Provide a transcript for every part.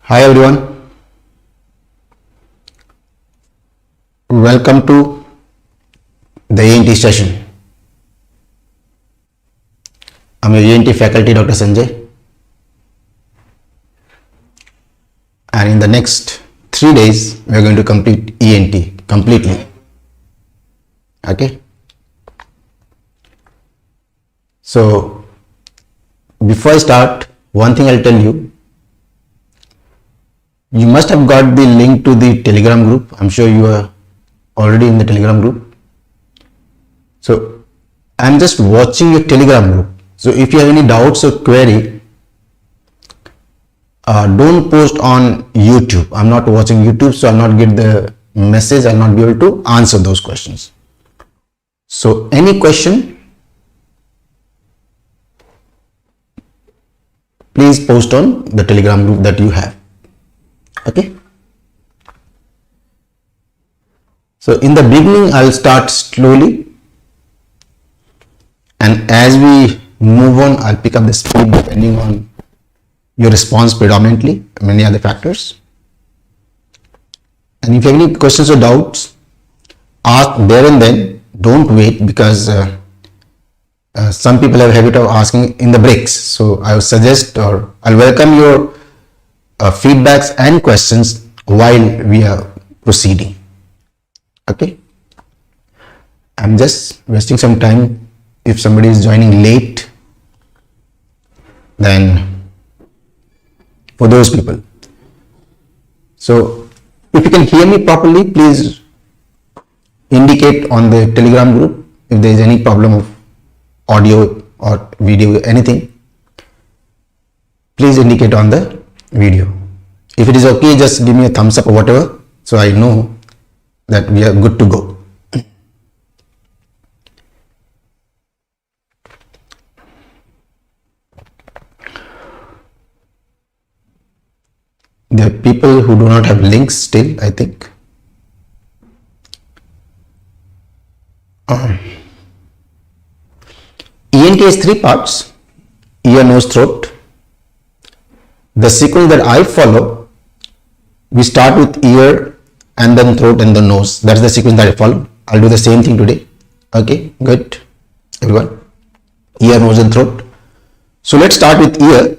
Hi everyone, welcome to the ENT session. I'm your ENT faculty Dr. Sanjay, and in the next 3 days we are going to complete ENT completely. Okay, so before I start, one thing I'll tell you. You must have got the link to the Telegram group. I'm sure you are already in the Telegram group. So I'm just watching your Telegram group. So if you have any doubts or query, don't post on YouTube. I'm not watching YouTube, so I'll not get the message. I'll not be able to answer those questions. So any question, please post on the Telegram group that you have. Okay, so in the beginning I'll start slowly, and as we move on I'll pick up the speed depending on your response, predominantly many other factors. And if you have any questions or doubts, ask there and then. Don't wait, because some people have a habit of asking in the breaks. So I would suggest, or I'll welcome your feedbacks and questions while we are proceeding. Okay, I'm just wasting some time. If somebody is joining late, then for those people. So if you can hear me properly, please indicate on the Telegram group if there is any problem of audio or video, anything. Please indicate on the video. If it is okay, just give me a thumbs up or whatever, so I know that we are good to go. There are people who do not have links still, I think. ENT has 3 parts: ear, nose, throat. The sequence that I follow, we start with ear and then throat and then nose. That's the sequence that I follow. I'll do the same thing today. Okay, good, everyone. Ear, nose and throat. So let's start with ear.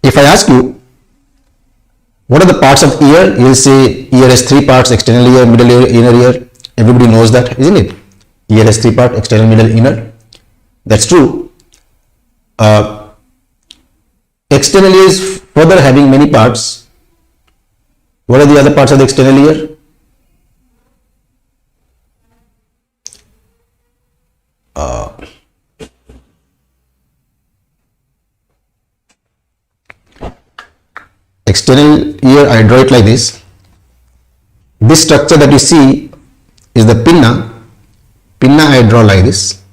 If I ask you, what are the parts of ear? You'll say ear has 3 parts: external ear, middle ear, inner ear. Everybody knows that, isn't it? Ear has 3 parts: external, middle, inner. That's true. External ear is further having many parts. What are the other parts of the external ear? External ear, I draw it like this. This structure that you see is the pinna. Pinna I draw like this.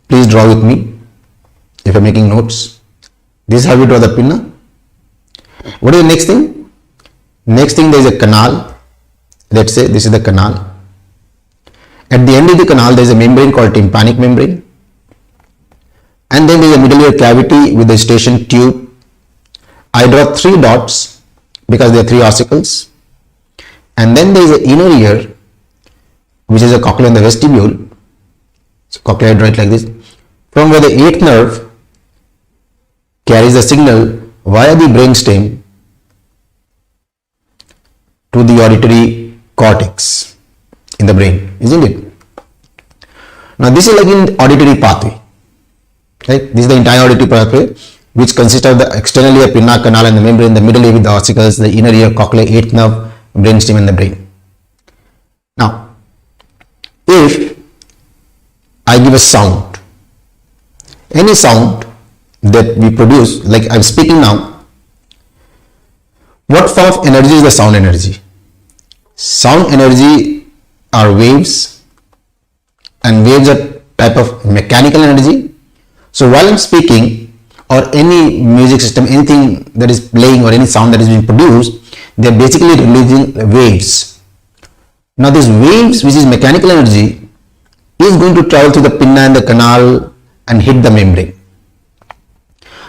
Please draw with me if you're making notes. This is how we draw the pinna. What is the next thing? Next thing, there is a canal. Let's say this is the canal. At the end of the canal, there is a membrane called tympanic membrane. And then there is a middle ear cavity with the station tube. I draw 3 dots because there are 3 ossicles. And then there is an inner ear, which is a cochlea and the vestibule. So cochlea, I draw it like this. From where the 8th nerve carries the signal via the brainstem to the auditory cortex in the brain, isn't it? Now this is like in auditory pathway, right? This is the entire auditory pathway, which consists of the external ear, pinna, canal and the membrane, the middle ear with the ossicles, the inner ear, cochlea, 8th nerve, brainstem and the brain. Now, if I give a sound, any sound that we produce, like I'm speaking now, what form of energy is the sound energy? Sound energy are waves, and waves are type of mechanical energy. So while I'm speaking, or any music system, anything that is playing or any sound that is being produced, they are basically releasing waves. Now these waves, which is mechanical energy, is going to travel through the pinna and the canal and hit the membrane.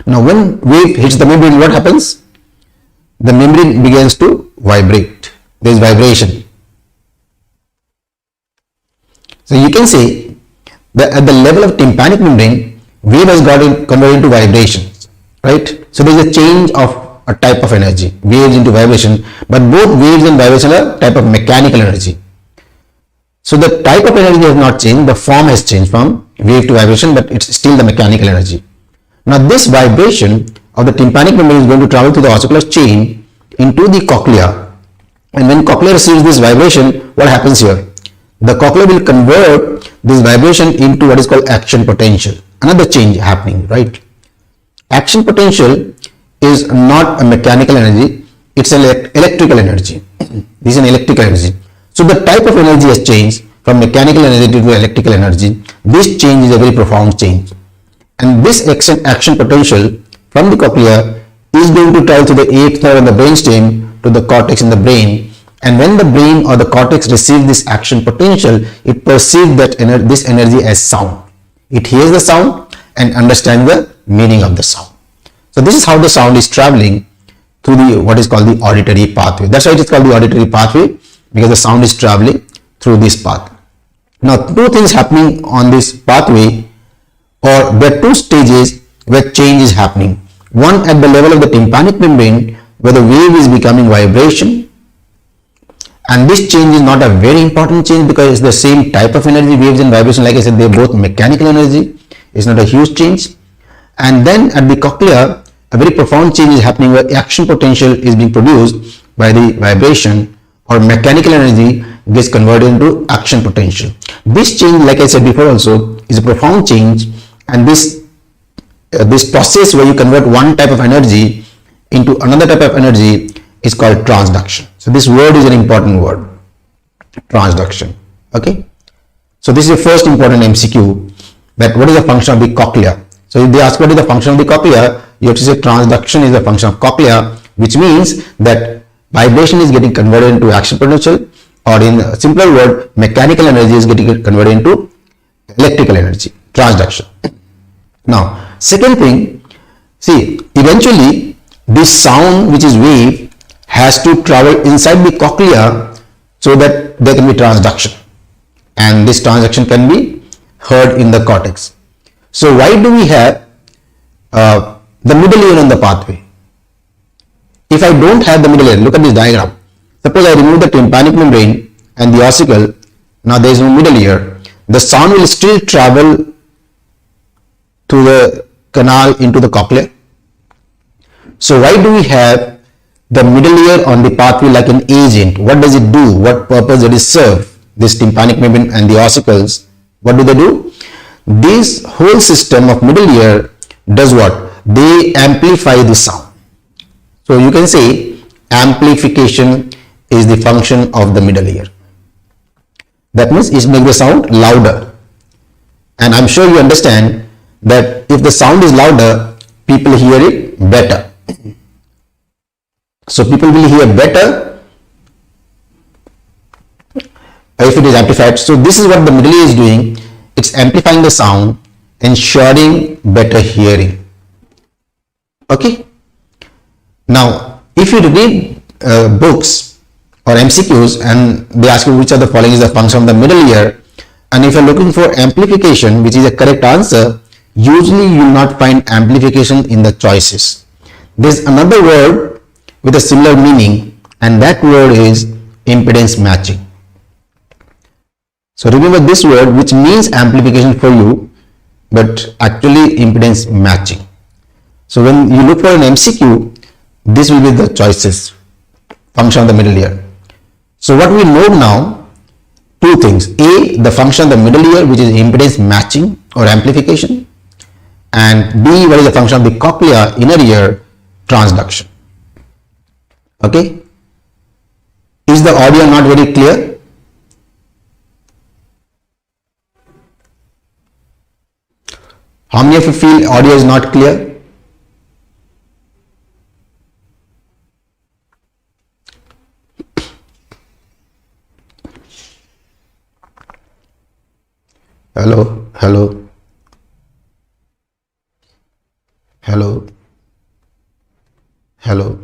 Now when wave hits the membrane, what happens? the membrane begins to vibrate. There is vibration. So you can say that at the level of tympanic membrane, wave has got converted into vibrations, right? So there is a change of a type of energy, waves into vibration, but both waves and vibration are type of mechanical energy. So the type of energy has not changed, the form has changed from wave to vibration, but it's still the mechanical energy. Now this vibration of the tympanic membrane is going to travel through the ossicular chain into the cochlea, and when cochlea receives this vibration, what happens here? The cochlea will convert this vibration into what is called action potential. Another change happening, right? Action potential is not a mechanical energy, it's an electrical energy. This is an electrical energy. So the type of energy has changed from mechanical energy to electrical energy. This change is a very profound change. And this action potential from the cochlea is going to travel to the eighth nerve and the brainstem to the cortex in the brain. And when the brain or the cortex receives this action potential, it perceives that this energy as sound. It hears the sound and understands the meaning of the sound. So this is how the sound is traveling through the what is called the auditory pathway. That's why it is called the auditory pathway, because the sound is traveling through this path. Now two things happening on this pathway, or there are two stages where change is happening. One at the level of the tympanic membrane, where the wave is becoming vibration. And this change is not a very important change because it's the same type of energy, waves and vibration. Like I said, they're both mechanical energy. It's not a huge change. And then at the cochlea, a very profound change is happening where action potential is being produced by the vibration, or mechanical energy gets converted into action potential. This change, like I said before also, is a profound change, and this process where you convert one type of energy into another type of energy is called transduction. So this word is an important word, transduction. Okay. So this is the first important MCQ, that what is the function of the cochlea. So if they ask what is the function of the cochlea, you have to say transduction is the function of cochlea, which means that vibration is getting converted into action potential, or in a simpler word, mechanical energy is getting converted into electrical energy, transduction. Now, second thing, see, eventually this sound, which is wave, has to travel inside the cochlea so that there can be transduction, and this transduction can be heard in the cortex. So why do we have the middle ear on the pathway? If I don't have the middle ear, look at this diagram. Suppose I remove the tympanic membrane and the ossicle, now there is no middle ear. The sound will still travel through the canal into the cochlea. So why do we have the middle ear on the pathway like an agent? What does it do? What purpose does it serve? This tympanic membrane and the ossicles, what do they do? This whole system of middle ear does what? They amplify the sound. So you can say amplification is the function of the middle ear. That means it makes the sound louder. And I'm sure you understand that if the sound is louder, people hear it better. So people will hear better if it is amplified. So this is what the middle ear is doing. It's amplifying the sound, ensuring better hearing. Okay. Now, if you read books or MCQs and they ask you which of the following is the function of the middle ear, and if you are looking for amplification, which is a correct answer, usually you will not find amplification in the choices. There is another word with a similar meaning, and that word is impedance matching. So remember this word, which means amplification for you, but actually impedance matching. So when you look for an MCQ, this will be the choices, function of the middle ear. So what we know now, two things. A, the function of the middle ear, which is impedance matching or amplification, and B, what is the function of the cochlea, inner ear, transduction. Okay. Is the audio not very clear? How many of you feel audio is not clear? Hello, hello, hello, hello.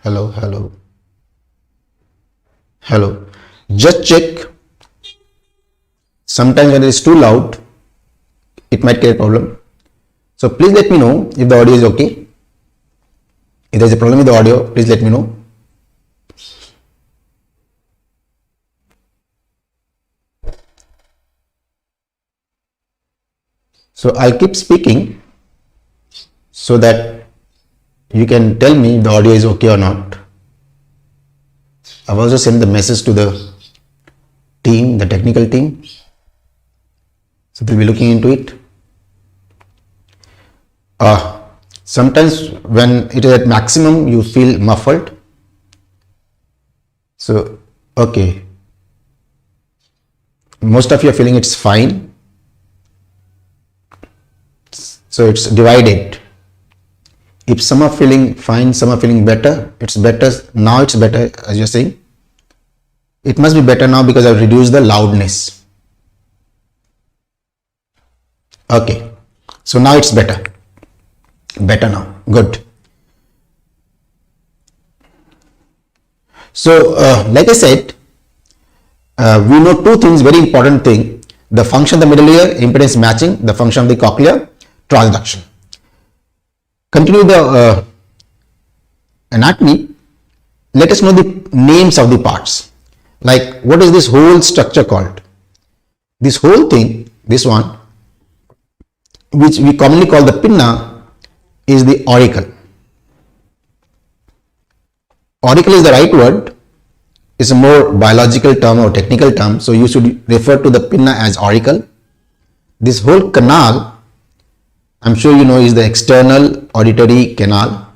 hello, hello, hello. Just check. Sometimes when it is too loud, it might create a problem. So please let me know if the audio is okay. If there is a problem with the audio, please let me know. So I'll keep speaking so that you can tell me if the audio is okay or not. I've also sent the message to the team, the technical team. So they'll be looking into it. Sometimes when it is at maximum, you feel muffled. So, okay. Most of you are feeling it's fine. So it's divided. If some are feeling fine, some are feeling better, it's better. Now it's better, as you're saying. It must be better now because I've reduced the loudness. Okay. So now it's better. Better now. Good. So, like I said, we know two things, very important thing. The function of the middle ear, impedance matching, the function of the cochlea, transduction. Continue the anatomy. Let us know the names of the parts. Like, what is this whole structure called? This whole thing, this one, which we commonly call the pinna, is the auricle. Auricle is the right word. It's a more biological term or technical term. So you should refer to the pinna as auricle. This whole canal, I'm sure you know, is the external auditory canal.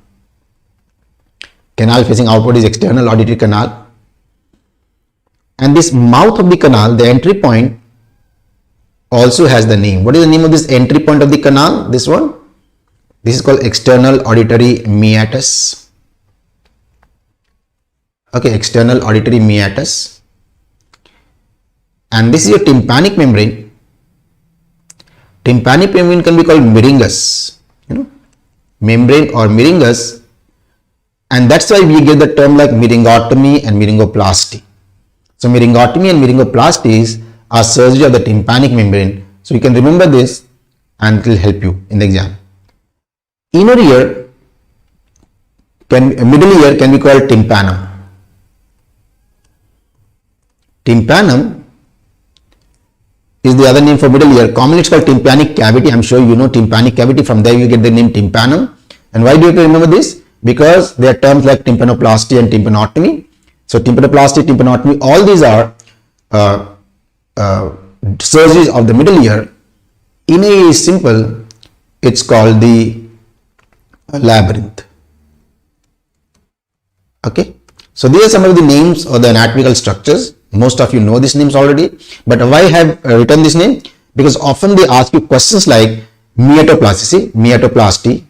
Canal facing outward is external auditory canal. And this mouth of the canal, the entry point, also has the name. What is the name of this entry point of the canal? This one. This is called external auditory meatus. Okay, external auditory meatus. And this is your tympanic membrane. Tympanic membrane can be called meringus, membrane or meringus. And that's why we get the term like peringotomy and peringotomy. So peringotomy and peringotomy are surgery of the tympanic membrane. So you can remember this and it will help you in the exam. Inner ear, middle ear can be called tympanum. Tympanum is the other name for middle ear. Commonly it's called tympanic cavity. I'm sure you know tympanic cavity. From there you get the name tympanum. And why do you have to remember this? Because there are terms like tympanoplasty and tympanotomy. So tympanoplasty, tympanotomy, all these are surgeries of the middle ear. Inner ear is simple. It's called the labyrinth. Okay. So these are some of the names of the anatomical structures. Most of you know these names already. But why I have written this name? Because often they ask you questions like meatoplasty, meatoplasty,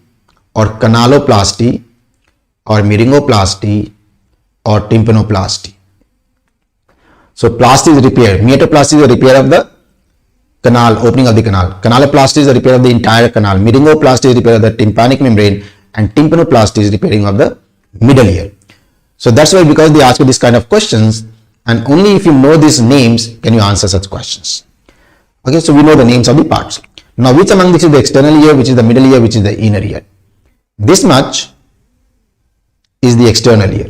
or canaloplasty, or meringoplasty, or tympanoplasty. So plasty is repair. Meatoplasty is the repair of the canal, opening of the canal. Canaloplasty is the repair of the entire canal. Meringoplasty is repair of the tympanic membrane, and tympanoplasty is repairing of the middle ear. So that's why, because they ask you this kind of questions, and only if you know these names can you answer such questions. Okay, so we know the names of the parts. Now, which among this is the external ear, which is the middle ear, which is the inner ear? This much is the external ear.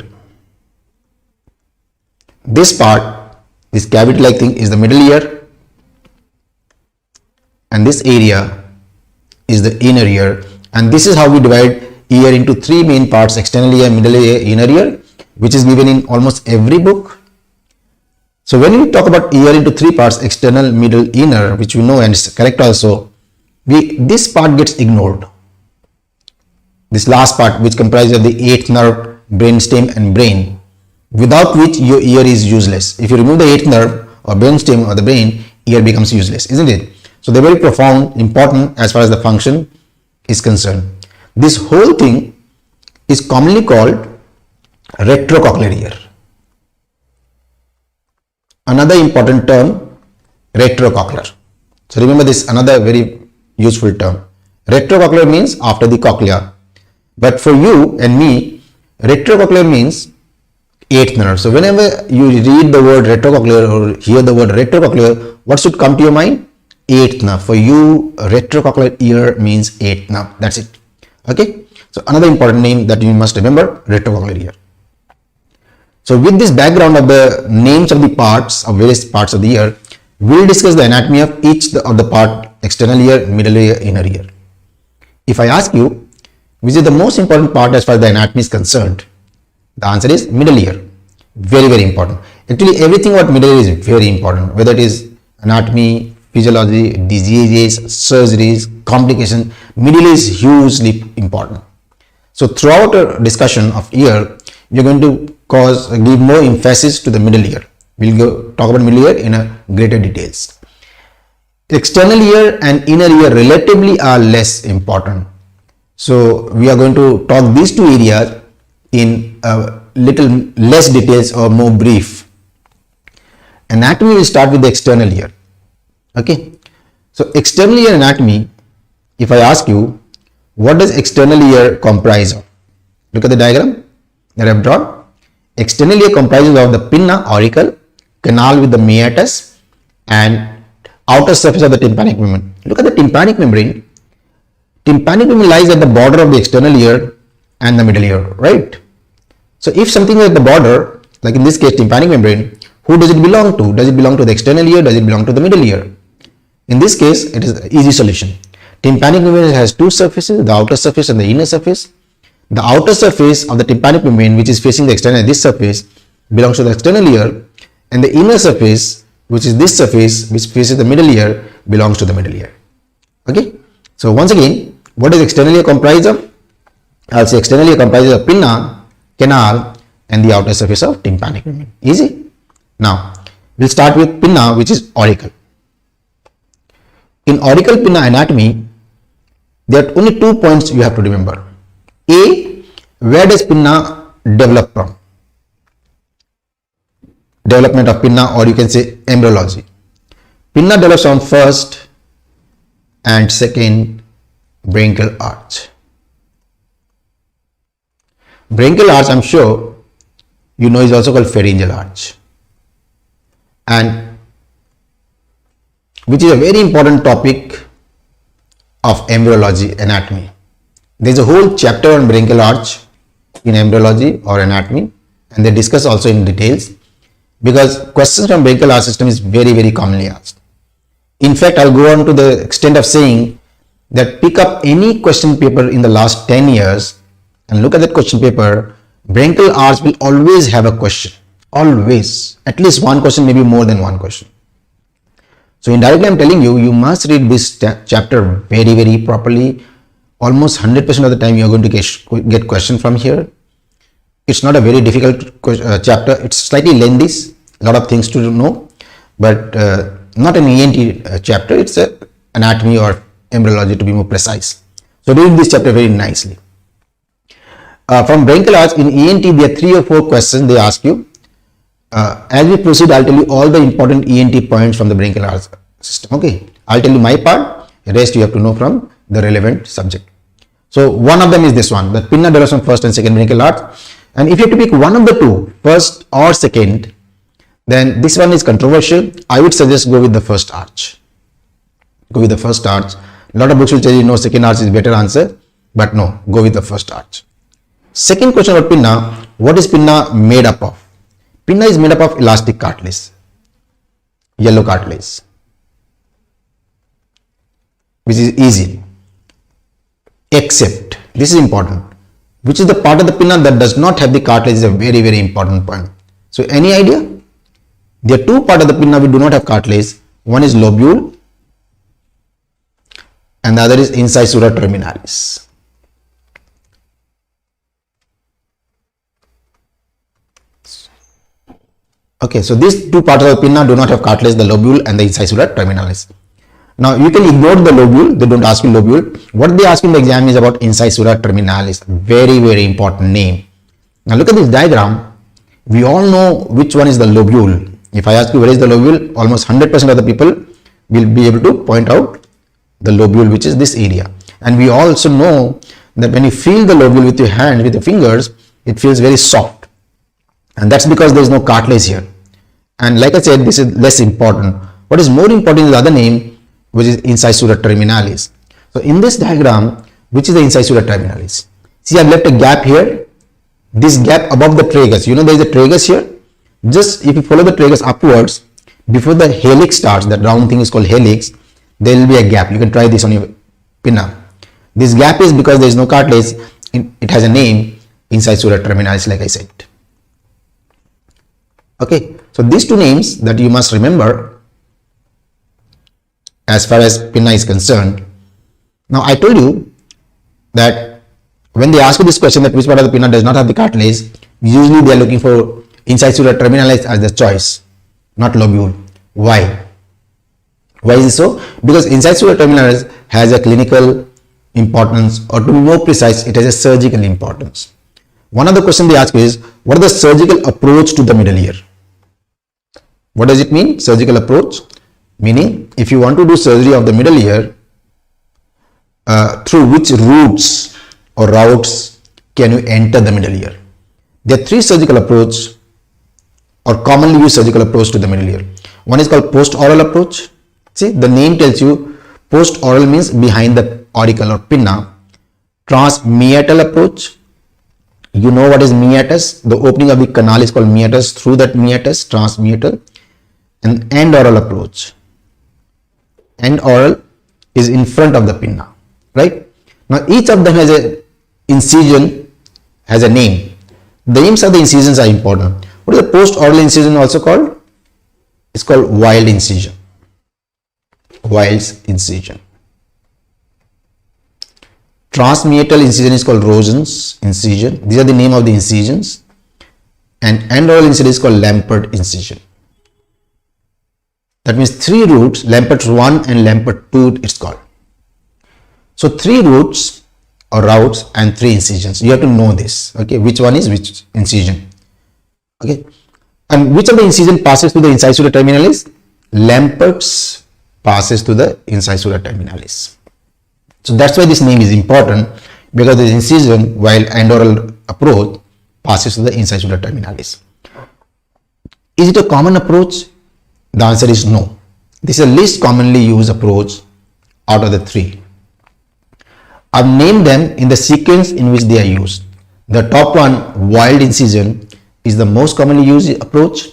This part, this cavity-like thing, is the middle ear, and this area is the inner ear. And this is how we divide ear into three main parts: external ear, middle ear, inner ear, which is given in almost every book. So when we talk about ear into three parts, external, middle, inner, which we know and is correct also, this part gets ignored. This last part, which comprises of the eighth nerve, brainstem and brain, without which your ear is useless. If you remove the eighth nerve or brainstem or the brain, ear becomes useless, isn't it? So they're very profound, important as far as the function is concerned. This whole thing is commonly called retrocochlear ear. Another important term, retrocochlear. So remember this, another very useful term. Retrocochlear means after the cochlea. But for you and me, Retrocochlear means eighth nerve. So whenever you read the word retrocochlear or hear the word retrocochlear, what should come to your mind? Eighth nerve. For you, retrocochlear ear means eighth nerve. That's it. Okay. So another important name that you must remember, retrocochlear ear. So with this background of the names of the parts of various parts of the ear, we'll discuss the anatomy of each of the part: external ear, middle ear, inner ear. If I ask you, which is the most important part as far as the anatomy is concerned, the answer is middle ear. Very, very important. Actually, everything about middle ear is very important, whether it is anatomy, physiology, diseases, surgeries, complications. Middle ear is hugely important. So throughout a discussion of ear, we are going to give more emphasis to the middle ear. We'll go talk about middle ear in a greater details. External ear and inner ear relatively are less important. So we are going to talk these two areas in a little less details or more brief. Anatomy will start with the external ear. Okay. So external ear anatomy, if I ask you, what does external ear comprise of? Look at the diagram that I have drawn. External ear comprises of the pinna, auricle, canal with the meatus, and outer surface of the tympanic membrane. Look at the tympanic membrane. Tympanic membrane lies at the border of the external ear and the middle ear, right? So if something is at the border, like in this case tympanic membrane, who does it belong to? Does it belong to the external ear? Does it belong to the middle ear? In this case, it is an easy solution. Tympanic membrane has two surfaces, the outer surface and the inner surface. The outer surface of the tympanic membrane, which is facing the external, this surface, belongs to the external ear, and the inner surface, which is this surface, which faces the middle ear, belongs to the middle ear. Okay. So once again, what does external ear comprise of? I'll say external ear comprises of pinna, canal, and the outer surface of tympanic membrane. Easy. Now we'll start with pinna, which is auricle. In auricle pinna anatomy, there are only 2 points you have to remember. A, where does pinna develop from? Development of pinna, or you can say embryology. Pinna develops on first and second branchial arch. Branchial arch, I'm sure you know, is also called pharyngeal arch, and which is a very important topic of embryology anatomy. There is a whole chapter on branchial arch in embryology or anatomy, and they discuss also in details, because questions from branchial arch system is very, very commonly asked. In fact, I'll go on to the extent of saying that pick up any question paper in the last 10 years and look at that question paper. Branchial arch will always have a question. Always. At least one question, maybe more than one question. So indirectly I'm telling you, you must read this chapter very, very properly. Almost 100% of the time you are going to get question from here. It's not a very difficult chapter. It's slightly lengthy, a lot of things to know, but not an ENT chapter. It's a anatomy or embryology, to be more precise. So read this chapter very nicely. From branchial arch in ENT, there are 3 or 4 questions they ask you. As we proceed, I'll tell you all the important ENT points from the branchial arch system. Okay, I'll tell you my part. The rest you have to know from the relevant subject. So one of them is this one, the pinna develops from first and second branchial arch. And if you have to pick one of the two, first or second, then this one is controversial. I would suggest go with the first arch. Go with the first arch. A lot of books will tell you no, second arch is better answer, but no, go with the first arch. Second question about pinna, what is pinna made up of? Pinna is made up of elastic cartilage, yellow cartilage, which is easy, except, this is important, which is the part of the pinna that does not have the cartilage is a very, very important point. So any idea? There are 2 parts of the pinna which do not have cartilage. One is lobule and the other is incisura terminalis. Okay, so these 2 parts of the pinna do not have cartilage, the lobule and the incisura terminalis. Now you can ignore the lobule, they don't ask you lobule. What they ask in the exam is about incisura terminalis, very, very important name. Now look at this diagram, we all know which one is the lobule. If I ask you where is the lobule, almost 100% of the people will be able to point out the lobule, which is this area. And we also know that when you feel the lobule with your hand, with your fingers, it feels very soft, and that's because there is no cartilage here. And like I said, this is less important. What is more important is the other name, which is incisura terminalis. So in this diagram, which is the incisura terminalis? See, I've left a gap here. This gap above the tragus, you know there is a tragus here. Just if you follow the tragus upwards, before the helix starts, that round thing is called helix, there will be a gap. You can try this on your pinna. This gap is because there is no cartilage. It has a name, incisura terminalis, like I said. Okay, so these two names that you must remember as far as pinna is concerned. Now I told you that when they ask you this question that which part of the pinna does not have the cartilage, usually they are looking for incisura terminalis as the choice, not lobule. Why? Why is it so? Because incisura terminalis has a clinical importance, or to be more precise, it has a surgical importance. One of the questions they ask is, what is the surgical approach to the middle ear? What does it mean, surgical approach? Meaning, if you want to do surgery of the middle ear, through which routes or routes can you enter the middle ear? There are three surgical approaches, or commonly used surgical approach to the middle ear. One is called post-oral approach. See, the name tells you post-oral means behind the auricle or pinna. Transmeatal approach. You know what is meatus? The opening of the canal is called meatus. Through that meatus, transmeatal. And end-oral approach. End-oral is in front of the pinna, right? Now each of them has a incision, has a name. The names of the incisions are important. What is the post-oral incision also called? It's called Wild incision. Wild's incision. Transmeatal incision is called Rosen's incision. These are the name of the incisions. And end-oral incision is called Lampert incision. That means three routes, Lampert 1 and Lampert 2 it's called. So three routes or routes and three incisions. You have to know this. Okay, which one is which incision. Okay, and which of the incision passes to the incisura terminalis? Lampert's passes to the incisura terminalis. So that's why this name is important, because the incision, while end-oral approach, passes to the incisura terminalis. Is it a common approach? The answer is no. This is the least commonly used approach out of the three. I've named them in the sequence in which they are used. The top one, wild incision, is the most commonly used approach.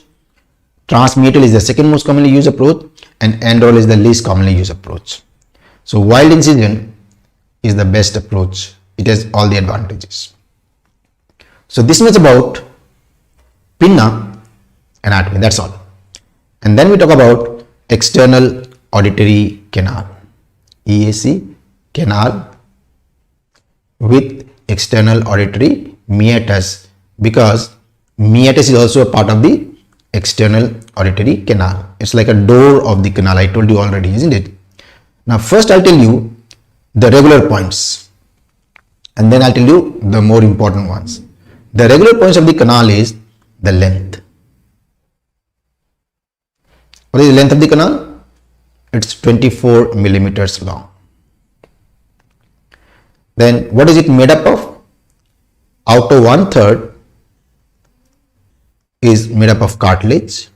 Transmeatal is the second most commonly used approach, and end-oral is the least commonly used approach. So wild incision is the best approach. It has all the advantages. So this much about pinna anatomy, that's all. And then we talk about external auditory canal, EAC canal with external auditory meatus, because meatus is also a part of the external auditory canal. It's like a door of the canal. I told you already, isn't it? Now first I'll tell you the regular points, and then I'll tell you the more important ones. The regular points of the canal is the length. What is the length of the canal? It's 24 millimeters long. Then what is it made up of? Outer 1/3 is made up of cartilage,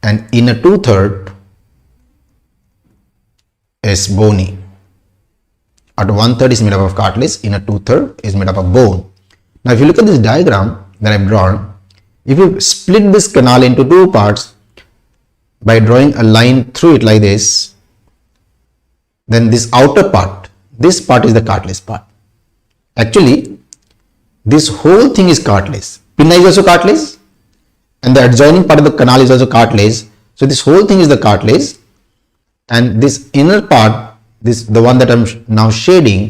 and inner 2/3 is bony. Outer 1/3 is made up of cartilage, inner 2/3 is made up of bone. Now if you look at this diagram that I've drawn, if you split this canal into two parts by drawing a line through it like this, then this outer part, this part is the cartilage part. Actually, this whole thing is cartilage. Pinna is also cartilage, and the adjoining part of the canal is also cartilage. So this whole thing is the cartilage, and this inner part, this the one that I'm now shading,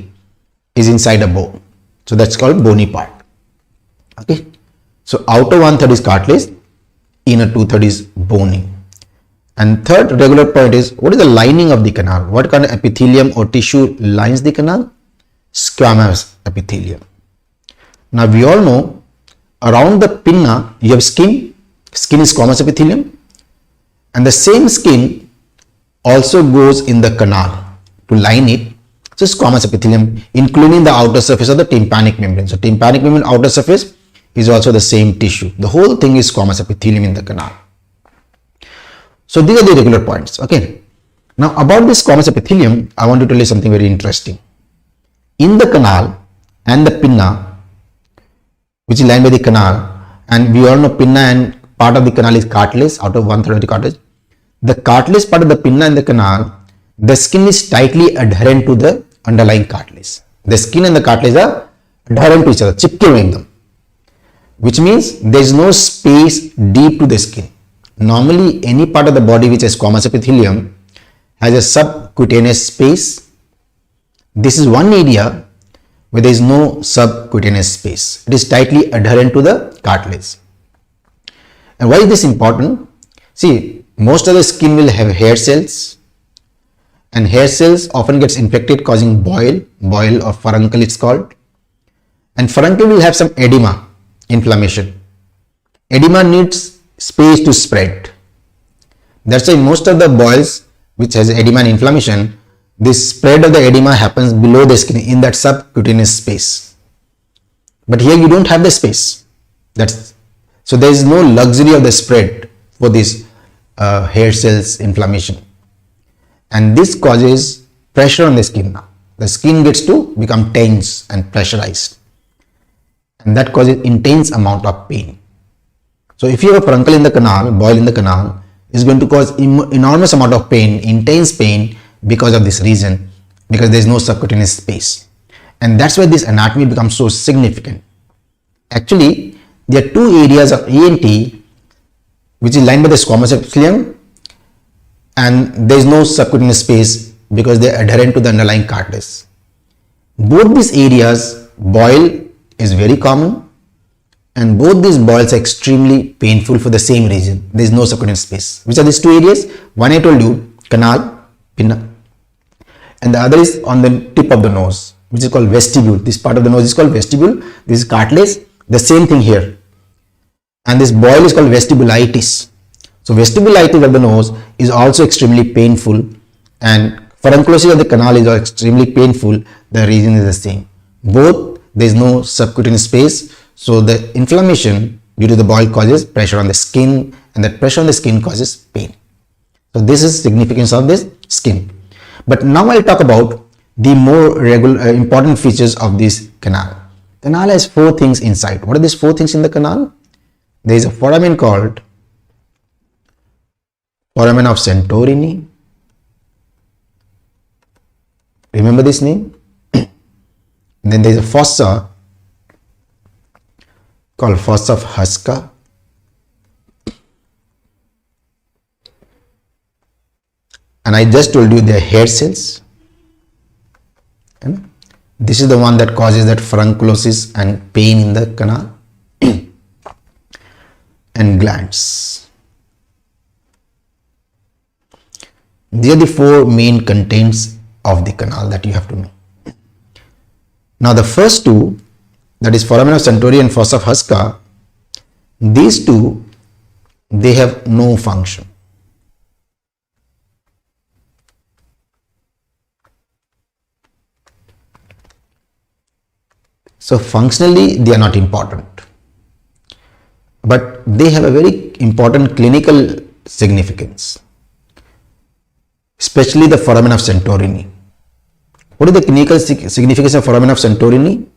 is inside a bone. So that's called bony part. Okay. So outer 1/3 is cartilage, inner 2/3 is bony. And third regular point is, what is the lining of the canal? What kind of epithelium or tissue lines the canal? Squamous epithelium. Now we all know around the pinna you have skin. Skin is squamous epithelium, and the same skin also goes in the canal to line it. So squamous epithelium, including the outer surface of the tympanic membrane. So tympanic membrane outer surface is also the same tissue. The whole thing is squamous epithelium in the canal. So these are the regular points. Okay. Now about this squamous epithelium, I want to tell you something very interesting. In the canal and the pinna, which is lined by the canal, and we all know pinna and part of the canal is cartilage, out of 1/3 of the cartilage. The cartilage part of the pinna and the canal, the skin is tightly adherent to the underlying cartilage. The skin and the cartilage are adherent to each other, chipke hue ekdam, which means there is no space deep to the skin. Normally, any part of the body which has squamous epithelium has a subcutaneous space. This is one area where there is no subcutaneous space. It is tightly adherent to the cartilage. And why is this important? See, most of the skin will have hair cells, and hair cells often gets infected, causing boil or furuncle it's called. And furuncle will have some edema, inflammation. Edema needs space to spread. That's why most of the boils which has edema and inflammation, this spread of the edema happens below the skin in that subcutaneous space. But here you don't have the space. So there is no luxury of the spread for this hair cells inflammation. And this causes pressure on the skin now. The skin gets to become tense and pressurized. And that causes intense amount of pain. So if you have a furuncle in the canal, boil in the canal, is going to cause enormous amount of pain, intense pain, because of this reason, because there is no subcutaneous space. And that's why this anatomy becomes so significant. Actually, there are two areas of ENT which is lined by the squamous epithelium, and there is no subcutaneous space because they are adherent to the underlying cartilage. Both these areas, boil is very common, and both these boils are extremely painful for the same reason. There is no subcutaneous space. Which are these two areas? One I told you, canal, pinna, and the other is on the tip of the nose, which is called vestibule. This part of the nose is called vestibule. This is cartilage. The same thing here. And this boil is called vestibulitis. So vestibulitis of the nose is also extremely painful, and furunculosis of the canal is also extremely painful. The reason is the same. Both there is no subcutaneous space, so the inflammation due to the boil causes pressure on the skin, and that pressure on the skin causes pain. So this is significance of this skin. But now I'll talk about the more important features of this canal. Canal has four things inside. What are these four things in the canal? There is a foramen called foramen of Santorini. Remember this name? Then there is a fossa called fossa of Haska. And I just told you they are hair cells. And this is the one that causes that furunculosis and pain in the canal. And glands. These are the four main contents of the canal that you have to know. Now the first two, that is foramen of Santori and fossa of Haska, these two, they have no function. So functionally they are not important, but they have a very important clinical significance, especially the foramen of Santorini. What is the clinical significance of foramen of Santorini?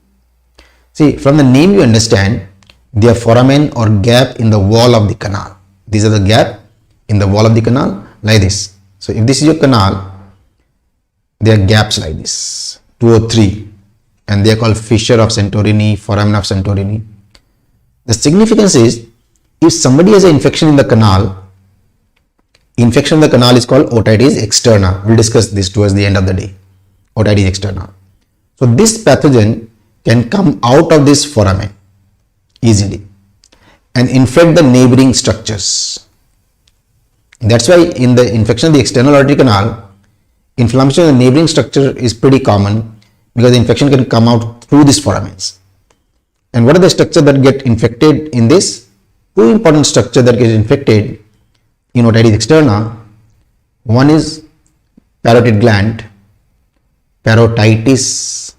See, from the name you understand, they are foramen or gap in the wall of the canal. These are the gap in the wall of the canal like this. So if this is your canal, there are gaps like this, 2 or 3, and they are called fissure of Santorini, foramen of Santorini. The significance is, if somebody has an infection in the canal, infection in the canal is called otitis externa. We'll discuss this towards the end of the day. Otitis externa. So this pathogen can come out of this foramen easily and infect the neighboring structures. That's why in the infection of the external auditory canal, inflammation of the neighboring structure is pretty common, because the infection can come out through these foramens. And what are the structures that get infected in this? Two important structures that get infected in otitis externa. One is parotid gland, parotitis,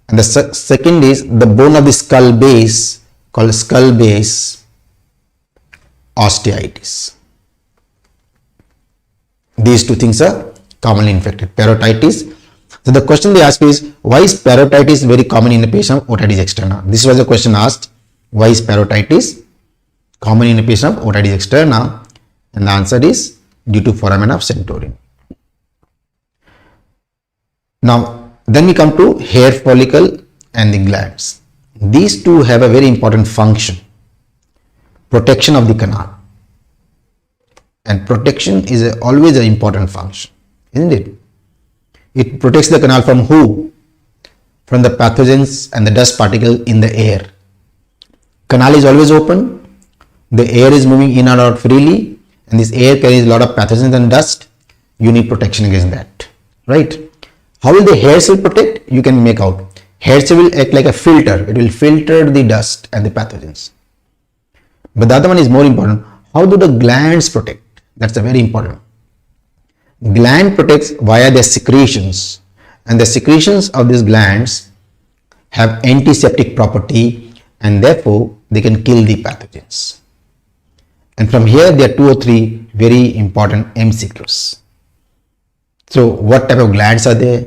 and the second is the bone of the skull base called skull base osteitis. These two things are commonly infected. Parotitis. So the question they ask is, why is parotitis very common in a patient of otitis externa? This was a question asked. Why is parotitis common in a patient of otitis externa? And the answer is due to foramen of centurion. Now, then we come to hair follicle and the glands. These two have a very important function. Protection of the canal. And protection is always an important function, isn't it? It protects the canal from who? From the pathogens and the dust particle in the air. Canal is always open. The air is moving in and out freely, and this air carries a lot of pathogens and dust. You need protection against that, right? How will the hair cell protect? You can make out. Hair cell will act like a filter. It will filter the dust and the pathogens. But the other one is more important. How do the glands protect? That's a very important. Gland protects via their secretions, and the secretions of these glands have antiseptic property, and therefore they can kill the pathogens. And from here there are 2 or 3 very important MCQs. So what type of glands are there?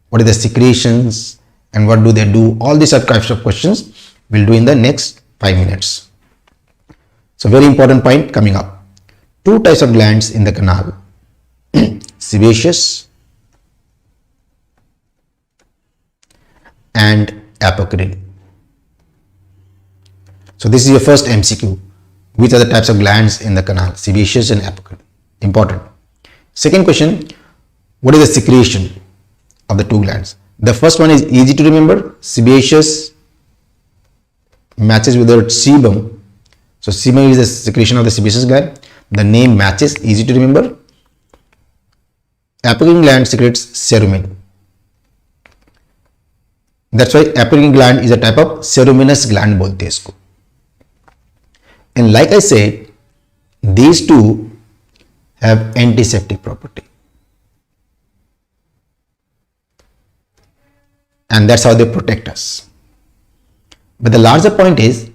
What are the secretions? And what do they do? All these types of questions we'll do in the next 5 minutes. So very important point coming up. 2 types of glands in the canal. Sebaceous and apocrine. So this is your first MCQ. Which are the types of glands in the canal? Sebaceous and apocrine. Important. Second question, what is the secretion of the 2 glands? The first one is easy to remember. Sebaceous matches with the word sebum. So sebum is the secretion of the sebaceous gland. The name matches, easy to remember. Apocrine gland secretes cerumen. That's why apocrine gland is a type of ceruminous gland bolte हैं इसको. And like I said, these two have antiseptic property. And that's how they protect us. But the larger point is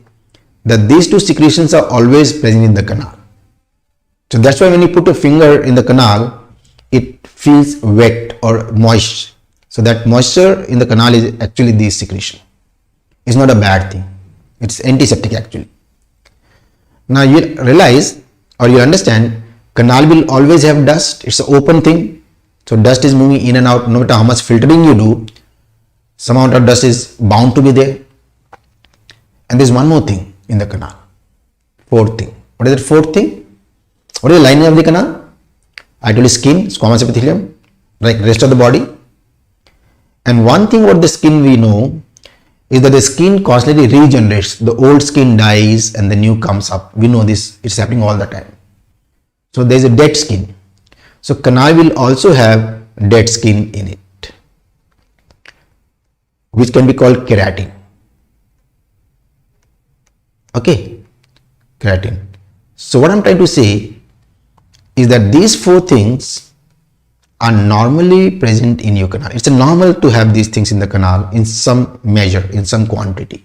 that these 2 secretions are always present in the canal. So that's why when you put a finger in the canal, it feels wet or moist. So that moisture in the canal is actually this secretion. It's not a bad thing. It's antiseptic actually. Now you realize or you understand, canal will always have dust. It's an open thing. So dust is moving in and out. No matter how much filtering you do, some amount of dust is bound to be there. And there's one more thing in the canal. 4th thing. What is that 4th thing? What is the lining of the canal? I told you skin, squamous epithelium, like rest of the body. And one thing about the skin we know is that the skin constantly regenerates. The old skin dies and the new comes up. We know this, it's happening all the time. So there is a dead skin. So canal will also have dead skin in it, which can be called keratin. Okay, keratin. So what I'm trying to say is that these 4 things are normally present in your canal. It's normal to have these things in the canal in some measure, in some quantity.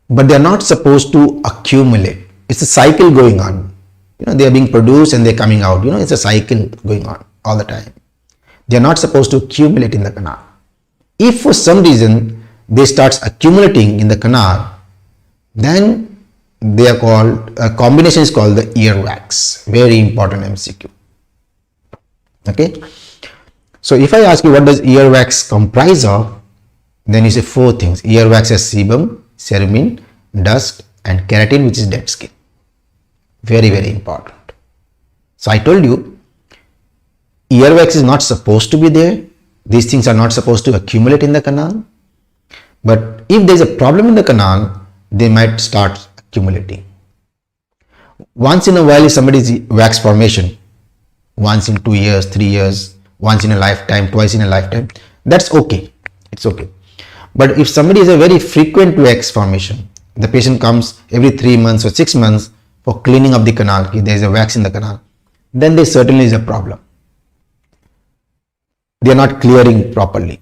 But they are not supposed to accumulate. It's a cycle going on. They are being produced and they're coming out. It's a cycle going on all the time. They are not supposed to accumulate in the canal. If for some reason they start accumulating in the canal, then they are called, a combination is called the earwax. Very important MCQ. Okay. So if I ask you what does earwax comprise of, then you say 4 things. Earwax has sebum, cerumen, dust and keratin, which is dead skin. Very, very important. So I told you, earwax is not supposed to be there. These things are not supposed to accumulate in the canal. But if there is a problem in the canal, they might start accumulating. Once in a while, if somebody's wax formation, once in 2 years, 3 years, once in a lifetime, twice in a lifetime, that's okay. It's okay. But if somebody has a very frequent wax formation, the patient comes every 3 months or 6 months for cleaning up the canal, there is a wax in the canal, then there certainly is a problem. they are not clearing properly.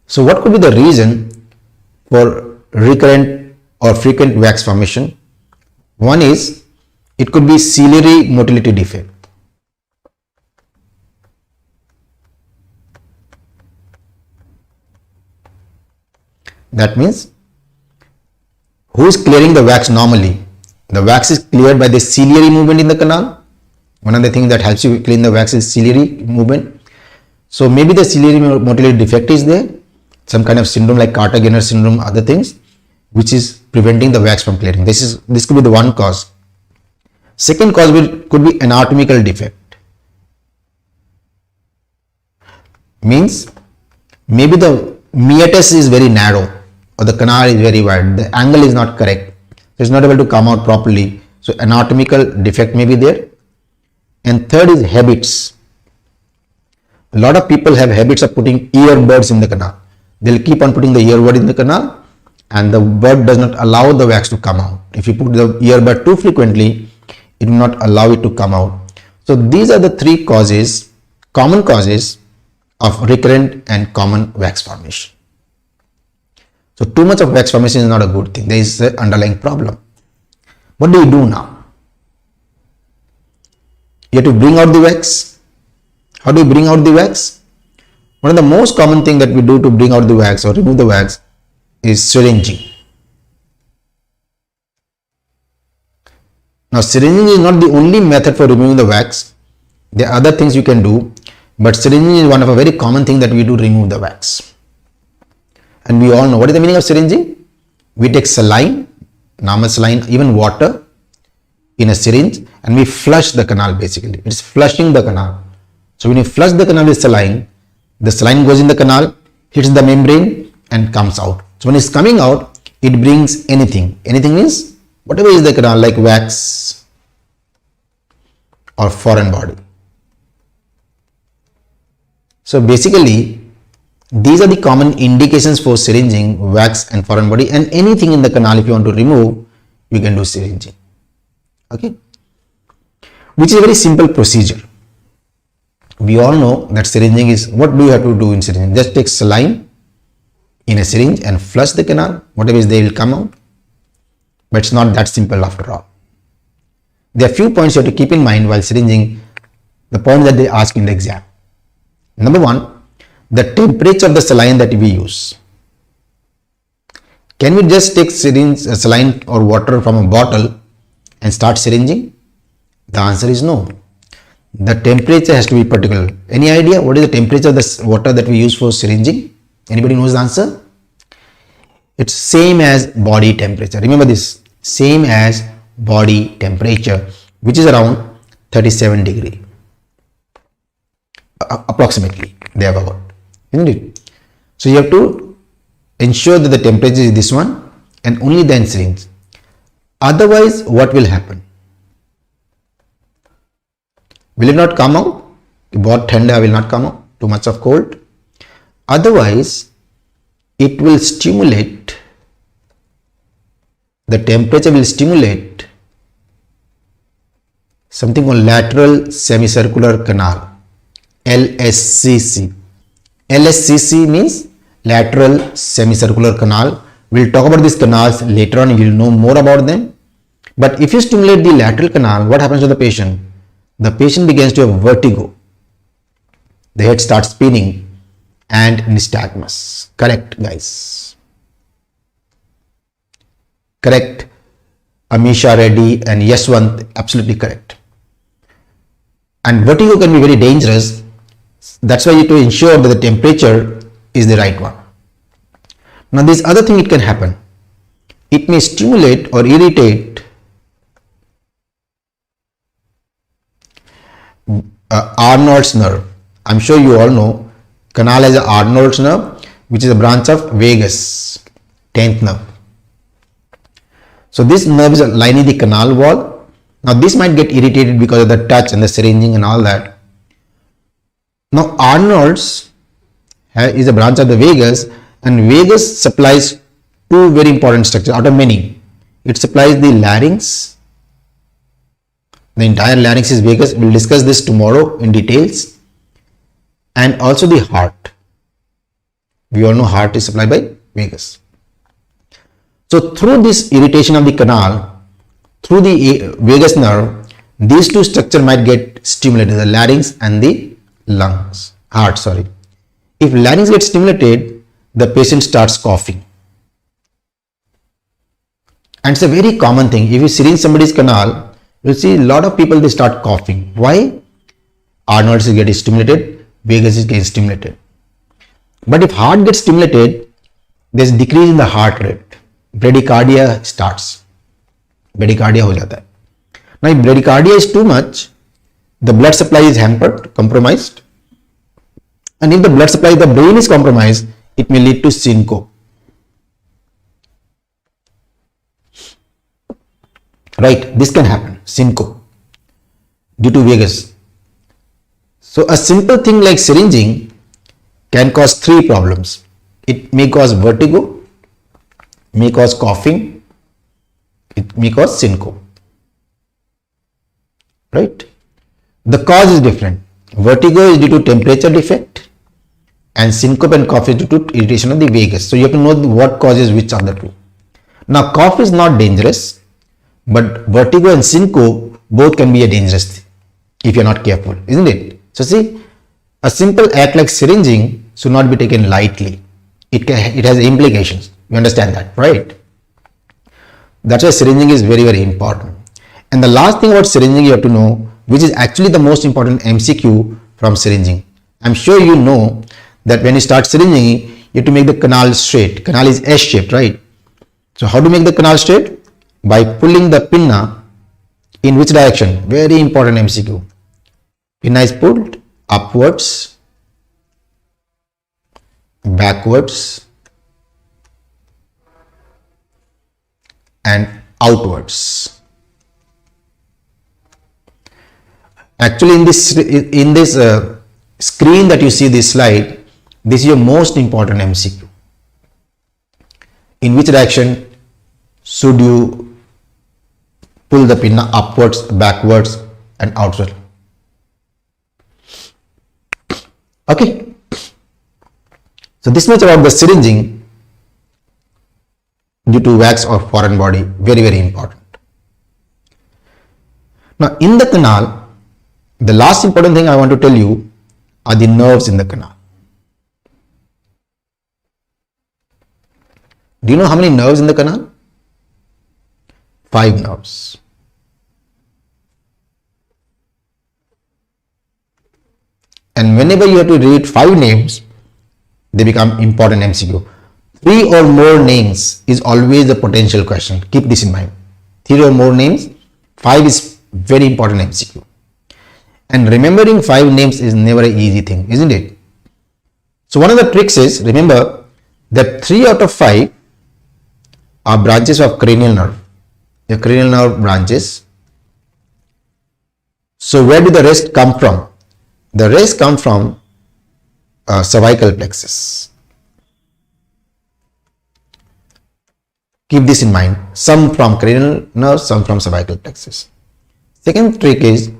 So what could be the reason for recurrent or frequent wax formation? One is, it could be ciliary motility defect. That means, who is clearing the wax normally? The wax is cleared by the ciliary movement in the canal. One of the things that helps you clean the wax is ciliary movement. So maybe the ciliary motility defect is there, some kind of syndrome like Carter-Gayner syndrome, other things, which is preventing the wax from clearing. This could be the one cause. Second cause could be anatomical defect. Means maybe the meatus is very narrow or the canal is very wide. The angle is not correct. So it's not able to come out properly. So anatomical defect may be there. And third is habits. A lot of people have habits of putting earbuds in the canal. They'll keep on putting the earbud in the canal and the bud does not allow the wax to come out. If you put the earbud too frequently, it will not allow it to come out. So these are the three causes, common causes of recurrent and common wax formation. So too much of wax formation is not a good thing. There is an underlying problem. What do you do now? You have to bring out the wax. How do you bring out the wax? One of the most common thing that we do to bring out the wax or remove the wax is syringing. Now syringing is not the only method for removing the wax. There are other things you can do, but syringing is one of a very common thing that we do to remove the wax. And we all know what is the meaning of syringing. We take saline, normal saline, even water in a syringe and we flush the canal basically. It's flushing the canal. So when you flush the canal with saline, the saline goes in the canal, hits the membrane and comes out. So when it's coming out, it brings anything. Anything means whatever is the canal, like wax or foreign body. So basically, these are the common indications for syringing, wax and foreign body, and anything in the canal if you want to remove, you can do syringing. Okay, which is a very simple procedure. We all know that syringing is, what do you have to do in syringing? Just take saline in a syringe and flush the canal, whatever is there will come out. But it's not that simple after all. There are few points you have to keep in mind while syringing, the point that they ask in the exam. Number one, the temperature of the saline that we use. Can we just take syringe, saline or water from a bottle and start syringing? The answer is no. The temperature has to be particular. Any idea what is the temperature of the water that we use for syringing? Anybody knows the answer? It's same as body temperature. Remember this, same as body temperature, which is around 37 degree. Approximately, they have got, isn't it? So you have to ensure that the temperature is this one and only then syringe. Otherwise, what will happen? Will it not come out? Bahut thanda will not come out, too much of cold. Otherwise, it will stimulate, the temperature will stimulate something called lateral semicircular canal, LSCC. LSCC means lateral semicircular canal. We'll talk about these canals later on, you'll know more about them. But if you stimulate the lateral canal, what happens to the patient? The patient begins to have vertigo. The head starts spinning and nystagmus. Correct, guys. Correct. Amisha Reddy and Yaswant, absolutely correct. And vertigo can be very dangerous. That's why you have to ensure that the temperature is the right one. Now, this other thing it can happen. It may stimulate or irritate Arnold's nerve. I'm sure you all know canal has a Arnold's nerve, which is a branch of vagus, 10th nerve. So this nerve is lining the canal wall. Now this might get irritated because of the touch and the syringing and all that. Now Arnold's is a branch of the vagus, and vagus supplies two very important structures out of many. It supplies the larynx. The entire larynx is vagus. We'll discuss this tomorrow in details. and also the heart. We all know heart is supplied by vagus. So through this irritation of the canal, through the vagus nerve, these two structures might get stimulated, the larynx and the heart. If larynx gets stimulated, the patient starts coughing. And it's a very common thing. If you syringe somebody's canal, you'll see a lot of people, they start coughing. Why? Arnold's is getting stimulated, vagus is getting stimulated. But if heart gets stimulated, there's decrease in the heart rate. Bradycardia starts. Bradycardia ho jata hai. Now if bradycardia is too much, the blood supply is hampered, compromised. And if the blood supply, the brain is compromised, it may lead to syncope. Right, this can happen, syncope, due to vagus. So a simple thing like syringing can cause three problems. It may cause vertigo, may cause coughing, it may cause syncope. Right? The cause is different. Vertigo is due to temperature defect and syncope and cough is due to irritation of the vagus. So you have to know what causes which are the two. Now cough is not dangerous, but vertigo and syncope both can be a dangerous thing if you are not careful, isn't it? So see, a simple act like syringing should not be taken lightly. It has implications. You understand that, right? That's why syringing is very, very important. And the last thing about syringing you have to know, which is actually the most important MCQ from syringing. I'm sure you know that when you start syringing, you have to make the canal straight. Canal is S-shaped, right? So how to make the canal straight? By pulling the pinna in which direction? Very important MCQ. Pinna is pulled upwards, backwards, and outwards. Actually, in this screen that you see this slide, this is your most important MCQ. In which direction should you pull the pinna? Upwards, backwards, and outward. Okay. So this much about the syringing due to wax or foreign body. Very, very important. Now in the canal, the last important thing I want to tell you are the nerves in the canal. Do you know how many nerves in the canal? 5 nerves. And whenever you have to read 5 names, they become important MCQ. 3 or more names is always a potential question. Keep this in mind. 3 or more names, 5 is very important MCQ. And remembering 5 names is never an easy thing, isn't it? So one of the tricks is, remember that 3 out of 5 are branches of cranial nerve. The cranial nerve branches. So where do the rest come from? The rest come from cervical plexus. Keep this in mind. Some from cranial nerve, some from cervical plexus. Second trick is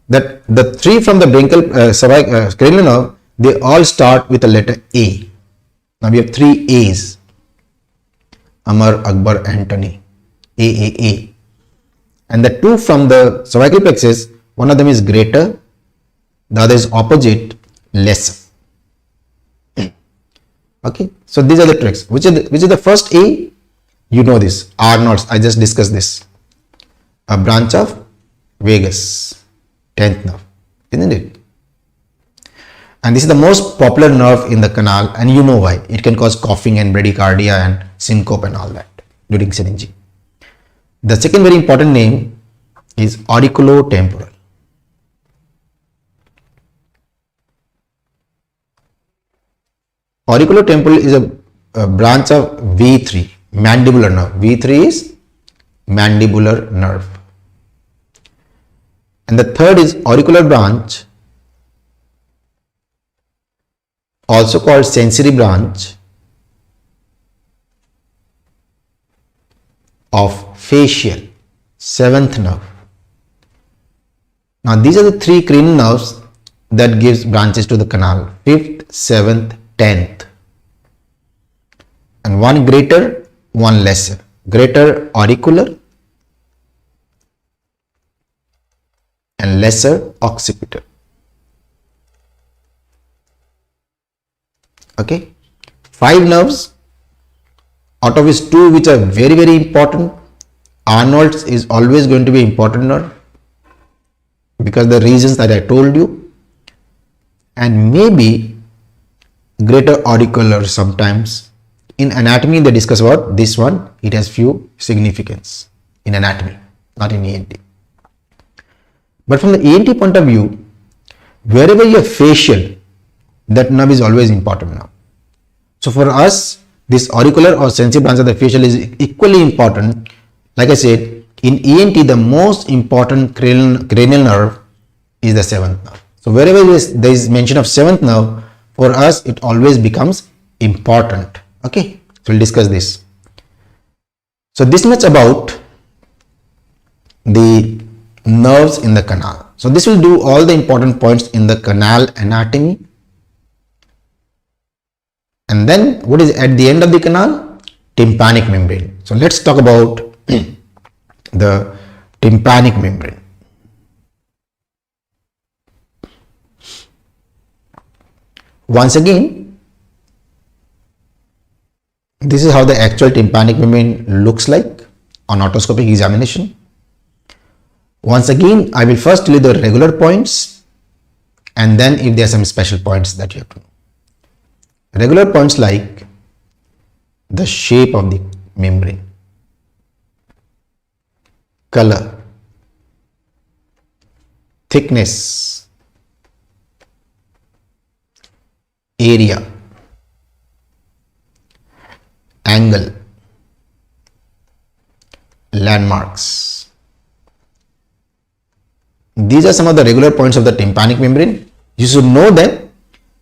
that the 3 from the cranial nerve, they all start with the letter A. Now we have 3 A's. Amar, Akbar, Antony. A. And the 2 from the cervical plexus, one of them is greater, the other is opposite, lesser. Okay, so these are the tricks. Which is the first A? You know this. Arnold's. I just discussed this. A branch of vagus, 10th nerve, isn't it? And this is the most popular nerve in the canal, and you know why. It can cause coughing and bradycardia and syncope and all that during syringing. The second very important name is auriculotemporal. Auriculotemporal is a branch of V3, mandibular nerve. V3 is mandibular nerve. And the third is auricular branch, also called sensory branch of facial, 7th nerve. Now these are the 3 cranial nerves that gives branches to the canal, 5th, 7th, 10th, and one greater, one lesser. Greater auricular and lesser occipital. Okay, 5 nerves, out of which 2 which are very, very important. Arnold's is always going to be important nerve because the reasons that I told you, and maybe greater auricular sometimes. In anatomy they discuss about this one, it has few significance in anatomy, not in ENT. But from the ENT point of view, wherever you have facial, that nerve is always important now. So for us, this auricular or sensitive branch of the facial is equally important. Like I said, in ENT, the most important cranial nerve is the 7th nerve. So wherever there is mention of 7th nerve, for us, it always becomes important. Okay, so we'll discuss this. So this much about the nerves in the canal. So this will do all the important points in the canal anatomy. And then what is at the end of the canal? Tympanic membrane. So let's talk about the tympanic membrane. Once again, this is how the actual tympanic membrane looks like on otoscopic examination. Once again, I will first tell you the regular points and then if there are some special points that you have to know. Regular points like the shape of the membrane, color, thickness, area, angle, landmarks. These are some of the regular points of the tympanic membrane. You should know them,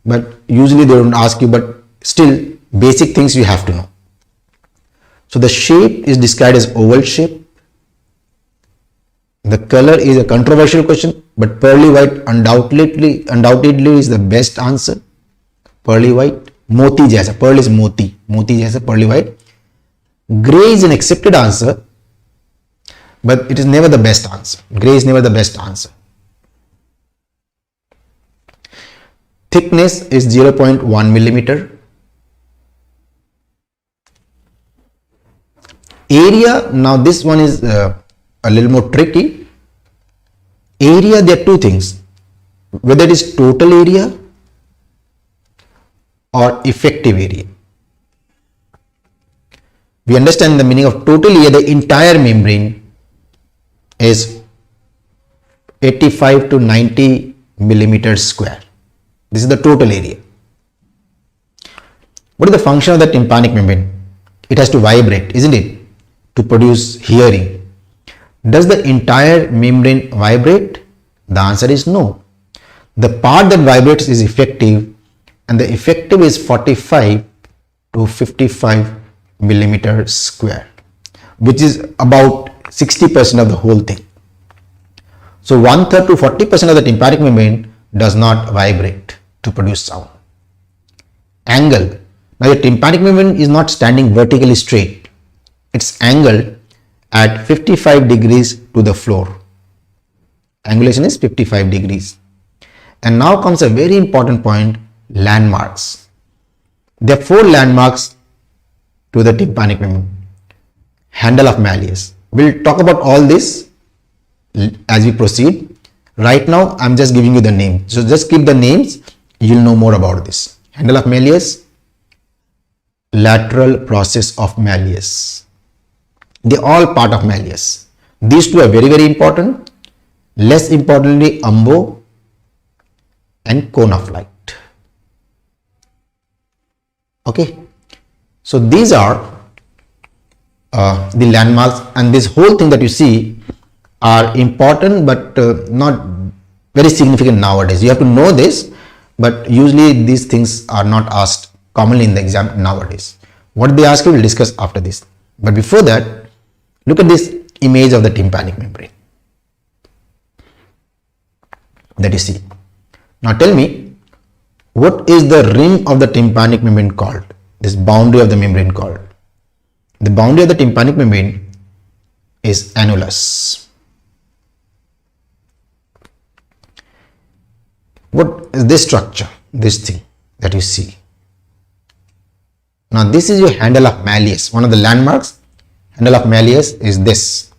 but usually they don't ask you, but still basic things you have to know. So the shape is described as oval shape. The color is a controversial question, but pearly white undoubtedly is the best answer. Pearly white, moti jaisa, pearl is moti jaisa, pearly white. Gray is an accepted answer, but it is never the best answer. Gray is never the best answer. Thickness is 0.1 millimeter. Area, now this one is a little more tricky. Area, there are two things, whether it is total area or effective area. We understand the meaning of total area, the entire membrane is 85 to 90 millimeters square. This is the total area. What is the function of the tympanic membrane? It has to vibrate, isn't it, to produce hearing. Does the entire membrane vibrate? The answer is no. The part that vibrates is effective, and the effective is 45 to 55 millimeters square, which is about 60% of the whole thing. So 1/3 to 40% of the tympanic membrane does not vibrate to produce sound. Angle. Now the tympanic membrane is not standing vertically straight. It's angled at 55 degrees to the floor. Angulation is 55 degrees. And now comes a very important point, landmarks. There are 4 landmarks to the tympanic membrane. Handle of Malleus. We'll talk about all this as we proceed. Right now, I'm just giving you the name. So just keep the names, you'll know more about this. Handle of Malleus, lateral process of Malleus. They're all part of Malleus. These two are very, very important. Less importantly, umbo and cone of light. Okay. So these are the landmarks, and this whole thing that you see are important, but not very significant nowadays. You have to know this, but usually these things are not asked commonly in the exam nowadays. What they ask you, we'll discuss after this. But before that, look at this image of the tympanic membrane that you see. Now tell me, what is the rim of the tympanic membrane called? This boundary of the membrane called? The boundary of the tympanic membrane is annulus. What is this structure? This thing that you see. Now this is your handle of Malleus. One of the landmarks, handle of Malleus is this.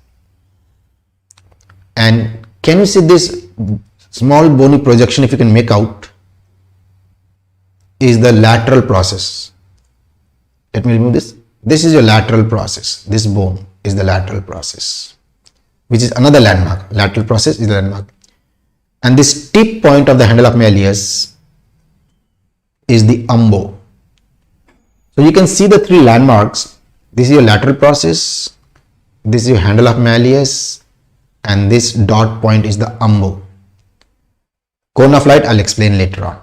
And can you see this small bony projection, if you can make out, is the lateral process. Let me remove this. This is your lateral process. This bone is the lateral process, which is another landmark. Lateral process is the landmark. And this tip point of the handle of Malleus is the umbo. So you can see the three landmarks. This is your lateral process, this is your handle of Malleus, and this dot point is the umbo. Cone of light, I'll explain later on.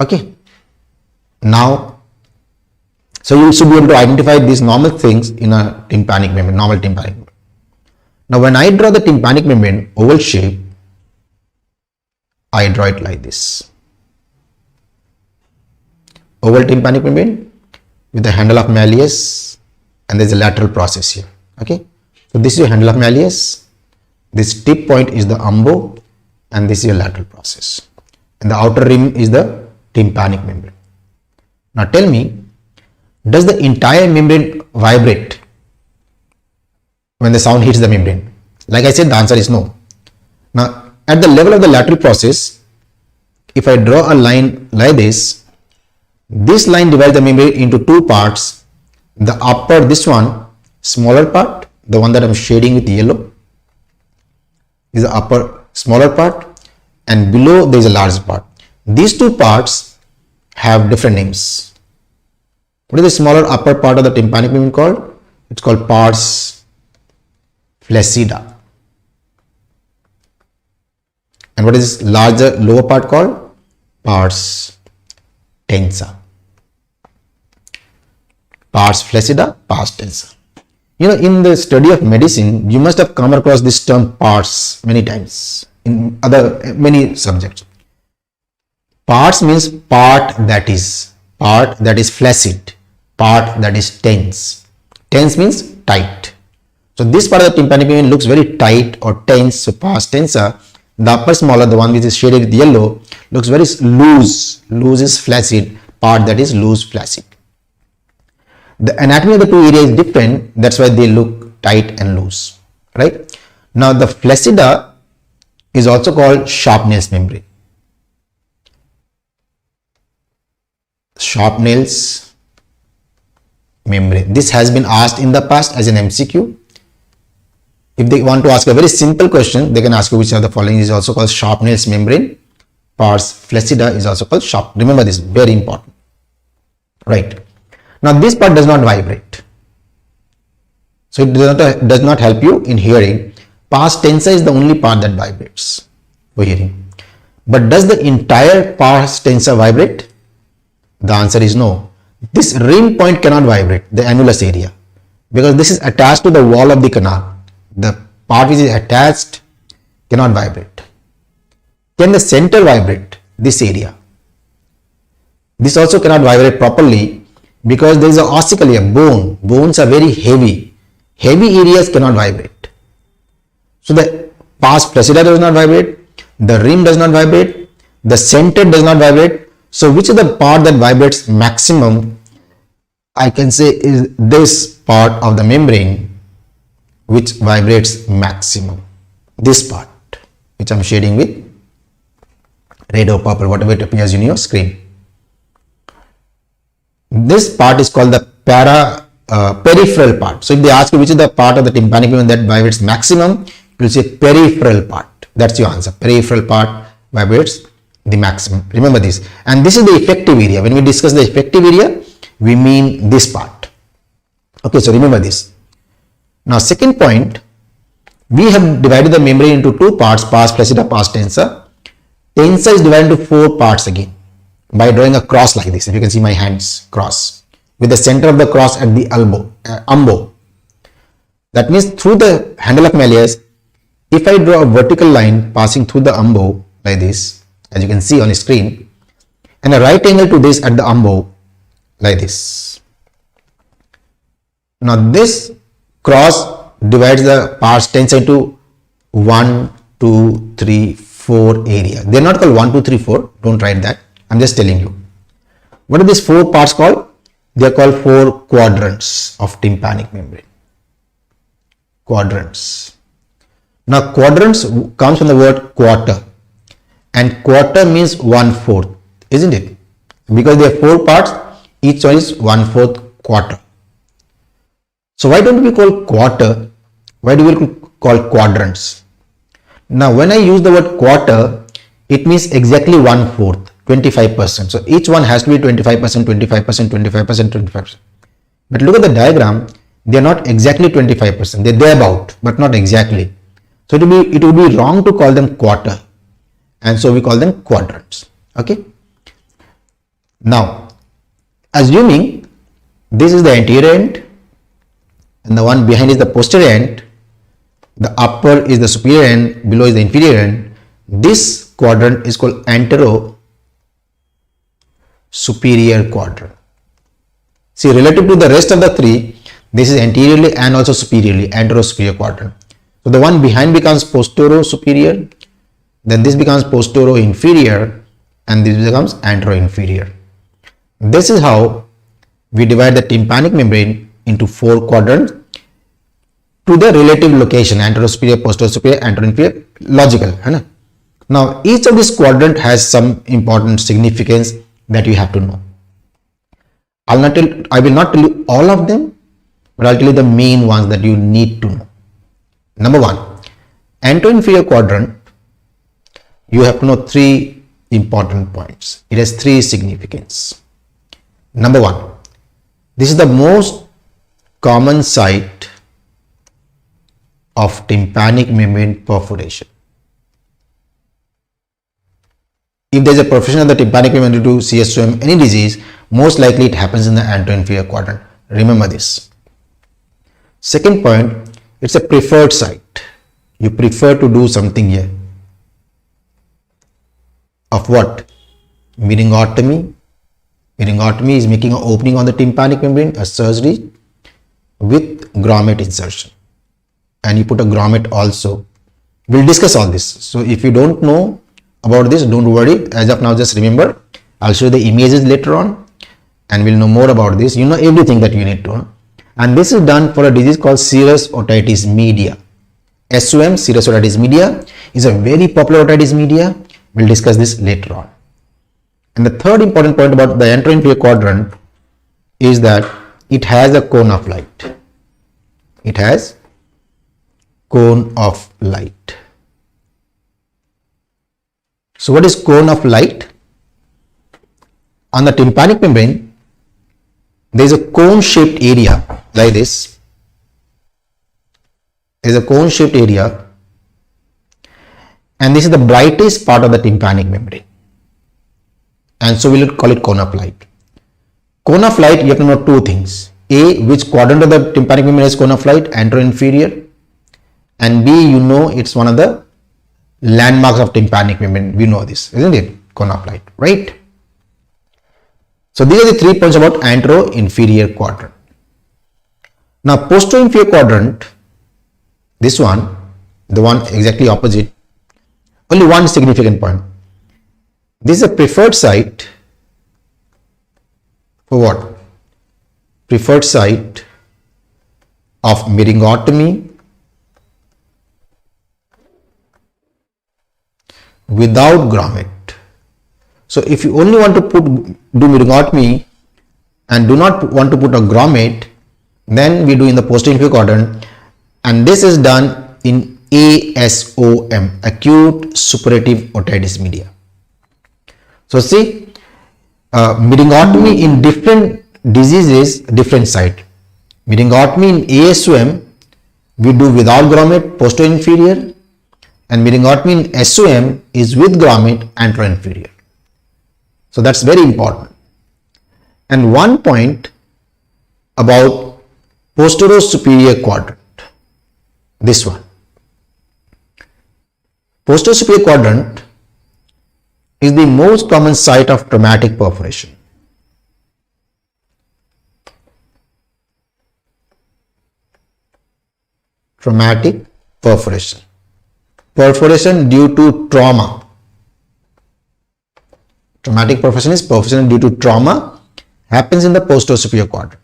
Okay. Now, so you should be able to identify these normal things in a tympanic membrane, normal tympanic membrane. Now when I draw the tympanic membrane oval shape, I draw it like this. Oval tympanic membrane with the handle of Malleus, and there is a lateral process here. Okay. So this is your handle of Malleus, this tip point is the umbo, and this is your lateral process. And the outer rim is the tympanic membrane. Now tell me, does the entire membrane vibrate when the sound hits the membrane? Like I said, the answer is no. Now at the level of the lateral process, if I draw a line like this line divides the membrane into two parts. The upper, this one, smaller part, the one that I'm shading with yellow, is the upper smaller part, and below there is a large part. These two parts have different names. What is the smaller upper part of the tympanic membrane called? It's called pars flaccida. And what is this larger lower part called? Pars tensa. Pars flaccida, pars tensa. You know, in the study of medicine, you must have come across this term pars many times in many subjects. Pars means part that is flaccid, part that is tense. Tense means tight. So this part of the tympanic membrane looks very tight or tense, so pars tensa. The upper smaller, the one which is shaded with yellow, looks very loose. Loose is flaccid, part that is loose, flaccid. The anatomy of the two areas is different, that's why they look tight and loose, right? Now the flaccida is also called Sharp-Nails membrane. Sharp-Nails membrane. This has been asked in the past as an MCQ. If they want to ask a very simple question, they can ask you which of the following is also called Sharp-Nails membrane. Pars flaccida is also called sharp. Remember this, very important, right? Now this part does not vibrate, so it does not help you in hearing. Pars tensa is the only part that vibrates for hearing. But does the entire pars tensa vibrate? The answer is no. This rim point cannot vibrate, the annulus area, because this is attached to the wall of the canal. The part which is attached cannot vibrate. Can the center vibrate? This area. This also cannot vibrate properly, because there is an ossicle here, bone. Bones are very heavy. Heavy areas cannot vibrate. So the pars flaccida does not vibrate, the rim does not vibrate, the center does not vibrate. So which is the part that vibrates maximum? I can say is this part of the membrane which vibrates maximum. This part, which I'm shading with red or purple, whatever it appears in your screen. This part is called the peripheral part. So if they ask you which is the part of the tympanic membrane that vibrates maximum, you will say peripheral part. That's your answer. Peripheral part vibrates the maximum. Remember this. And this is the effective area. When we discuss the effective area, we mean this part. Okay, so remember this. Now second point, we have divided the membrane into two parts, pars flaccida, pars tensa. Tensa is divided into four parts again, by drawing a cross like this. If you can see my hands, cross, with the center of the cross at the elbow, umbo. That means through the handle of Malleus, if I draw a vertical line passing through the umbo like this, as you can see on the screen, and a right angle to this at the umbo like this. Now this cross divides the parts 10 into 1, 2, 3, 4 area. They are not called 1, 2, 3, 4. Don't write that. I'm just telling you. What are these 4 parts called? They are called 4 quadrants of tympanic membrane. Quadrants. Now quadrants comes from the word quarter, and quarter means 1/4, isn't it? Because there are 4 parts, each one is 1/4 quarter. So why don't we call quarter? Why do we call quadrants? Now when I use the word quarter, it means exactly 1/4, 25%. So each one has to be 25%, 25%, 25%, 25%. But look at the diagram, they are not exactly 25%, they are thereabout, but not exactly. So it would be wrong to call them quarter, and so we call them quadrants. Okay. Now, assuming this is the anterior end and the one behind is the posterior end, the upper is the superior end, below is the inferior end, this quadrant is called antero-superior quadrant. See, relative to the rest of the 3, this is anteriorly and also superiorly, antero-superior quadrant. So the one behind becomes posterior-superior, then this becomes posterior-inferior, and this becomes antero-inferior. This is how we divide the tympanic membrane into 4 quadrants to the relative location, antero-superior, posterior-superior, antero-inferior, logical. Hai? Now each of these quadrant has some important significance that you have to know. I will not tell you all of them, but I'll tell you the main ones that you need to know. Number 1, antero-inferior quadrant, you have to know 3 important points. It has 3 significance. Number 1, this is the most common site of tympanic membrane perforation. If there is a perforation of the tympanic membrane due to CSOM, any disease, most likely it happens in the antero-inferior quadrant. Remember this. Second point, it's a preferred site. You prefer to do something here. Of what? Peringotomy. Peringotomy is making an opening on the tympanic membrane, a surgery with grommet insertion. And you put a grommet also. We'll discuss all this. So if you don't know about this, don't worry. As of now, just remember, I'll show you the images later on and we'll know more about this. You know everything that you need to know. And this is done for a disease called serous otitis media. SOM, serous otitis media, is a very popular otitis media. We'll discuss this later on. And the third important point about the antero-inferior quadrant is that it has a cone of light. It has cone of light. So what is cone of light? On the tympanic membrane, there is a cone-shaped area like this. There is a cone-shaped area, and this is the brightest part of the tympanic membrane. And so we'll call it cone of light. Cone of light, you have to know 2 things. A, which quadrant of the tympanic membrane is cone of light, antero-inferior. And B, you know it's one of the landmarks of tympanic membrane. We know this, isn't it? Cone of light, right? So these are the 3 points about antero-inferior quadrant. Now posterior-inferior quadrant, this one, the one exactly opposite, only one significant point. This is a preferred site for what? Preferred site of peringotomy without grommet. So if you only want to do peringotomy and do not want to put a grommet, then we do in the posterior-inferior quadrant, and this is done in ASOM, acute suppurative otitis media. So see, peringotomy in different diseases, different site. Peringotomy in ASOM, we do without grommet, posterior-inferior, and peringotomy in SOM is with grommet, antero-inferior. So that's very important. And one point about posterior-superior quadrant, this one. Posterior-superior quadrant, is the most common site of traumatic perforation? Traumatic perforation. Perforation due to trauma. Traumatic perforation is perforation due to trauma, happens in the posterior superior quadrant.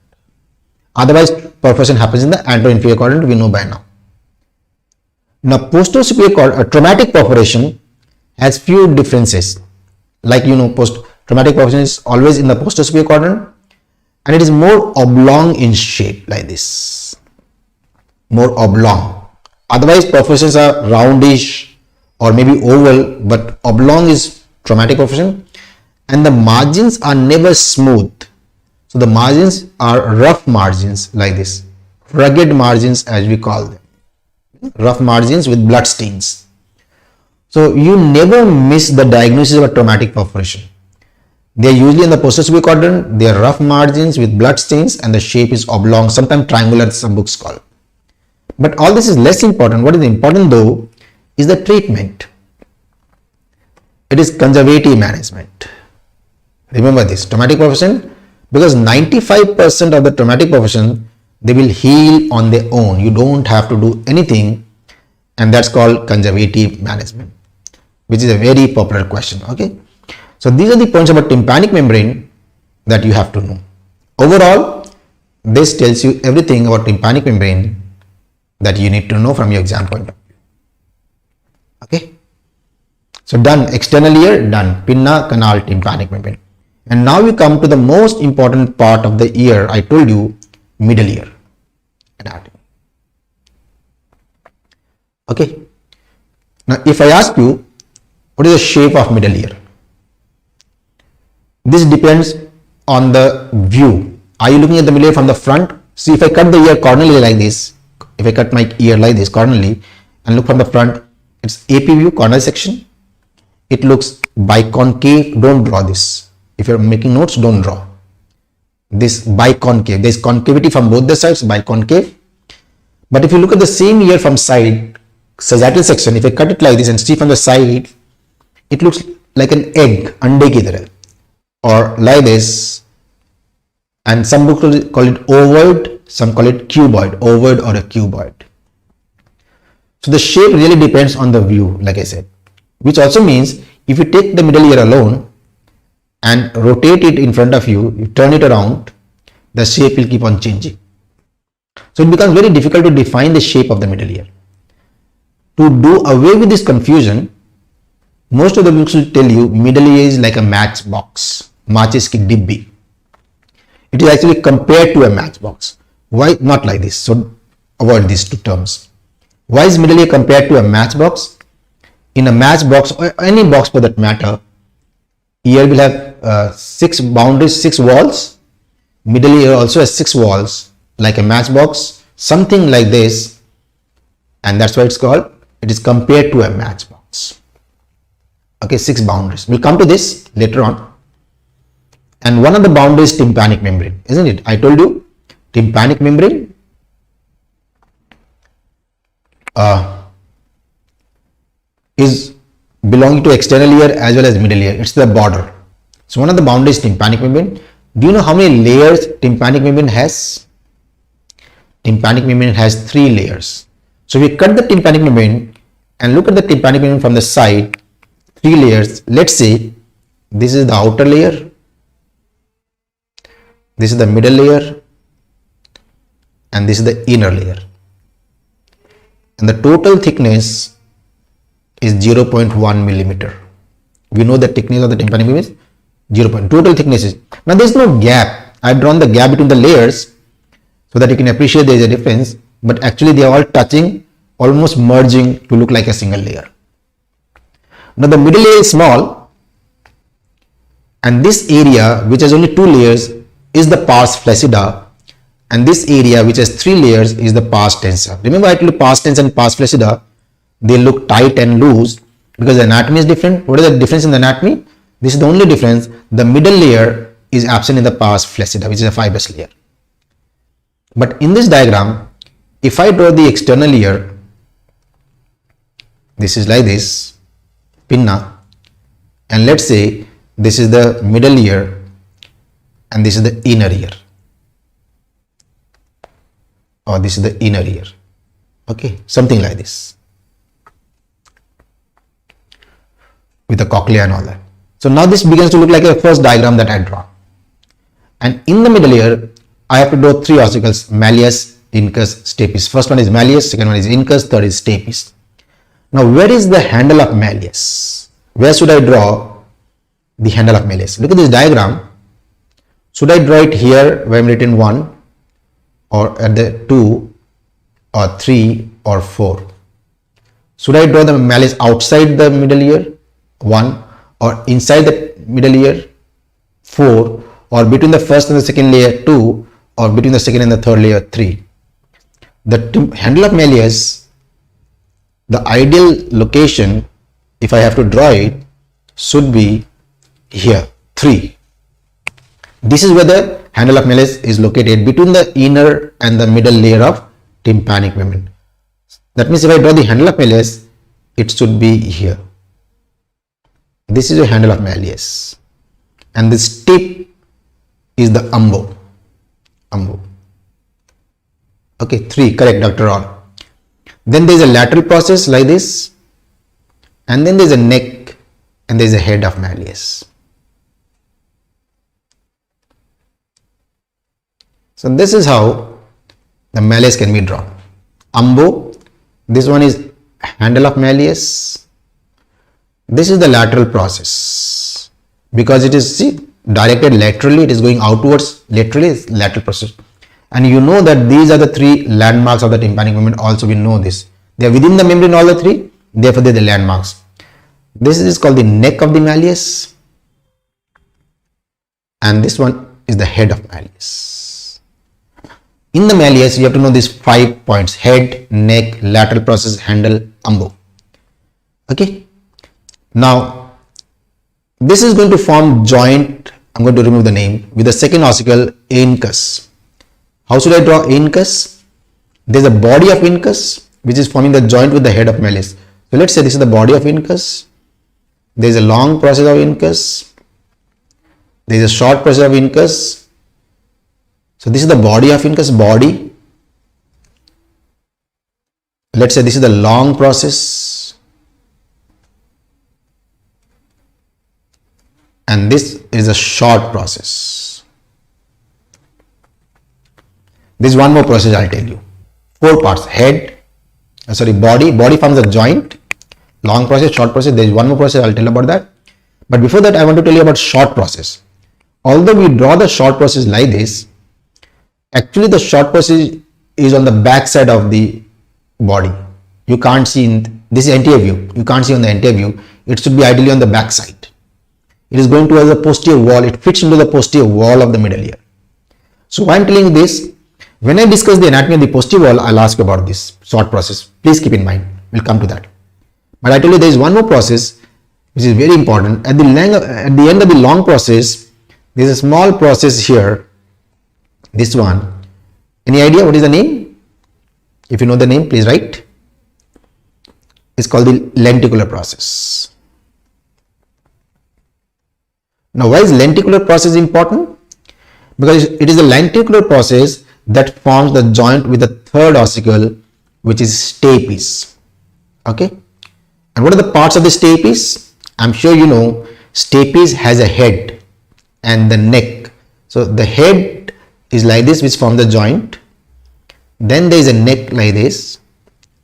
Otherwise, perforation happens in the anterior inferior quadrant, we know by now. Now, posterior superior quadrant, traumatic perforation has few differences. Like traumatic perforation is always in the posterior superior quadrant, and it is more oblong in shape, like this. More oblong. Otherwise, perforations are roundish or maybe oval, but oblong is traumatic perforation, and the margins are never smooth. So the margins are rough margins, like this, rugged margins as we call them, rough margins with blood stains. So you never miss the diagnosis of a traumatic perforation. They are usually in the posterior superior quadrant, they are rough margins with blood stains, and the shape is oblong, sometimes triangular, some books call. But all this is less important. What is important though is the treatment. It is conservative management. Remember this, traumatic perforation, because 95% of the traumatic perforation, they will heal on their own. You don't have to do anything, and that's called conservative management, which is a very popular question. Okay, so these are the points about tympanic membrane that you have to know. Overall, this tells you everything about tympanic membrane that you need to know from your exam point of view. Okay, so done, external ear done, pinna, canal, tympanic membrane. And now we come to the most important part of the ear. I told you, middle ear anatomy. Okay, now if I ask you what is the shape of middle ear, this depends on the view. Are you looking at the middle ear from the front? See, if I cut the ear cornally like this, if I cut my ear like this cornally and look from the front, it's AP view, corner section. It looks biconcave. Don't draw this. If you're making notes, don't draw this biconcave. There's concavity from both the sides, biconcave. But if you look at the same ear from side, sagittal section, if I cut it like this and see from the side, it looks like an egg, ande ki tarah, or like this. And some books call it ovoid, some call it cuboid, ovoid or a cuboid. So the shape really depends on the view, like I said, which also means if you take the middle ear alone and rotate it in front of you, you turn it around, the shape will keep on changing. So it becomes very difficult to define the shape of the middle ear. To do away with this confusion, most of the books will tell you middle ear is like a matchbox, matches ki dibbi. It is actually compared to a matchbox. Why not like this? So avoid these two terms. Why is middle ear compared to a matchbox? In a matchbox or any box for that matter, ear will have 6 boundaries, 6 walls. Middle ear also has 6 walls, like a matchbox, something like this, and that's why it's called, it is compared to a matchbox. Okay, 6 boundaries. We'll come to this later on. And one of the boundaries is tympanic membrane, isn't it? I told you, tympanic membrane is belonging to external ear as well as middle ear. It's the border. So one of the boundaries is tympanic membrane. Do you know how many layers tympanic membrane has? Tympanic membrane has 3 layers. So we cut the tympanic membrane and look at the tympanic membrane from the side, 3 layers. Let's say this is the outer layer, this is the middle layer, and this is the inner layer. And the total thickness is 0.1 millimeter. We know the thickness of the tympanic membrane is 0. Total thickness is. Now there is no gap. I have drawn the gap between the layers so that you can appreciate there is a difference, but actually they are all touching, almost merging to look like a single layer. Now the middle layer is small, and this area which has only 2 layers is the pars flaccida, and this area which has 3 layers is the pars tensa. Remember I told you pars tensa and pars flaccida, they look tight and loose because the anatomy is different. What is the difference in the anatomy? This is the only difference. The middle layer is absent in the pars flaccida, which is a fibrous layer. But in this diagram, if I draw the external ear, this is like this, pinna, And let's say this is the middle ear and this is the inner ear, or this is the inner ear. Okay, something like this with the cochlea and all that. So now this begins to look like a first diagram that I draw. And in the middle ear, I have to draw three ossicles: malleus, incus, stapes. First one is malleus, second one is incus, third is stapes. Now, where is the handle of malleus? Where should I draw the handle of malleus? Look at this diagram. Should I draw it here where I'm written 1, or at the 2, or 3, or 4? Should I draw the malleus outside the middle ear, 1, or inside the middle ear, 4, or between the first and the second layer, 2, or between the second and the third layer, 3? The handle of malleus, the ideal location, if I have to draw it, should be here, 3. This is where the handle of malleus is located, between the inner and the middle layer of tympanic membrane. That means if I draw the handle of malleus, it should be here. This is the handle of malleus, and this tip is the umbo. Okay, 3, correct, Dr. R. Then there is a lateral process like this, and then there is a neck, and there is a head of malleus. So this is how the malleus can be drawn. Umbo, this one is handle of malleus. This is the lateral process, because it is, see, directed laterally, it is going outwards laterally, is lateral process. And you know that these are the 3 landmarks of the tympanic membrane. Also we know this, they are within the membrane, all the 3, therefore they are the landmarks. This is called the neck of the malleus, and this one is the head of malleus. In the malleus, you have to know these 5 points: head, neck, lateral process, handle, umbo. Okay. Now, this is going to form joint. I'm going to remove the name with the second ossicle, incus. How should I draw incus? There's a body of incus which is forming the joint with the head of malleus. So let's say this is the body of incus. There is a long process of incus. There is a short process of incus. So this is the body of incus, body. Let's say this is the long process, and this is a short process. This is one more process I'll tell you. 4 parts: head, body forms a joint, long process, short process. There is one more process I'll tell about that. But before that, I want to tell you about short process. Although we draw the short process like this, actually the short process is on the back side of the body. You can't see in this is anterior view. You can't see on the anterior view. It should be ideally on the back side. It is going towards the posterior wall. It fits into the posterior wall of the middle ear. So why I'm telling you this, when I discuss the anatomy of the posterior wall, I'll ask about this short process. Please keep in mind. We'll come to that. But I tell you there is one more process which is very important. At the end of the long process, there is a small process here. This one. Any idea what is the name? If you know the name, please write. It's called the lenticular process. Now, why is lenticular process important? Because it is the lenticular process that forms the joint with the third ossicle, which is stapes. Okay. And what are the parts of the stapes? I'm sure you know stapes has a head and the neck. So the head is like this, which forms the joint. Then there is a neck like this.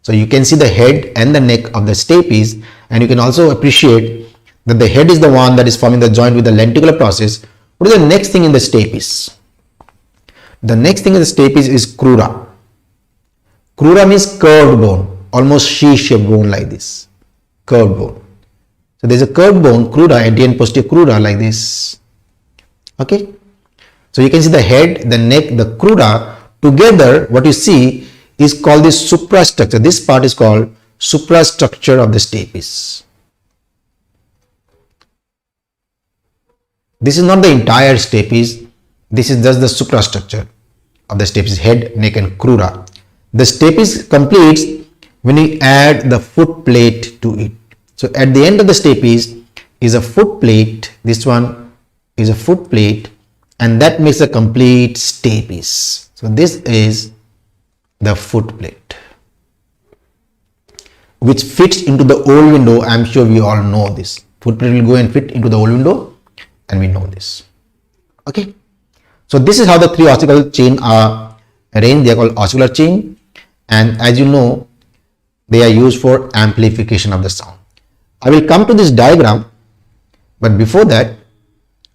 So you can see the head and the neck of the stapes, and you can also appreciate that the head is the one that is forming the joint with the lenticular process. What is the next thing in the stapes? The next thing in the stapes is crura. Crura means curved bone, almost sheath-shaped bone like this. Curved bone. So there is a curved bone, crura, anterior and posterior crura like this. Okay. So you can see the head, the neck, the crura together. What you see is called the suprastructure. This part is called suprastructure of the stapes. This is not the entire stapes. This is just the suprastructure of the stapes, head, neck and crura. The stapes completes when you add the foot plate to it. So at the end of the stapes, is a foot plate. This one is a foot plate, and that makes a complete stay-piece. So this is the foot plate, which fits into the old window. I'm sure we all know this. Foot plate will go and fit into the old window, and we know this. Okay. So this is how the three ossicular chain are arranged. They are called ossicular chain, and as you know, they are used for amplification of the sound. I will come to this diagram, but before that,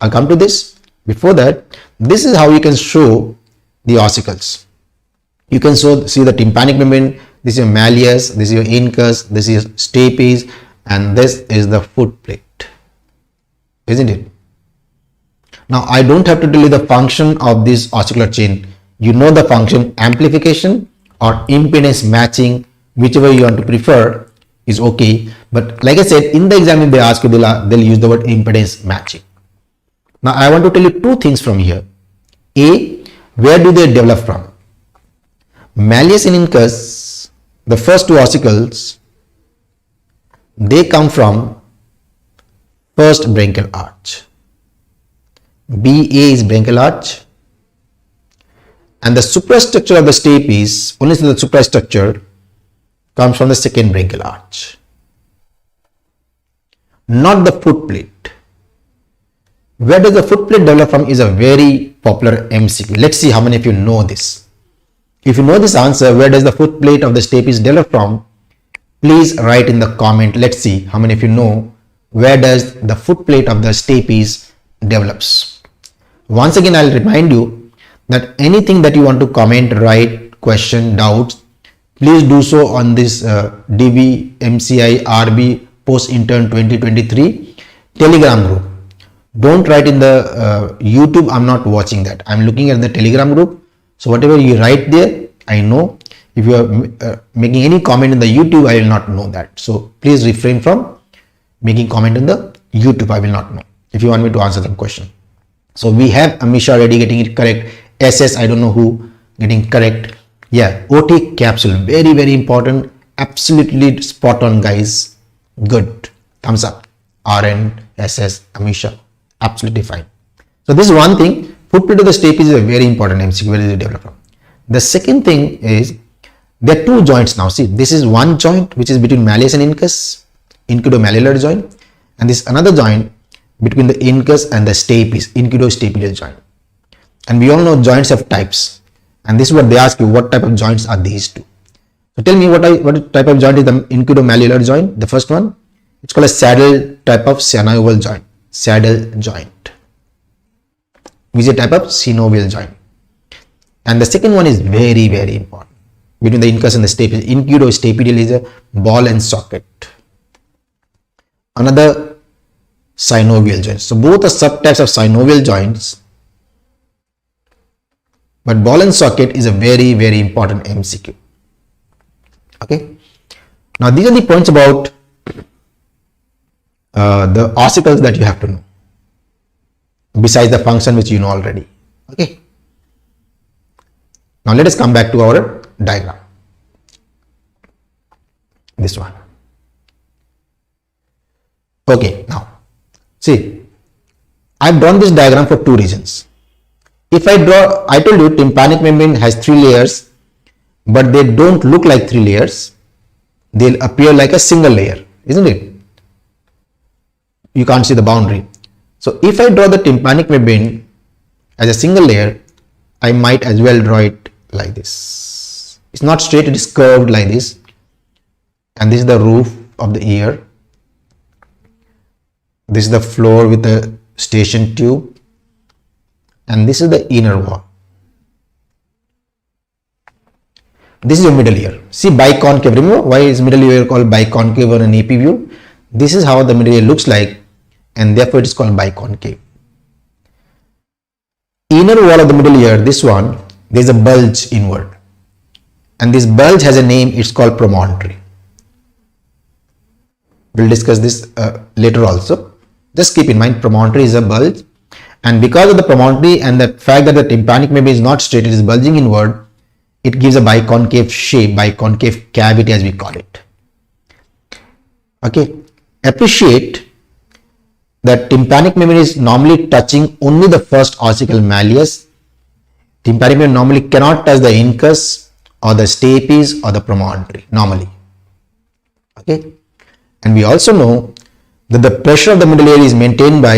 I'll come to this. Before that, this is how you can show the ossicles. You can see the tympanic membrane. This is your malleus, this is your incus, this is stapes, and this is the foot plate, isn't it? Now, I don't have to tell you the function of this ossicular chain. You know the function: amplification or impedance matching, whichever you want to prefer is okay. But like I said, in the exam, if they ask you, they'll use the word impedance matching. Now, I want to tell you two things from here. A, where do they develop from? Malleus and incus, the first two ossicles, they come from first branchial arch. BA is branchial arch, and the suprastructure of the stapes, only the suprastructure, comes from the second branchial arch, not the foot plate. Where does the foot plate develop from is a very popular MCQ. Let's see how many of you know this. If you know this answer, where does the foot plate of the stapes develop from, please write in the comment. Let's see how many of you know where does the foot plate of the stapes develops. Once again, I'll remind you that anything that you want to comment, write, question, doubts, please do so on this DBMCI RB Post-Intern 2023 Telegram group. Don't write in the YouTube. I'm not watching that. I'm looking at the Telegram group. So whatever you write there, I know. If you are making any comment in the YouTube, I will not know that. So please refrain from making comment in the YouTube. I will not know if you want me to answer the question. So we have Amisha already getting it correct. SS, I don't know who getting correct. Yeah, OT capsule, very, very important. Absolutely spot on, guys. Good. Thumbs up. RN, SS, Amisha, absolutely fine. So this is one thing. Foot plate of the stapes is a very important MCQ. Where does it develop from? The second thing is there are two joints now. See, this is one joint which is between malleus and incus, incudomalleolar joint, and this another joint between the incus and the stapes, incudostapedial joint. And we all know joints have types, and this is what they ask you: what type of joints are these two? So tell me what type of joint is the incudomalleolar joint? The first one, it's called a saddle type of synovial joint. Saddle joint, which is a type of synovial joint. And the second one is very, very important between the incus and the stapes. Incudostapedial is a ball and socket. Another synovial joint. So both are subtypes of synovial joints, but ball and socket is a very, very important MCQ. Okay. Now these are the points about the ossicles that you have to know, besides the function which you know already. Okay. Now let us come back to our diagram. This one. Okay. Now see, I've drawn this diagram for two reasons. If I told you tympanic membrane has three layers, but they don't look like three layers. They'll appear like a single layer, isn't it? You can't see the boundary. So if I draw the tympanic membrane as a single layer, I might as well draw it like this. It's not straight, it is curved like this. And this is the roof of the ear. This is the floor with the station tube. And this is the inner wall. This is your middle ear. See, biconcave. Remember why is middle ear called biconcave or an AP view? This is how the middle ear looks like, and therefore it is called biconcave. Inner wall of the middle ear, this one, there is a bulge inward, and this bulge has a name. It's called promontory. We'll discuss this later also. Just keep in mind, promontory is a bulge, and because of the promontory and the fact that the tympanic membrane is not straight, it is bulging inward, it gives a biconcave shape, biconcave cavity as we call it. Okay. Appreciate that tympanic membrane is normally touching only the first ossicle malleus. Tympanic membrane normally cannot touch the incus or the stapes or the promontory normally. Okay, and we also know that the pressure of the middle ear is maintained by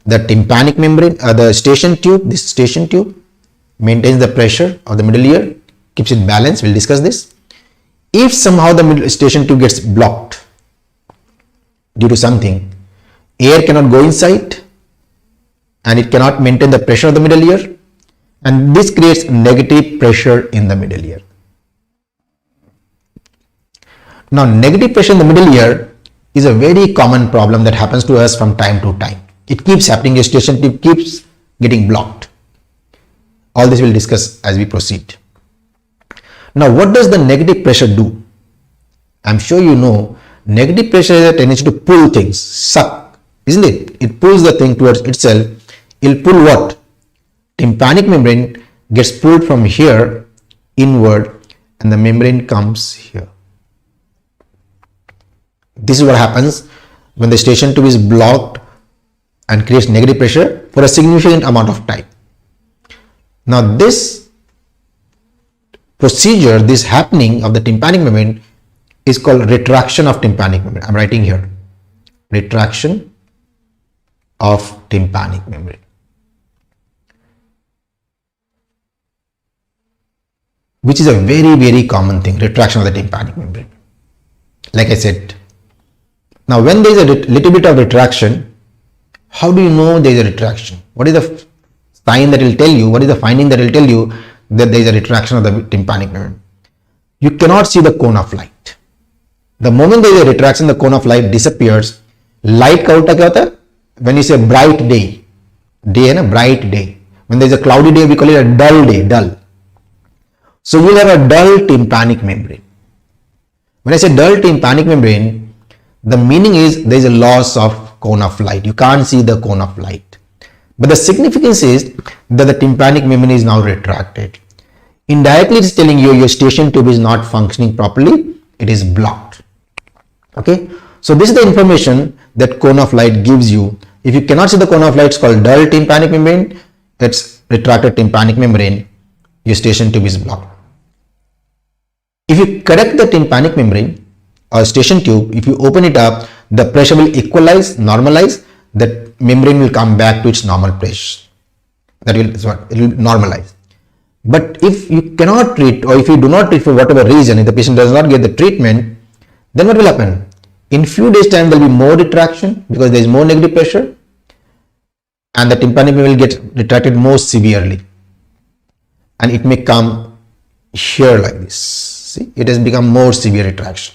the tympanic membrane, the station tube. This station tube maintains the pressure of the middle ear, keeps it balanced. We'll discuss this. If somehow the middle station tube gets blocked due to something, air cannot go inside and it cannot maintain the pressure of the middle ear, and this creates negative pressure in the middle ear. Now, negative pressure in the middle ear is a very common problem that happens to us from time to time. It keeps happening, your station tube keeps getting blocked. All this we'll discuss as we proceed. Now, what does the negative pressure do? I'm sure you know negative pressure has a tendency to pull things, suck, isn't it? It pulls the thing towards itself. It'll pull what? Tympanic membrane gets pulled from here inward and the membrane comes here. This is what happens when the station tube is blocked and creates negative pressure for a significant amount of time. Now, this procedure, this happening of the tympanic membrane is called retraction of tympanic membrane. I'm writing here, retraction of tympanic membrane, which is a very common thing, retraction of the tympanic membrane. Like I said, now when there is a little bit of retraction, how do you know there is a retraction? What is the sign that will tell you? What is the finding that will tell you that there is a retraction of the tympanic membrane? You cannot see the cone of light. The moment there is a retraction, the cone of light disappears. Light का उल्टा क्या होता है? When you say bright day, day है ना, bright day. When there is a cloudy day, we call it a dull day, dull. So we will have a dull tympanic membrane. When I say dull tympanic membrane, the meaning is there is a loss of cone of light. You can't see the cone of light. But the significance is that the tympanic membrane is now retracted. Indirectly, it is telling you your station tube is not functioning properly. It is blocked. Okay. So this is the information that cone of light gives you. If you cannot see the cone of light, it's called dull tympanic membrane. It's retracted tympanic membrane. Your station tube is blocked. If you correct the tympanic membrane or station tube, if you open it up, the pressure will equalize, normalize, that membrane will come back to its normal pressure. That will, it will normalize. But if you cannot treat, or if you do not treat for whatever reason, if the patient does not get the treatment, then what will happen? In few days time, there will be more retraction because there is more negative pressure and the tympanic membrane will get retracted more severely. And it may come here like this. See, it has become more severe retraction.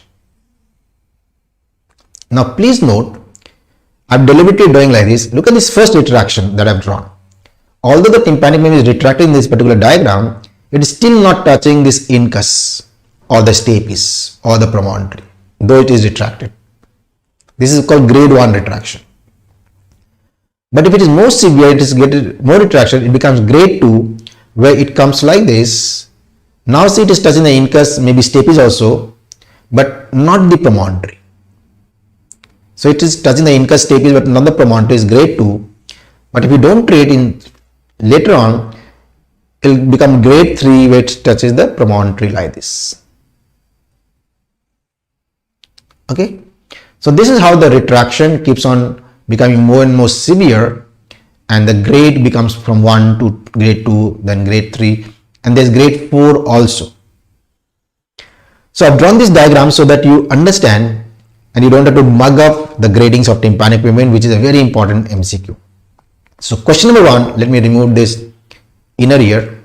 Now, please note, I'm deliberately doing like this. Look at this first retraction that I've drawn. Although the tympanic membrane is retracted in this particular diagram, it is still not touching this incus or the stapes or the promontory, though it is retracted. This is called grade 1 retraction. But if it is more severe, it is getting more retraction, it becomes grade 2, where it comes like this. Now see, it is touching the incus, maybe stapes also, but not the promontory. So it is touching the incus, stapes, but not the promontory, is grade 2. But if you don't treat in later on, it will become grade 3, where it touches the promontory like this. Okay. So this is how the retraction keeps on becoming more and more severe, and the grade becomes from 1 to grade 2, then grade 3, and there's grade 4 also. So I've drawn this diagram so that you understand and you don't have to mug up the gradings of tympanic membrane, which is a very important MCQ. So question number 1, let me remove this inner ear.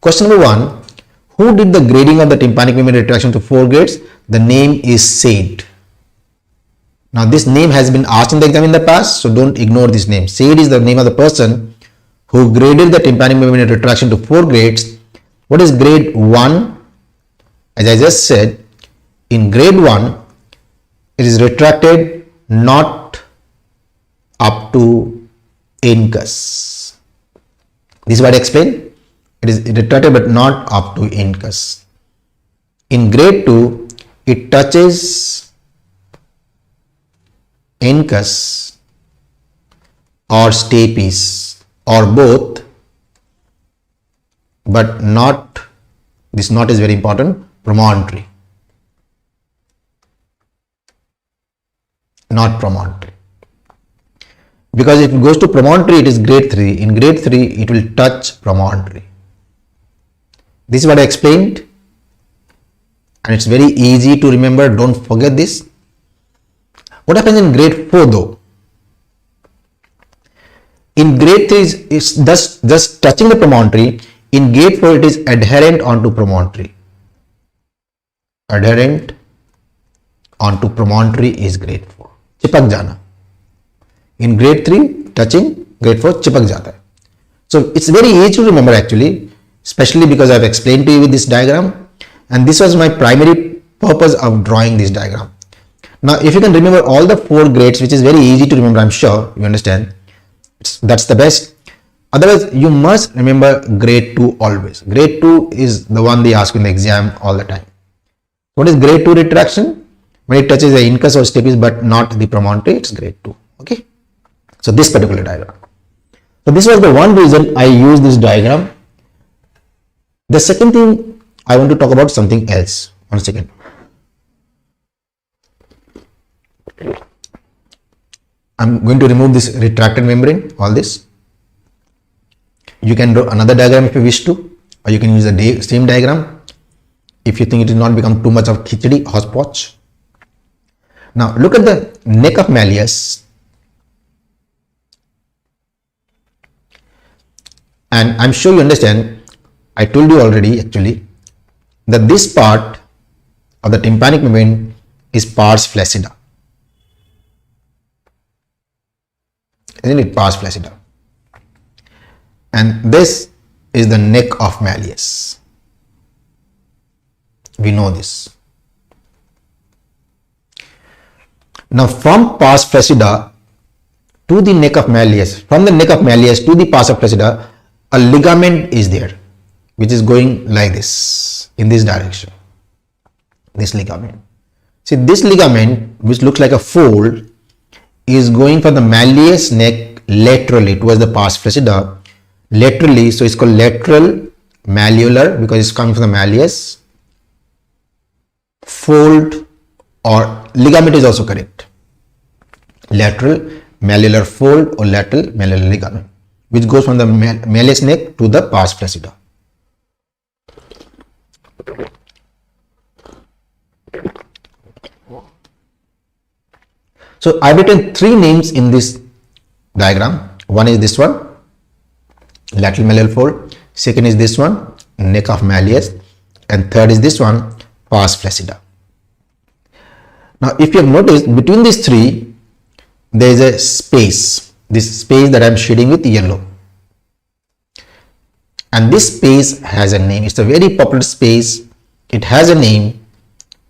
Question number 1, who did the grading of the tympanic membrane retraction to 4 grades? The name is said. Now this name has been asked in the exam in the past, so don't ignore this name. Said is the name of the person who graded the tympanic membrane retraction to 4 grades. What is grade 1? As I just said, in grade 1, it is retracted not up to incus. This is what I explained. It is retracted but not up to incus. In grade 2, it touches incus or stapes or both, but not, this not is very important, promontory, not promontory. Because if it goes to promontory, it is grade 3. In grade 3, it will touch promontory. This is what I explained, and it's very easy to remember. Don't forget this. What happens in grade 4 though? In grade 3, it's just touching the promontory. In grade 4, it is adherent onto promontory. Adherent onto promontory is grade 4. चिपक जाना. In grade 3, touching, grade 4, चिपक जाता है. So it's very easy to remember actually, especially because I've explained to you with this diagram, and this was my primary purpose of drawing this diagram. Now, if you can remember all the 4 grades, which is very easy to remember, I'm sure you understand, that's the best. Otherwise, you must remember grade 2 always. Grade 2 is the one they ask you in the exam all the time. What is grade 2 retraction? When it touches the incus or stapes but not the promontory, it's grade 2. Okay. So this particular diagram. So this was the one reason I used this diagram. The second thing, I want to talk about something else. 1 second. I'm going to remove this retracted membrane, all this. You can draw another diagram if you wish to, or you can use the same diagram if you think it will not become too much of khichdi, hodgepodge. Now look at the neck of malleus, and I'm sure you understand, I told you already actually, that this part of the tympanic membrane is pars flaccida. Isn't it? Pars flaccida. And this is the neck of malleus. We know this. Now from pars flaccida to the neck of malleus, from the neck of malleus to the pars flaccida, a ligament is there, which is going like this, in this direction. This ligament. See, this ligament, which looks like a fold, is going from the malleus neck laterally towards the pars flaccida. Laterally, so it's called lateral malleolar because it's coming from the malleus. Fold or ligament is also correct. Lateral malleolar fold or lateral malleolar ligament, which goes from the malleus neck to the pars flaccida. So I've written 3 names in this diagram. One is this one, lateral malleolar fold. Second is this one, neck of malleus, and third is this one, pars flaccida. Now, if you have noticed, between these 3, there is a space. This space that I am shading with yellow, and this space has a name. It's a very popular space. It has a name.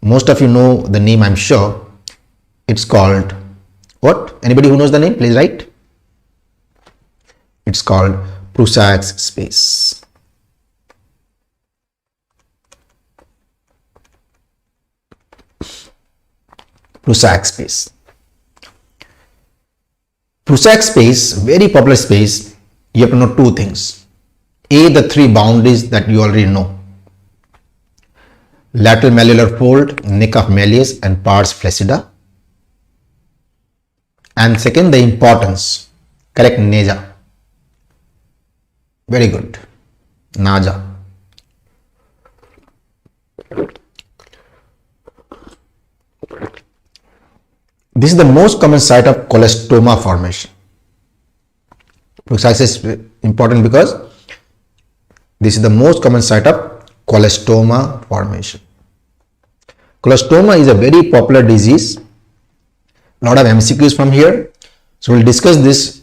Most of you know the name, I'm sure. It's called what? Anybody who knows the name, please write. It's called Prusac space. Prusac space. Prusac space, very popular space. You have to know 2 things. A, the 3 boundaries that you already know. Lateral malleolar fold, neck of malleus, and pars flaccida. And second, the importance. Correct, Neja. Very good. Naja. This is the most common site of colostoma formation. Prusac is important because this is the most common site of colostoma formation. Colostoma is a very popular disease. A lot of MCQs from here. So we'll discuss this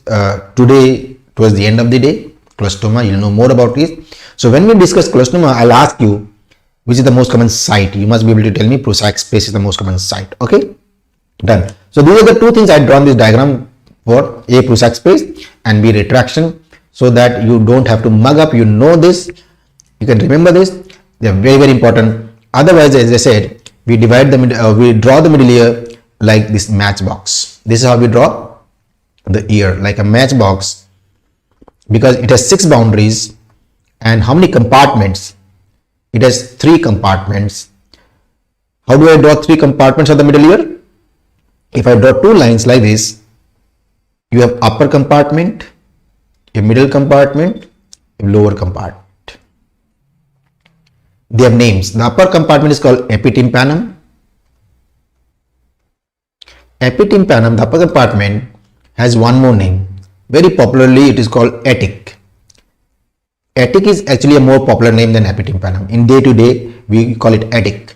today towards the end of the day. Colostoma, you'll know more about it. So when we discuss colostoma, I'll ask you which is the most common site. You must be able to tell me Prusac space is the most common site. Okay, done. So these are the 2 things I drawn this diagram for. A, Prusac space, and B, retraction, so that you don't have to mug up. You know this, you can remember this. They are very, very important. Otherwise, as I said, we divide the we draw the middle ear like this matchbox. This is how we draw the ear like a matchbox because it has 6 boundaries. And how many compartments? It has 3 compartments. How do I draw 3 compartments of the middle ear? If I draw 2 lines like this, you have upper compartment, a middle compartment, a lower compartment. They have names. The upper compartment is called epitympanum. Epitympanum, the upper compartment, has one more name. Very popularly, it is called attic. Attic is actually a more popular name than epitympanum. In day to day, we call it attic.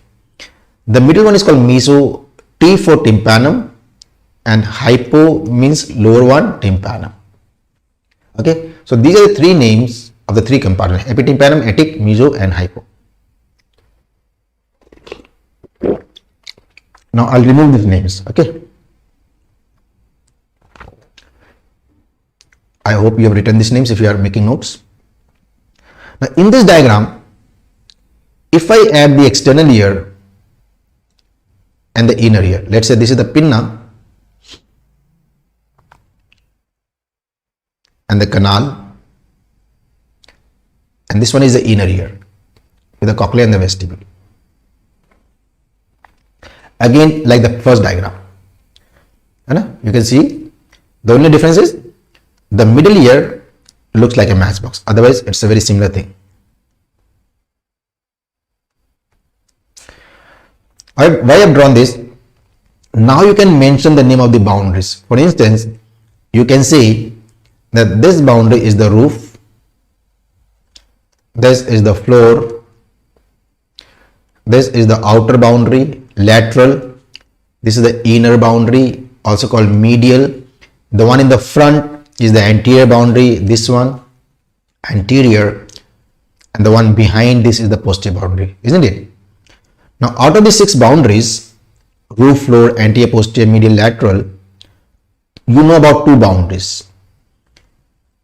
The middle one is called meso, T for tympanum, and hypo means lower one, tympanum. Okay, so these are the 3 names of the 3 compartments: epitympanum, attic, meso, and hypo. Now I'll remove these names. Okay. I hope you have written these names if you are making notes. Now in this diagram, if I add the external ear and the inner ear, let's say this is the pinna and the canal, and this one is the inner ear with the cochlea and the vestibule. Again, like the first diagram, you can see the only difference is the middle ear looks like a matchbox. Otherwise, it's a very similar thing. Why I have drawn this? Now you can mention the name of the boundaries. For instance, you can say that this boundary is the roof, this is the floor, this is the outer boundary, lateral, this is the inner boundary, also called medial. The one in the front is the anterior boundary, this one anterior, and the one behind this is the posterior boundary, isn't it? Now out of the 6 boundaries, roof, floor, anterior, posterior, medial, lateral, you know about 2 boundaries.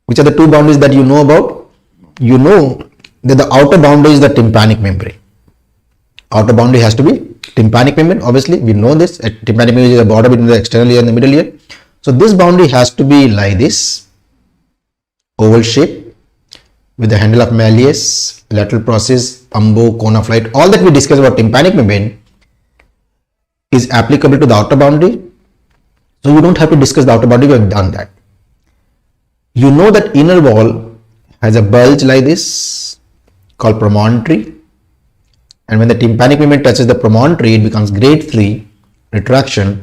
Which are the 2 boundaries that you know about? You know that the outer boundary is the tympanic membrane. Outer boundary has to be tympanic membrane. Obviously, we know this. A tympanic membrane is the border between the external ear and the middle ear. So this boundary has to be like this, oval shape with the handle of malleus, lateral process, umbo, cone of light. All that we discussed about tympanic membrane is applicable to the outer boundary. So you don't have to discuss the outer boundary, we have done that. You know that inner wall has a bulge like this called promontory. And when the tympanic membrane touches the promontory, it becomes grade 3 retraction.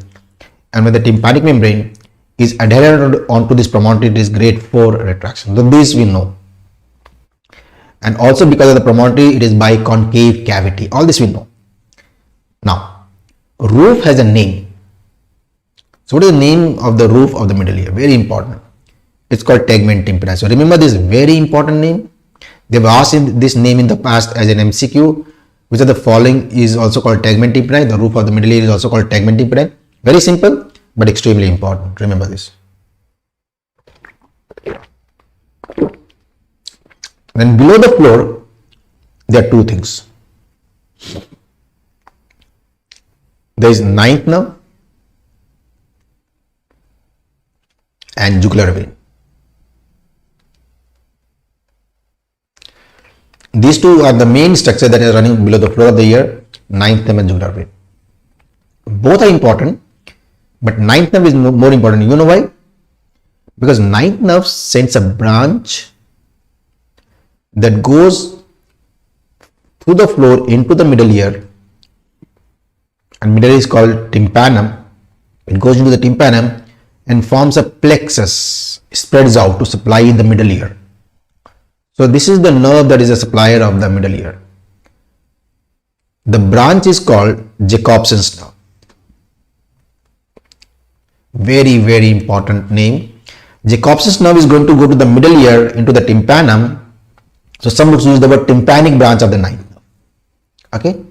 And when the tympanic membrane is adherent onto this promontory, it is grade 4 retraction. So this we know. And also because of the promontory, it is biconcave cavity. All this we know. Now, roof has a name. So what is the name of the roof of the middle ear? Very important. It's called tegmen tympani. So remember this very important name. They've asked this name in the past as an MCQ. Which of the following is also called tegmen tympani? The roof of the middle ear is also called tegmen tympani. Very simple, but extremely important. Remember this. Then below the floor, there are 2 things. There is ninth nerve and jugular vein. These 2 are the main structure that is running below the floor of the ear, ninth nerve and jugular vein. Both are important, but ninth nerve is more important. You know why? Because ninth nerve sends a branch that goes through the floor into the middle ear, and middle ear is called tympanum. It goes into the tympanum and forms a plexus, spreads out to supply in the middle ear. So this is the nerve that is a supplier of the middle ear. The branch is called Jacobson's nerve. Very, very important name. Jacobson's nerve is going to go to the middle ear into the tympanum. So some books use the word tympanic branch of the ninth nerve. Okay.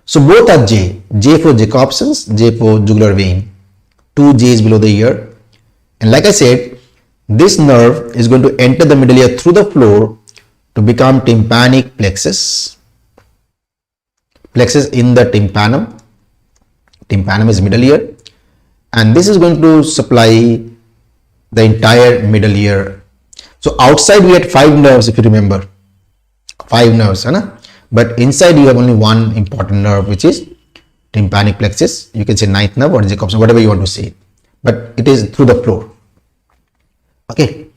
So both are J. J for Jacobson's, J for jugular vein. 2 J's below the ear. And like I said, this nerve is going to enter the middle ear through the floor to become tympanic plexus. Plexus in the tympanum. Tympanum is middle ear. And this is going to supply the entire middle ear. So outside we had 5 nerves, if you remember, 5 nerves, but inside you have only one important nerve, which is tympanic plexus. You can say ninth nerve or Jacobson, whatever you want to say, but it is through the floor. Okay.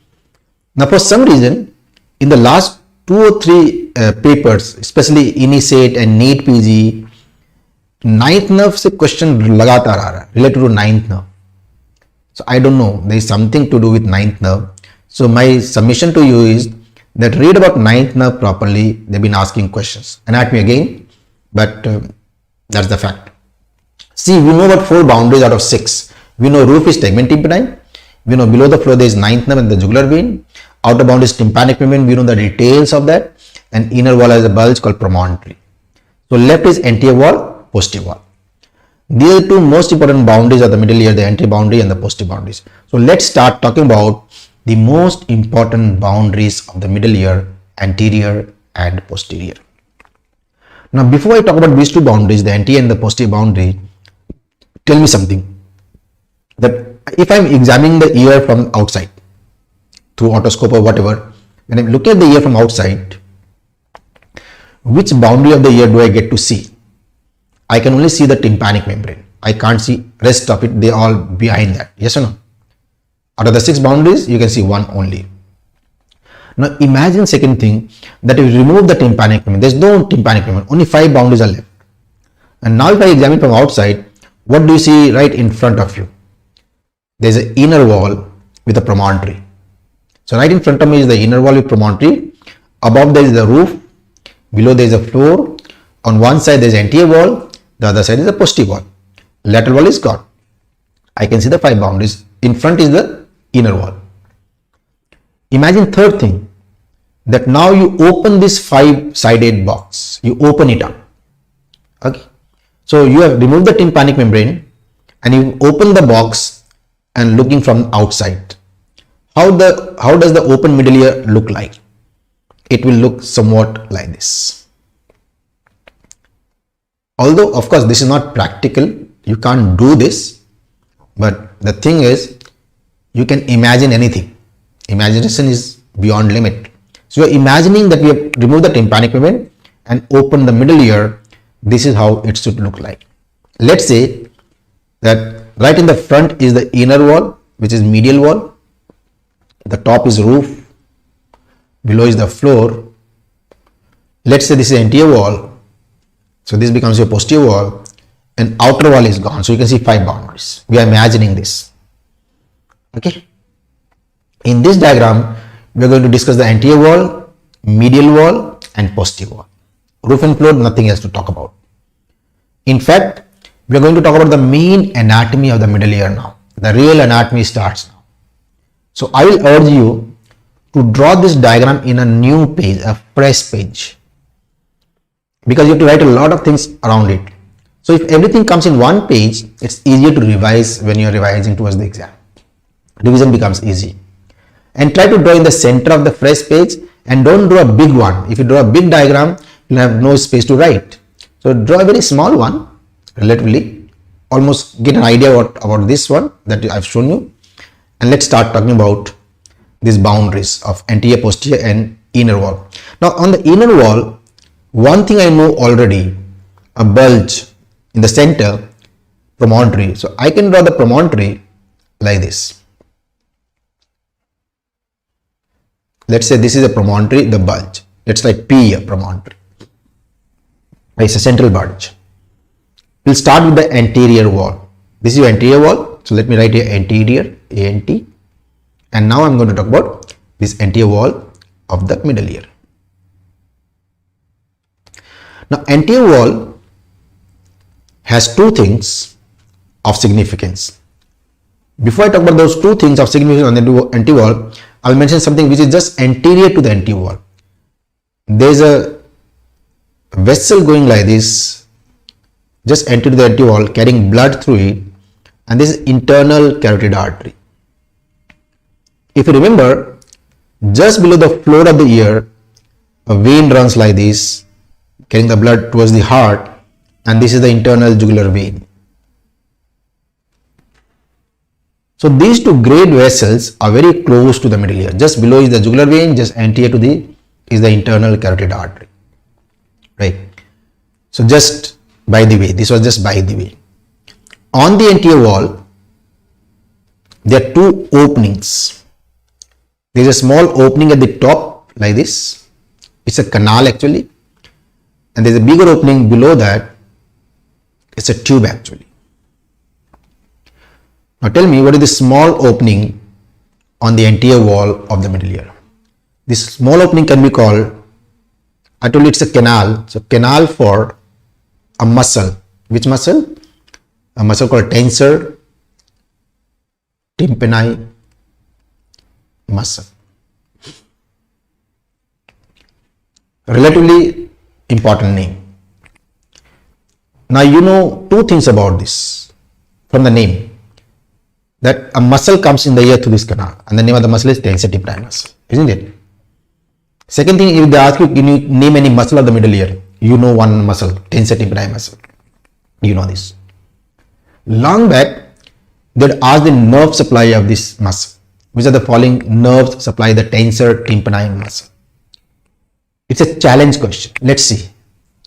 Now for some reason, in the last 2 or 3 papers, especially INISET and NEET PG, ninth nerve से question लगातार आ रहा है related to ninth nerve. So I don't know, there is something to do with ninth nerve. So my submission to you is that read about ninth nerve properly. They've been asking questions. Anatomy again, but that's the fact. See, we know about 4 boundaries out of 6. We know roof is tegmen tympani. We know below the floor there is ninth nerve and the jugular vein. Outer boundary is tympanic membrane. We know the details of that. And inner wall has a bulge called promontory. So left is anterior wall, posterior wall. These are the 2 most important boundaries of the middle ear, the anterior boundary and the posterior boundaries. So let's start talking about the most important boundaries of the middle ear, anterior and posterior. Now before I talk about these 2 boundaries, the anterior and the posterior boundary, tell me something. That if I am examining the ear from outside through otoscope or whatever, when I am looking at the ear from outside, which boundary of the ear do I get to see? I can only see the tympanic membrane. I can't see rest of it. They all behind that. Yes or no? Out of the 6 boundaries, you can see 1 only. Now imagine second thing, that if you remove the tympanic membrane, there is no tympanic membrane, only 5 boundaries are left. And now if I examine from outside, what do you see right in front of you? There is an inner wall with a promontory. So right in front of me is the inner wall with promontory. Above there is the roof. Below there is a floor. On one side there is anterior wall. The other side is the posterior wall. Lateral wall is gone. I can see the 5 boundaries. In front is the inner wall. Imagine third thing, that now you open this 5-sided box. You open it up. Okay. So you have removed the tympanic membrane and you open the box and looking from outside. How does the open middle ear look like? It will look somewhat like this. Although of course this is not practical, you can't do this, but the thing is, you can imagine anything. Imagination is beyond limit. So you're imagining that we have removed the tympanic membrane and opened the middle ear. This is how it should look like. Let's say that right in the front is the inner wall, which is medial wall. The top is roof. Below is the floor. Let's say this is anterior wall. So this becomes your posterior wall, and outer wall is gone. So you can see 5 boundaries. We are imagining this. Okay. In this diagram, we are going to discuss the anterior wall, medial wall, and posterior wall. Roof and floor, nothing else to talk about. In fact, we are going to talk about the main anatomy of the middle ear now. The real anatomy starts now. So I will urge you to draw this diagram in a new page, a fresh page, because you have to write a lot of things around it. So if everything comes in one page, it's easier to revise when you are revising towards the exam. Revision becomes easy. And try to draw in the center of the fresh page, and don't draw a big one. If you draw a big diagram, you'll have no space to write. So draw a very small one, relatively, almost get an idea about this one that I've shown you. And let's start talking about these boundaries of anterior, posterior and inner wall. Now on the inner wall, one thing I know already, a bulge in the center, promontory. So I can draw the promontory like this. Let's say this is a promontory, the bulge. Let's write P here, promontory. It's a central bulge. We'll start with the anterior wall. This is your anterior wall. So let me write here anterior, ANT. And now I'm going to talk about this anterior wall of the middle ear. Now anterior wall has 2 things of significance. Before I talk about those 2 things of significance on the anterior wall, I'll mention something which is just anterior to the anterior wall. There's a vessel going like this, just anterior to the anterior wall, carrying blood through it, and this is internal carotid artery. If you remember, just below the floor of the ear, a vein runs like this, carrying the blood towards the heart, and this is the internal jugular vein. So these two great vessels are very close to the middle ear. Just below is the jugular vein, just anterior to the is the internal carotid artery. Right. So just by the way, this was just by the way. On the anterior wall, there are two openings. There is a small opening at the top like this. It's a canal actually. And there is a bigger opening below that. It's a tube actually. Now tell me, what is the small opening on the anterior wall of the middle ear? This small opening can be called, I told you it's a canal. So canal for a muscle. Which muscle? A muscle called tensor tympani muscle. Relatively important name. Now you know two things about this from the name. That a muscle comes in the ear through this canal, and the name of the muscle is tensor tympani muscle, isn't it? Second thing, if they ask you, can you name any muscle of the middle ear? You know one muscle, tensor tympani muscle. You know this. Long back, they'd ask the nerve supply of this muscle. Which are the following nerves supply the tensor tympani muscle? It's a challenge question. Let's see.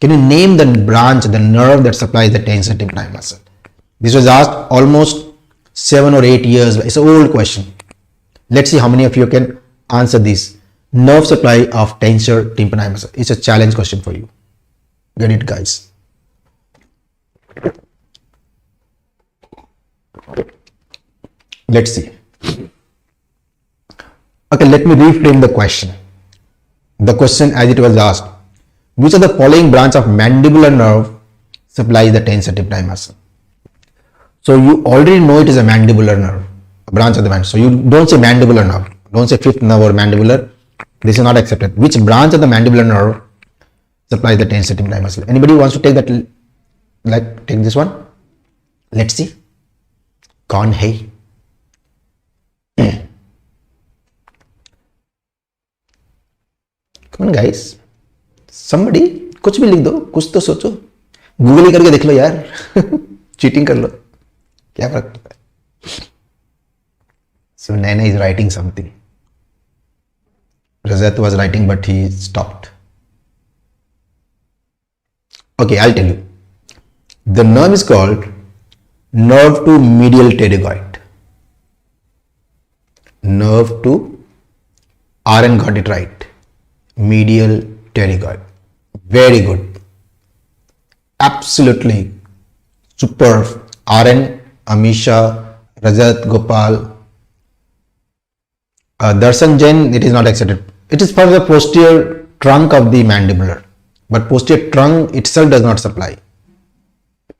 Can you name the branch, the nerve that supplies the tensor tympani muscle? This was asked almost 7 or 8 years. It's an old question. Let's see how many of you can answer this. Nerve supply of tensor tympani muscle. It's a challenge question for you. Get it, guys. Let's see. Okay, let me reframe the question. The question as it was asked. Which of the following branch of mandibular nerve supplies the tensor tympani muscle? So you already know it is a mandibular nerve, a branch of the mandible. So you don't say mandibular nerve. Don't say fifth nerve or mandibular. This is not accepted. Which branch of the mandibular nerve supplies the tensor tympani muscle? Anybody wants to take that? Like take this one. Let's see. Kaun hai? Come on, guys. Somebody, कुछ भी लिख दो, कुछ तो सोचो. Google ही करके देख लो यार. चीटिंग कर लो. क्या फर्क पड़ता है? So Naina is writing something. Rajat was writing, but he stopped. Okay, I'll tell you. The nerve is called nerve to medial pterygoid. Nerve to RN got it right. Medial pterygoid. Very good. Absolutely superb. RN, Amisha, Rajat, Gopal, Darshan Jain, it is not accepted. It is for the posterior trunk of the mandibular, but posterior trunk itself does not supply.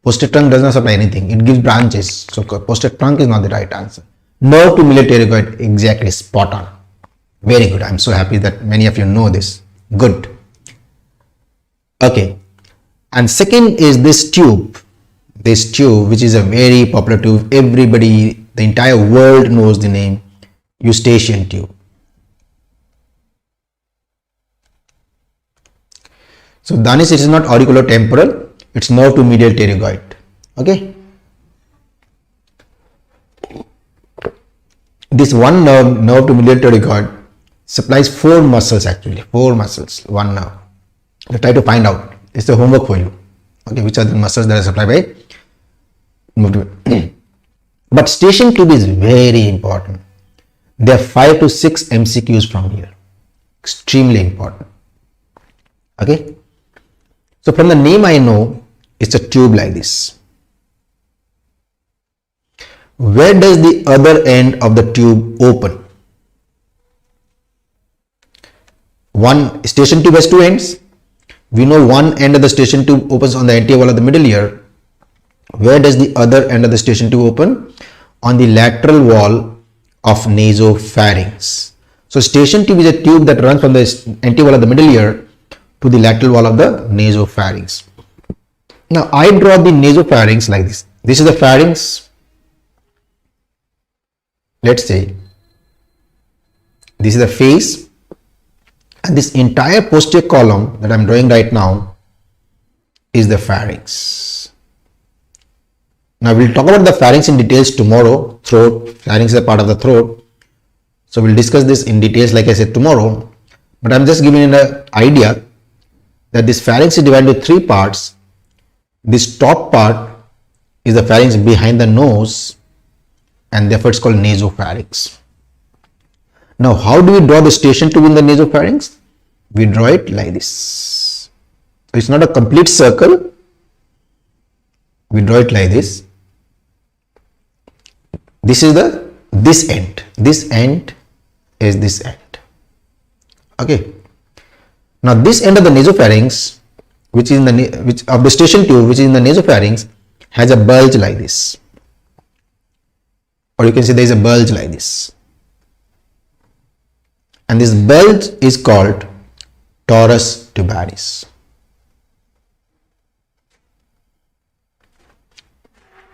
Posterior trunk does not supply anything. It gives branches. So posterior trunk is not the right answer. Nerve to medial pterygoid, exactly, spot on. Very good. I'm so happy that many of you know this. Good. Okay. And second is this tube. This tube, which is a very popular tube. Everybody, the entire world knows the name. Eustachian tube. So Danish, it is not auriculotemporal. It's nerve to medial pterygoid. Okay. This one nerve to medial pterygoid, supplies 4 muscles actually. 4 muscles, one nerve. So try to find out. It's the homework for you. Okay, which are the muscles that are supplied by but station tube is very important. There are 5 to 6 MCQs from here. Extremely important. Okay. So from the name I know, it's a tube like this. Where does the other end of the tube open? One station tube has 2 ends. We know one end of the station tube opens on the anterior wall of the middle ear. Where does the other end of the station tube open? On the lateral wall of nasopharynx. So station tube is a tube that runs from the anterior wall of the middle ear to the lateral wall of the nasopharynx. Now I draw the nasopharynx like this. This is the pharynx. Let's say this is the face, and this entire posterior column that I'm drawing right now is the pharynx. Now we'll talk about the pharynx in details tomorrow. Throat, pharynx is a part of the throat. So we'll discuss this in details like I said tomorrow. But I'm just giving you an idea that this pharynx is divided into three parts. This top part is the pharynx behind the nose, and therefore it's called nasopharynx. Now how do we draw the station tube in the nasopharynx? We draw it like this. It's not a complete circle. We draw it like this. This is this end. This end is this end. Okay. Now this end of the nasopharynx, which is in the of the station tube, which is in the nasopharynx, has a bulge like this, or you can say there is a bulge like this, and this bulge is called torus tubaris.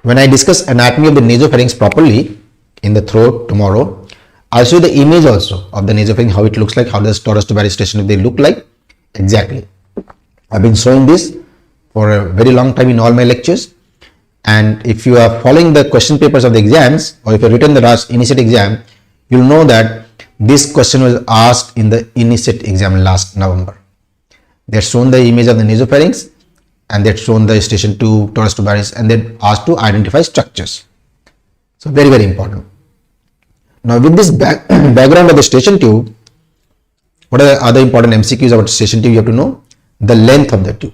When I discuss anatomy of the nasopharynx properly in the throat tomorrow, I'll show you the image also of the nasopharynx, how it looks like, how does torus tubaris station they look like exactly. I've been showing this for a very long time in all my lectures, and if you are following the question papers of the exams, or if you have written the last INICET exam, you'll know that this question was asked in the INICET exam last November. They had shown the image of the nasopharynx, and they had shown the station tube, torus tubaris, and they asked to identify structures. So very, very important. Now with this background of the station tube, what are the other important MCQs about station tube you have to know? The length of the tube.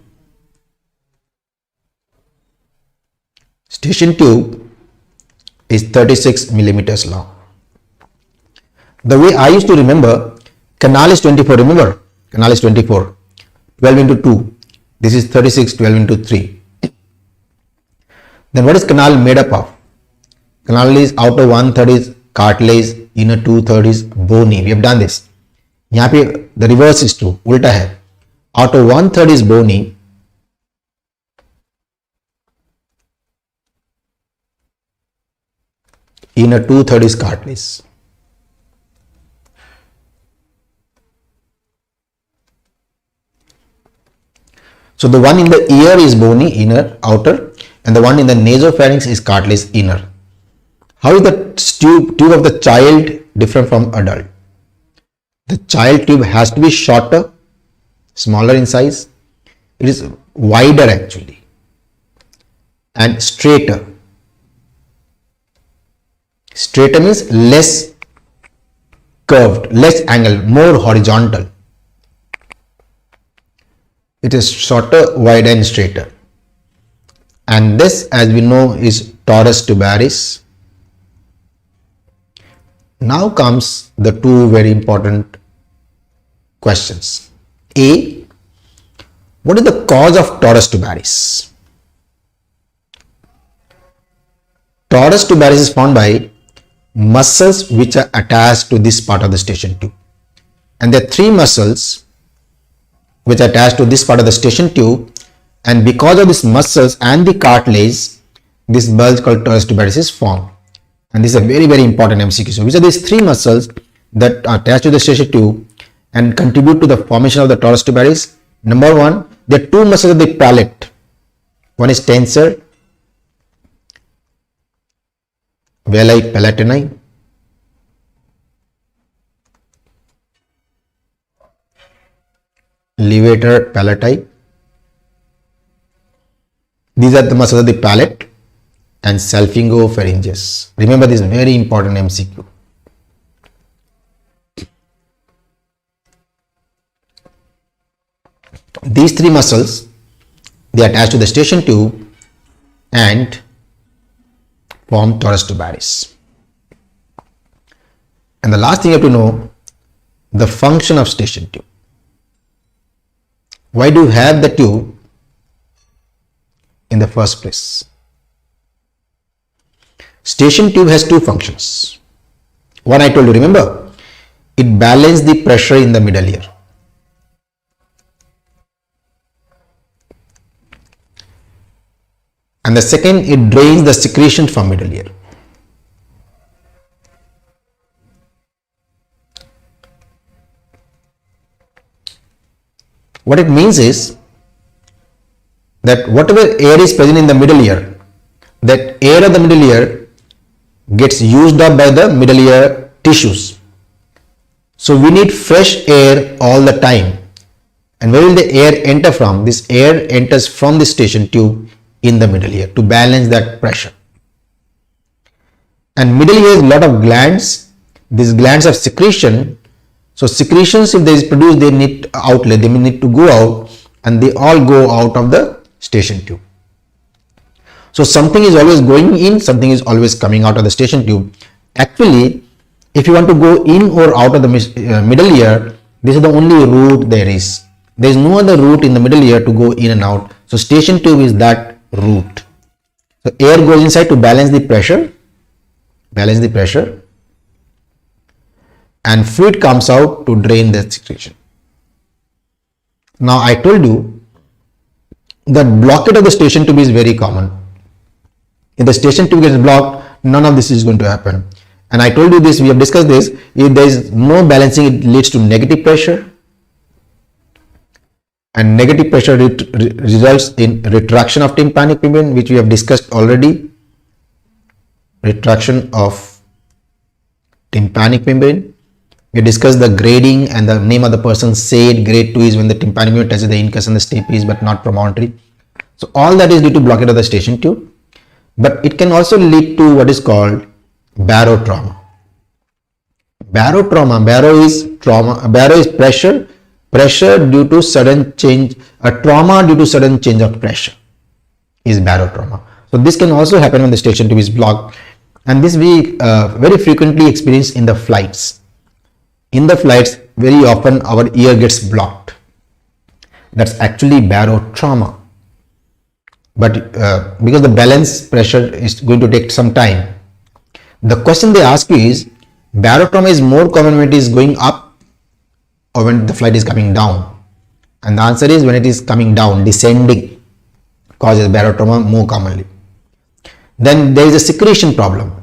Station tube is 36 millimeters long. The way I used to remember, canal is 24, remember? Canal is 24, 12 into 2. This is 36, 12 into 3. Then what is canal made up of? Canal is outer 1/3 is cartilage, inner 2/3 is bony. We have done this. यहाँ पे the reverse is true, उल्टा है. Outer 1/3 is bony, inner 2/3 is cartilage. So the one in the ear is bony, inner, outer, and the one in the nasopharynx is cartilage, inner. How is the tube of the child different from adult? The child tube has to be shorter, smaller in size. It is wider actually, and straighter. Straighter means less curved, less angle, more horizontal. It is shorter, wider and straighter. And this, as we know, is torus tubaris. Now comes the two very important questions. A, what is the cause of torus tubaris? Torus tubaris is formed by muscles which are attached to this part of the station tube. And there are three muscles which are attached to this part of the station tube, and because of these muscles and the cartilage, this bulge called torus tubaris is formed. And this is a very, very important MCQ. So which are these three muscles that are attached to the station tube and contribute to the formation of the torus tubaris? Number one, there are two muscles of the palate. One is tensor, velli palatini, levator palati. These are the muscles of the palate, and salpingopharyngeus. Remember, this is very important MCQ. These three muscles, they attach to the station tube and form torus tubaris. And the last thing you have to know, the function of station tube. Why do you have the tube in the first place? Station tube has two functions. One I told you, remember, it balances the pressure in the middle ear. And the second, it drains the secretion from middle ear. What it means is that whatever air is present in the middle ear, that air of the middle ear gets used up by the middle ear tissues. So we need fresh air all the time. And where will the air enter from? This air enters from the station tube in the middle ear to balance that pressure. And middle ear has a lot of glands. These glands have secretion. So secretions, if they is produced, they need outlet, they need to go out, and they all go out of the station tube. So something is always going in, something is always coming out of the station tube. Actually, if you want to go in or out of the middle ear, this is the only route there is. There is no other route in the middle ear to go in and out. So station tube is that route. So air goes inside to balance the pressure, and fluid comes out to drain the secretion. Now I told you that blockage of the station tube is very common. If the station tube gets blocked, none of this is going to happen. And I told you this, we have discussed this, if there is no balancing, it leads to negative pressure. And negative pressure results in retraction of tympanic membrane, which we have discussed already. Retraction of tympanic membrane. We discussed the grading, and the name of the person said grade 2 is when the tympanic membrane touches the incus and the stapes but not promontory. So all that is due to blockage of the station tube. But it can also lead to what is called barotrauma. Baro is trauma. Baro is pressure due to sudden change. A trauma due to sudden change of pressure is barotrauma. So this can also happen when the station tube is blocked, and this we very frequently experience in the flights. In the flights, very often our ear gets blocked. That's actually barotrauma. But because the balance pressure is going to take some time, the question they ask you is, barotrauma is more common when it is going up or when the flight is coming down? And the answer is when it is coming down, descending causes barotrauma more commonly. Then there is a secretion problem.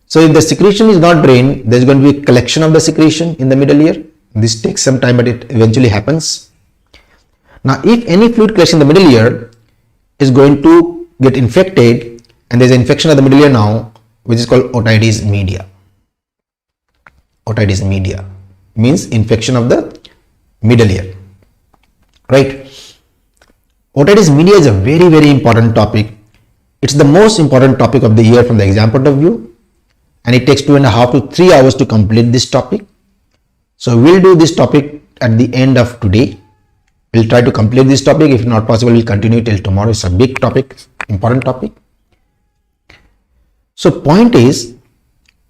So if the secretion is not drained, there is going to be a collection of the secretion in the middle ear. This takes some time, but it eventually happens. Now, if any fluid collection in the middle ear is going to get infected, and there is an infection of the middle ear now, which is called otitis media. Otitis media means infection of the middle ear, right? Otitis media is a very, very important topic. It's the most important topic of the year from the exam point of view, and it takes 2.5 to 3 hours to complete this topic. So we'll do this topic at the end of today. We'll try to complete this topic. If not possible, we'll continue till tomorrow. It's a big topic, important topic. So point is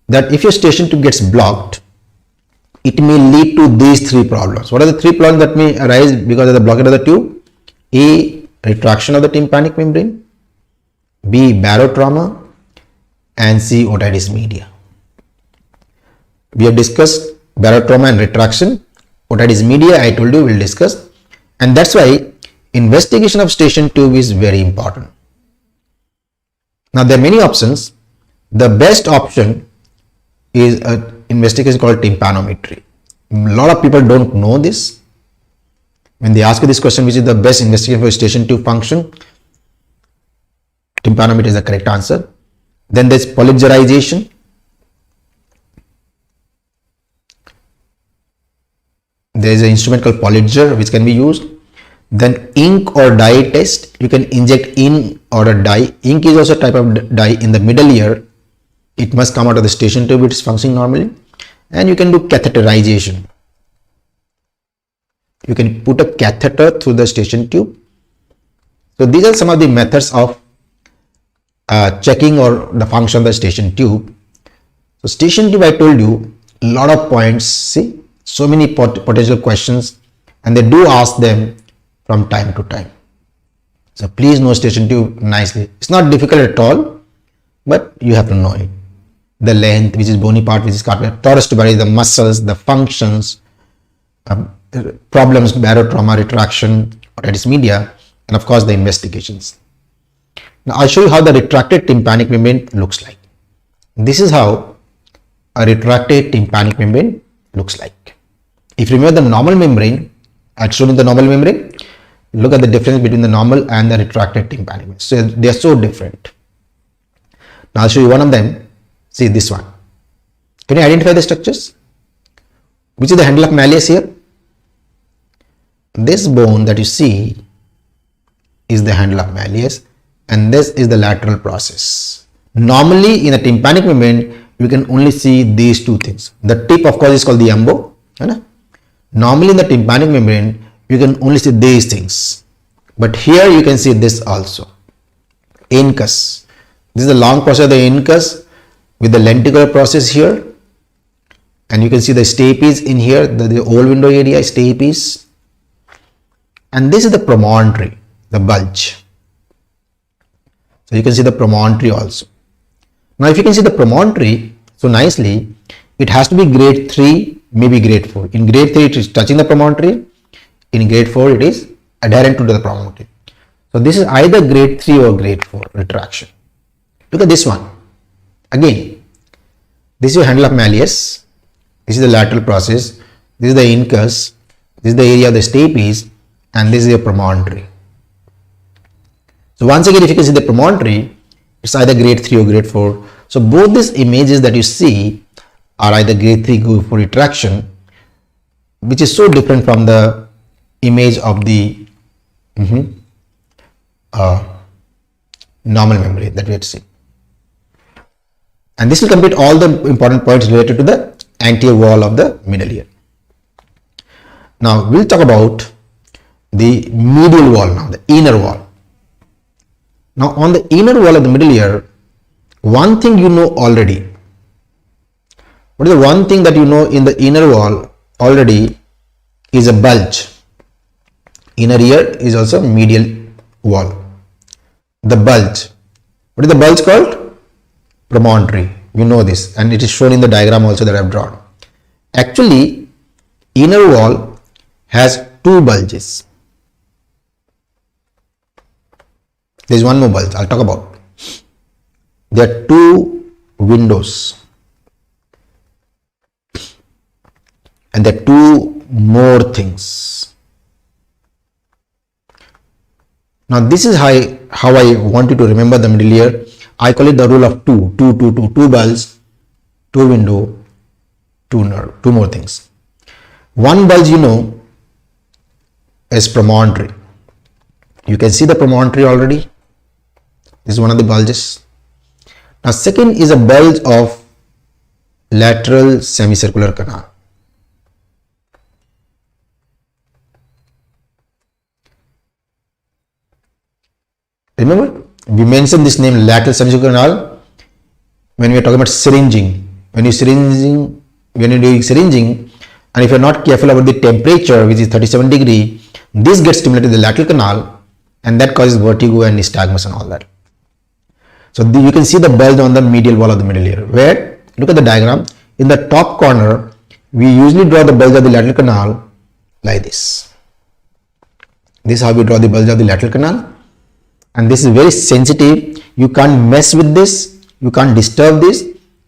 that if your station tube gets blocked, it may lead to these three problems. What are the three problems that may arise because of the blockage of the tube? A, retraction of the tympanic membrane. B, barotrauma. And C, otitis media. We have discussed barotrauma and retraction. Otitis media, I told you, we'll discuss. And that's why investigation of station tube is very important. Now there are many options. The best option is an investigation called tympanometry. A lot of people don't know this. When they ask you this question, which is the best investigation for station tube function, tympanometry is the correct answer. Then there's polygerization. There is an instrument called polyger which can be used. Then ink or dye test. You can inject ink or a dye. Ink is also a type of dye in the middle ear. It must come out of the station tube, it is functioning normally. And you can do catheterization. You can put a catheter through the station tube. So these are some of the methods of checking or the function of the station tube. So station tube, I told you, a lot of points. See, so many potential questions, and they do ask them from time to time. So please know station tube nicely. It's not difficult at all, but you have to know it. The length, which is bony part, which is cartilage, torus tuberosity, the muscles, the functions, problems, barotrauma, retraction, otitis media, and of course the investigations. Now I'll show you how the retracted tympanic membrane looks like. This is how a retracted tympanic membrane looks like. If you remember the normal membrane, I showed you the normal membrane. Look at the difference between the normal and the retracted tympanic membrane. So they are so different. Now I'll show you one of them. See this one. Can you identify the structures? Which is the handle of malleus here? This bone that you see is the handle of malleus, and this is the lateral process. Normally in the tympanic membrane, you can only see these two things. The tip, of course, is called the umbo. Normally in the tympanic membrane, you can only see these things. But here you can see this also. Incus. This is the long process of the incus with the lenticular process here. And you can see the stapes in here, the oval window area, stapes. And this is the promontory, the bulge. So you can see the promontory also. Now if you can see the promontory so nicely, it has to be grade 3, maybe grade 4. In grade 3 it is touching the promontory. In grade 4 it is adherent to the promontory. So this is either grade 3 or grade 4 retraction. Look at this one. Again, this is your handle of malleus. This is the lateral process. This is the incus. This is the area of the stapes, and this is your promontory. So once again, if you can see the promontory, it's either grade 3 or grade 4. So both these images that you see are either grade 3, grade 4 retraction, which is so different from the image of the normal membrane that we had seen. And this will complete all the important points related to the anterior wall of the middle ear. Now we'll talk about the medial wall now, the inner wall. Now on the inner wall of the middle ear, one thing you know already. What is the one thing that you know in the inner wall already is a bulge. Inner ear is also medial wall. The bulge. What is the bulge called? Promontory. You know this, and it is shown in the diagram also that I have drawn. Actually, inner wall has two bulges. There is one more bulge I'll talk about. There are two windows, and there are two more things. Now this is how I want you to remember the middle ear. I call it the rule of two bulge, two window, two nerve, two more things. One bulge you know is promontory. You can see the promontory already. This is one of the bulges. Now second is a bulge of lateral semicircular canal. Remember, we mentioned this name lateral semicircular canal when we are talking about syringing. When you're doing syringing, and if you're not careful about the temperature, which is 37 degree, this gets stimulated in the lateral canal, and that causes vertigo and nystagmus and all that. So you can see the bulge on the medial wall of the middle ear. Where, look at the diagram, in the top corner, we usually draw the bulge of the lateral canal like this. This is how we draw the bulge of the lateral canal. And this is very sensitive. You can't mess with this. You can't disturb this.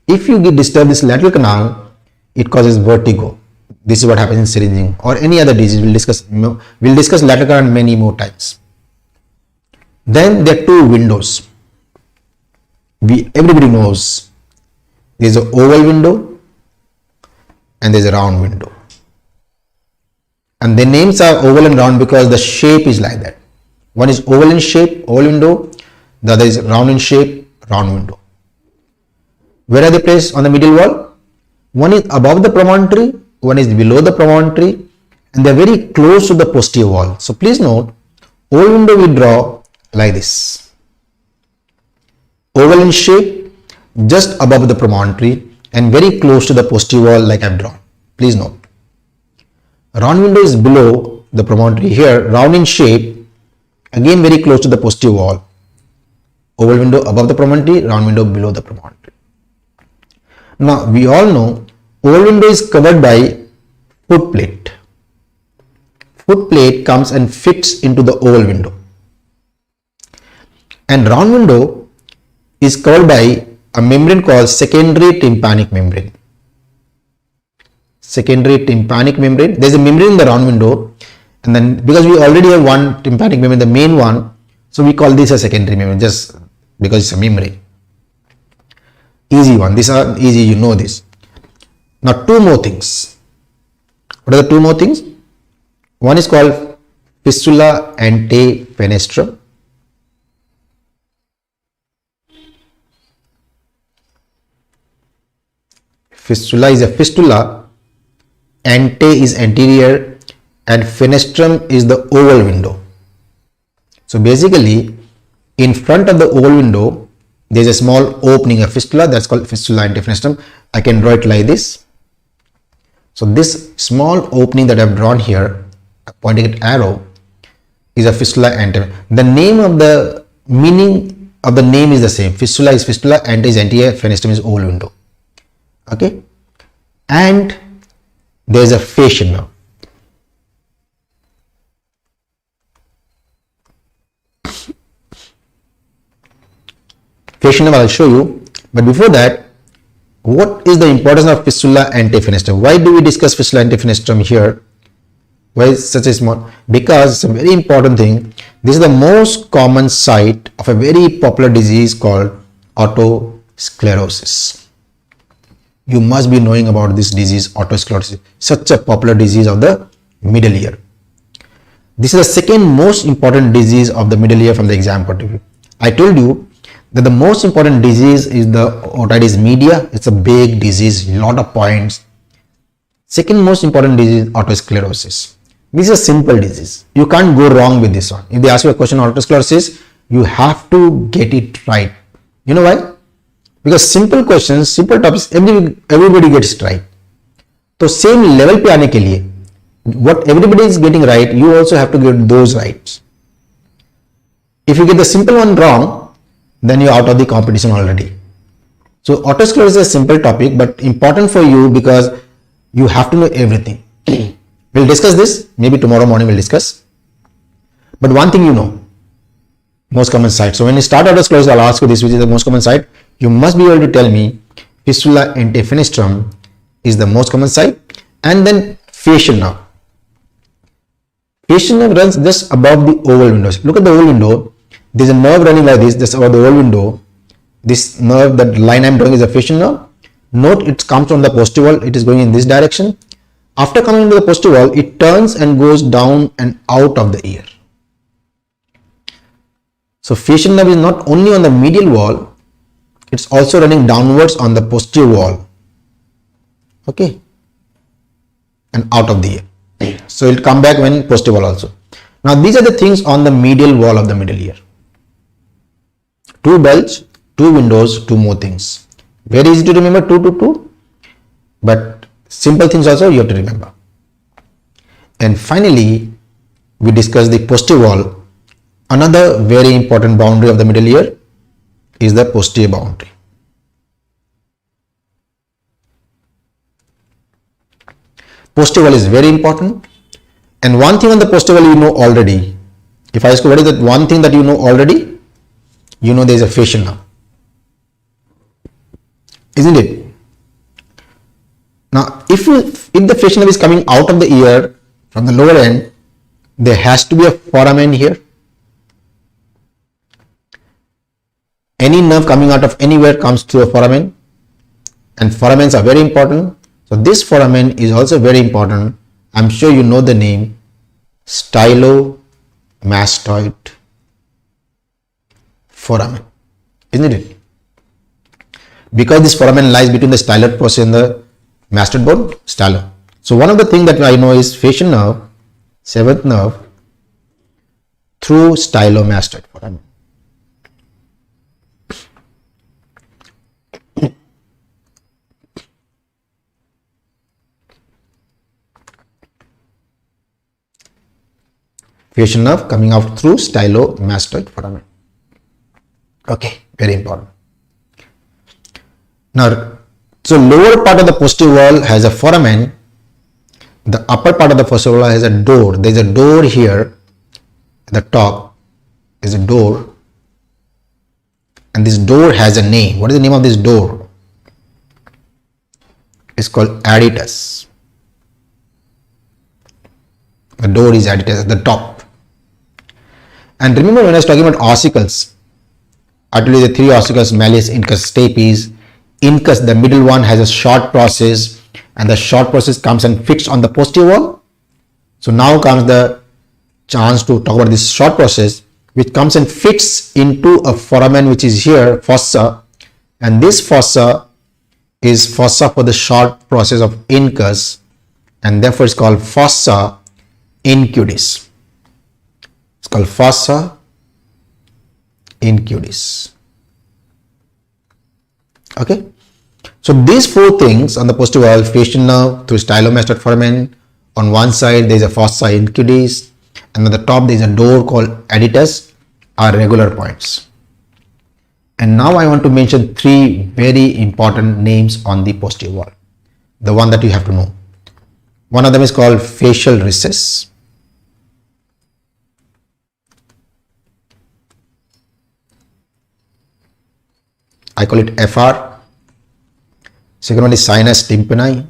If you disturb this lateral canal, it causes vertigo. This is what happens in syringing or any other disease. We'll discuss lateral canal many more times. Then there are two windows. Everybody knows there's an oval window and there's a round window. And the names are oval and round because the shape is like that. One is oval in shape, oval window. The other is round in shape, round window. Where are they placed on the medial wall? One is above the promontory, one is below the promontory, and they are very close to the posterior wall. So please note, oval window we draw like this. Oval in shape, just above the promontory and very close to the posterior wall like I have drawn. Please note. Round window is below the promontory. Here, round in shape, again very close to the posterior wall. Oval window above the promontory, round window below the promontory. Now we all know oval window is covered by foot plate. Foot plate comes and fits into the oval window. And round window is covered by a membrane called secondary tympanic membrane. Secondary tympanic membrane. There is a membrane in the round window. And then because we already have one tympanic membrane, the main one, so we call this a secondary membrane just because it's a membrane. Easy one. These are easy, you know this. Now two more things. What are the two more things? One is called fistula antefenestrum. Fistula is a fistula, ante is anterior, and fenestrum is the oval window. So basically, in front of the oval window, there is a small opening, a fistula, that's called fistula antefenestrum. I can draw it like this. So this small opening that I have drawn here, pointing at arrow, is a fistula ante. The name of the meaning of the name is the same. Fistula is fistula, ante is anterior, fenestrum is oval window. Okay, and there is a fascian nerve. Fascian nerve I'll show you, but before that, what is the importance of fistula antefenestrum? Why do we discuss fistula antefenestrum here? Why is such a small? Because it's a very important thing. This is the most common site of a very popular disease called autosclerosis. You must be knowing about this disease, autosclerosis, such a popular disease of the middle ear. This is the second most important disease of the middle ear from the exam point of view. I told you that the most important disease is the otitis media. It's a big disease, lot of points. Second most important disease, autosclerosis. This is a simple disease. You can't go wrong with this one. If they ask you a question on autosclerosis, you have to get it right. You know why? Because simple questions, simple topics, everybody gets it right. So same level पे आने के लिए, what everybody is getting right, you also have to get those rights. If you get the simple one wrong, then you're out of the competition already. So autosclerosis is a simple topic, but important for you because you have to know everything. We'll discuss this, maybe tomorrow morning we'll discuss. But one thing you know, most common site. So when you start autosclerosis, I'll ask you this, which is the most common site. You must be able to tell me fistula antefenestrum is the most common site, and then fascian nerve. Fascian nerve runs just above the oval windows. Look at the oval window. There's a nerve running like this, just above the oval window. This nerve, that line I'm drawing, is a fascian nerve. Note it comes from the posterior wall. It is going in this direction. After coming into the posterior wall, it turns and goes down and out of the ear. So fascian nerve is not only on the medial wall, it's also running downwards on the posterior wall. Okay, and out of the ear. So it will come back when posterior wall also. Now these are the things on the medial wall of the middle ear. Two bulge, two windows, two more things. Very easy to remember, 2, 2, 2. But simple things also you have to remember. And finally, we discuss the posterior wall. Another very important boundary of the middle ear is the posterior boundary. Posterior wall is very important. And one thing on the posterior wall you know already. If I ask you what is that one thing that you know already, you know there is a fascian nerve. Isn't it? Now, if the fascian nerve is coming out of the ear from the lower end, there has to be a foramen here. Any nerve coming out of anywhere comes through a foramen, and foramens are very important. So this foramen is also very important. I'm sure you know the name, stylomastoid foramen, isn't it? Because this foramen lies between the styloid process and the mastoid bone, stylo. So one of the things that I know is fascian nerve, seventh nerve, through stylomastoid foramen. Fascian nerve coming out through stylomastoid foramen. Okay, very important. Now, so lower part of the posterior wall has a foramen. The upper part of the posterior wall has a door. There is a door here at the top. There is a door, and this door has a name. What is the name of this door? It's called adytus. The door is adytus at the top. And remember when I was talking about ossicles, I told you the three ossicles, malleus, incus, stapes, incus, the middle one, has a short process, and the short process comes and fits on the posterior wall. So now comes the chance to talk about this short process, which comes and fits into a foramen which is here, fossa, and this fossa is fossa for the short process of incus, and therefore it's called fossa incudis. It's called fossa incudis. Okay, so these four things on the posterior wall: facial nerve through stylomastoid foramen. On one side there is a fossa incudis, and on the top there is a door called adytus, are regular points. And now I want to mention three very important names on the posterior wall, the one that you have to know. One of them is called facial recess. I call it FR. Second one is sinus tympani.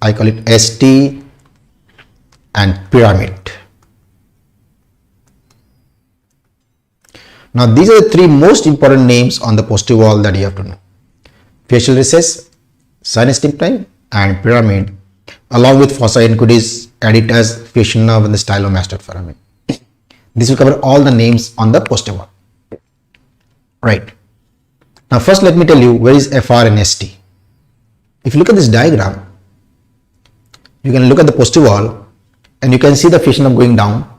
I call it ST and pyramid. Now these are the three most important names on the posterior wall that you have to know: facial recess, sinus tympani, and pyramid, along with fossa incudis, adytus, facial nerve, and the stylomastoid foramen. This will cover all the names on the posterior wall. Right. Now first let me tell you where is FR and ST. If you look at this diagram, you can look at the posterior wall and you can see the facial nerve going down.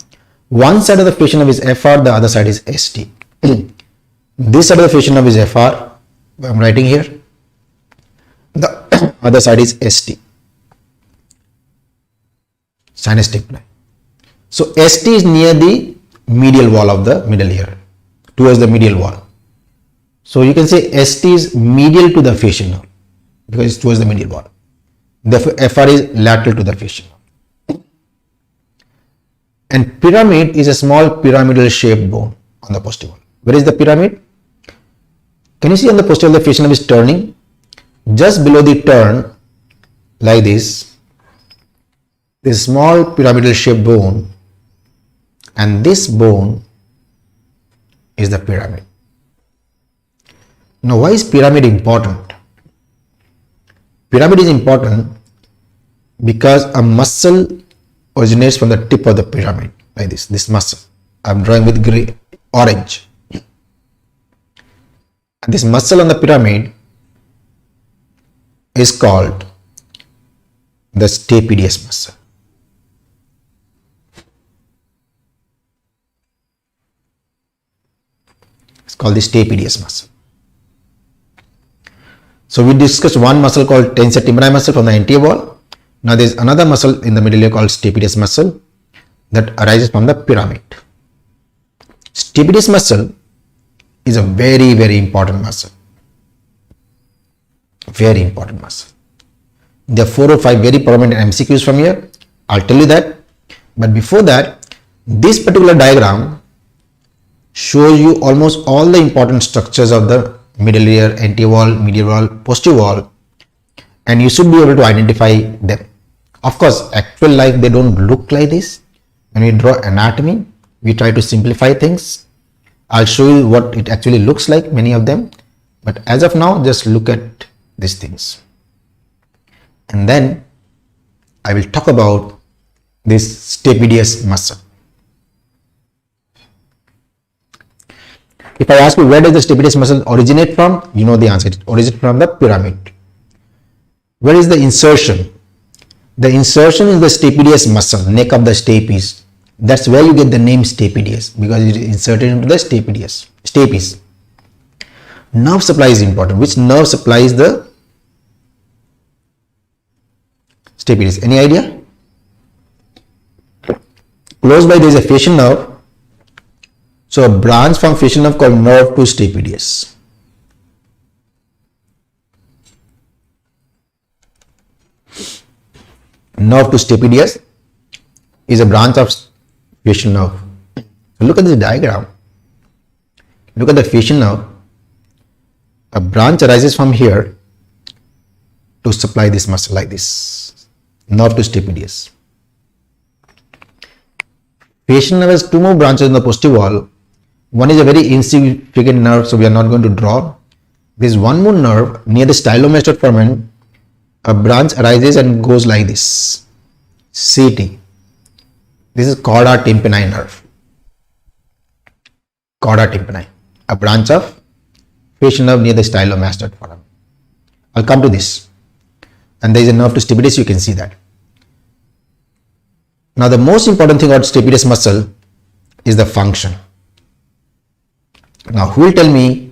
One side of the facial nerve is FR, the other side is ST. This side of the facial nerve is FR, I'm writing here. The other side is ST, sinus tympani. So ST is near the medial wall of the middle ear, towards the medial wall. So you can say ST is medial to the facial nerve because it's towards the medial wall. Therefore FR is lateral to the facial nerve. And pyramid is a small pyramidal shaped bone on the posterior wall. Where is the pyramid? Can you see on the posterior wall the facial nerve is turning? Just below the turn, like this small pyramidal shaped bone, and this bone is the pyramid. Now why is pyramid important? Pyramid is important because a muscle originates from the tip of the pyramid, like this muscle. I'm drawing with gray, orange. And this muscle on the pyramid is called the stapedius muscle. It's called the stapedius muscle. So we discussed one muscle called tensor tympani muscle from the anterior wall. Now there is another muscle in the middle ear called stapedius muscle that arises from the pyramid. Stapedius muscle is a very, very important muscle. Very important muscle. There are 4 or 5 very prominent MCQs from here. I'll tell you that. But before that, this particular diagram shows you almost all the important structures of the middle ear, anterior wall, medial wall, posterior wall, and you should be able to identify them. Of course, actual life they don't look like this. When we draw anatomy, we try to simplify things. I'll show you what it actually looks like, many of them. But as of now, just look at these things. And then I will talk about this stapedius muscle. If I ask you where does the stapedius muscle originate from, you know the answer. It originates from the pyramid. Where is the insertion? The insertion is the stapedius muscle, neck of the stapes. That's where you get the name stapedius, because it is inserted into the stapes. Nerve supply is important. Which nerve supplies the stapedius? Any idea? Close by there is a facial nerve. So a branch from facial nerve called nerve to stapedius. Nerve to stapedius is a branch of facial nerve. Look at this diagram. Look at the facial nerve. A branch arises from here to supply this muscle like this. Nerve to stapedius. Facial nerve has 2 more branches in the posterior wall, One is a very insignificant nerve, so we are not going to draw. There is one more nerve near the stylomastoid foramen. A branch arises and goes like this. CT. This is chorda tympani nerve. Chorda tympani. A branch of facial nerve near the stylomastoid foramen. I'll come to this. And there is a nerve to stapedius, you can see that. Now the most important thing about stapedius muscle is the function. Now who will tell me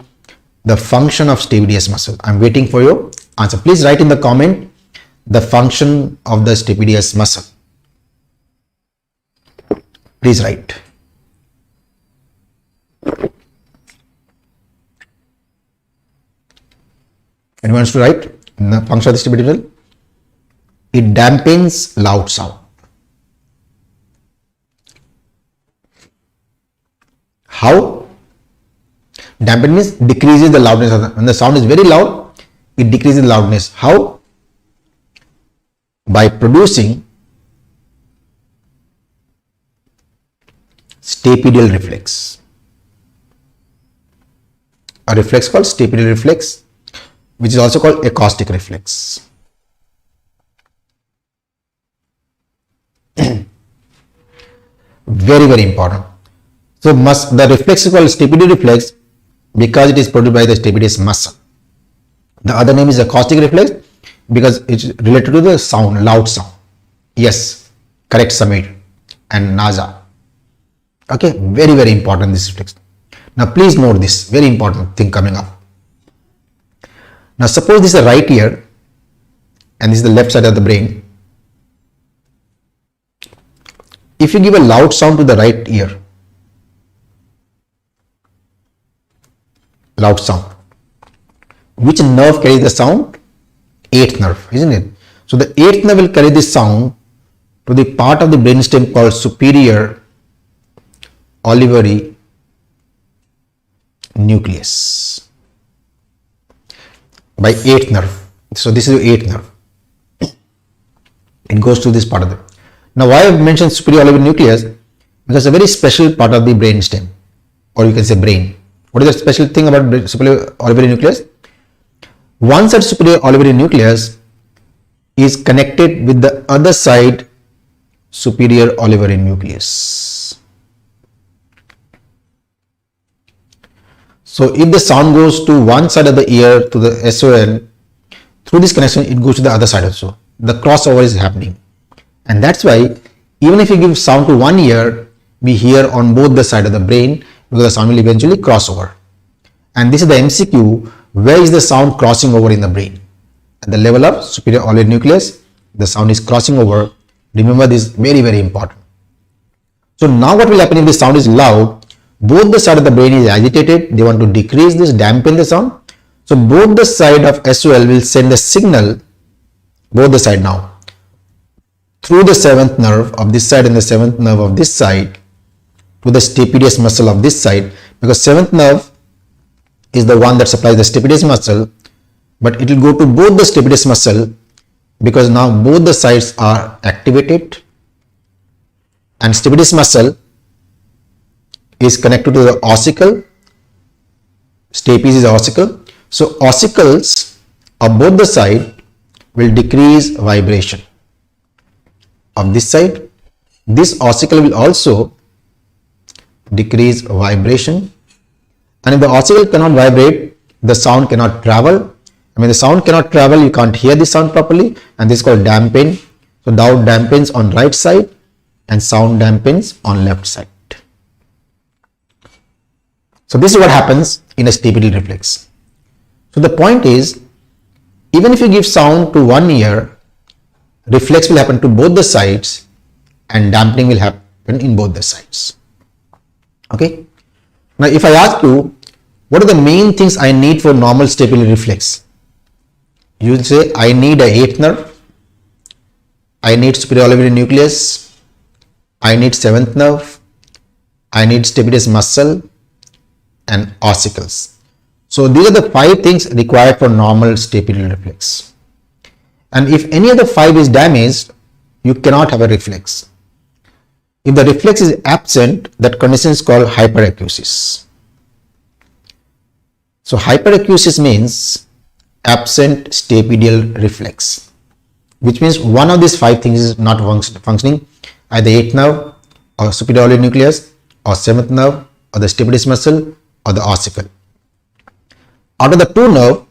the function of stapedius muscle? I'm waiting for your answer. Please write in the comment the function of the stapedius muscle. Please write. Anyone wants to write the function of the stapedius muscle? It dampens loud sound. How? Dampen means decreases the loudness of when the sound is very loud, it decreases the loudness. How? By producing stapedial reflex. A reflex called stapedial reflex, which is also called acoustic reflex. Very important. So the reflex is called stapedial reflex because it is produced by the stapedius muscle. The other name is acoustic reflex because it's related to the sound, loud sound. Yes, correct, Samir and NASA. Okay, very important this reflex. Now please note this very important thing coming up. Now suppose this is the right ear and this is the left side of the brain. If you give a loud sound to the right ear, loud sound, which nerve carries the sound? Eighth nerve, isn't it? So the eighth nerve will carry this sound to the part of the brainstem called superior olivary nucleus by eighth nerve. So this is the eighth nerve. It goes to this part of the. Now why I have mentioned superior olivary nucleus? Because it's a very special part of the brainstem, or you can say brain. What is the special thing about superior olivary nucleus? One side superior olivary nucleus is connected with the other side superior olivary nucleus. So if the sound goes to one side of the ear to the SON, through this connection it goes to the other side also. The crossover is happening. And that's why even if you give sound to one ear, we hear on both the side of the brain because the sound will eventually cross over. And this is the MCQ, where is the sound crossing over in the brain? At the level of superior olivary nucleus, the sound is crossing over. Remember this, very important. So now what will happen if the sound is loud? Both the side of the brain is agitated. They want to decrease this, dampen the sound. So both the side of SOL will send a signal, both the side now, through the seventh nerve of this side and the seventh nerve of this side to the stapedius muscle of this side, because seventh nerve is the one that supplies the stapedius muscle, but it will go to both the stapedius muscle because now both the sides are activated and stapedius muscle is connected to the ossicle. Stapes is ossicle. So ossicles of both the side will decrease vibration. Of this side, this ossicle will also decrease vibration, and if the ossicle cannot vibrate, the sound cannot travel. When the sound cannot travel, you can't hear the sound properly, and this is called dampen. So sound dampens on right side and sound dampens on left side. So this is what happens in a stapedial reflex. So the point is, even if you give sound to one ear, reflex will happen to both the sides and dampening will happen in both the sides. Okay. Now if I ask you, what are the main things I need for normal stapedial reflex? You will say, I need a eighth nerve, I need superior olivary nucleus, I need seventh nerve, I need stapedius muscle and ossicles. So these are the 5 things required for normal stapedial reflex. And if any of the 5 is damaged, you cannot have a reflex. If the reflex is absent, that condition is called hyperacusis. So hyperacusis means absent stapedial reflex, which means one of these five things is not functioning, either 8th nerve or superior nucleus or 7th nerve or the stapedius muscle or the ossicle. Out of the two nerve,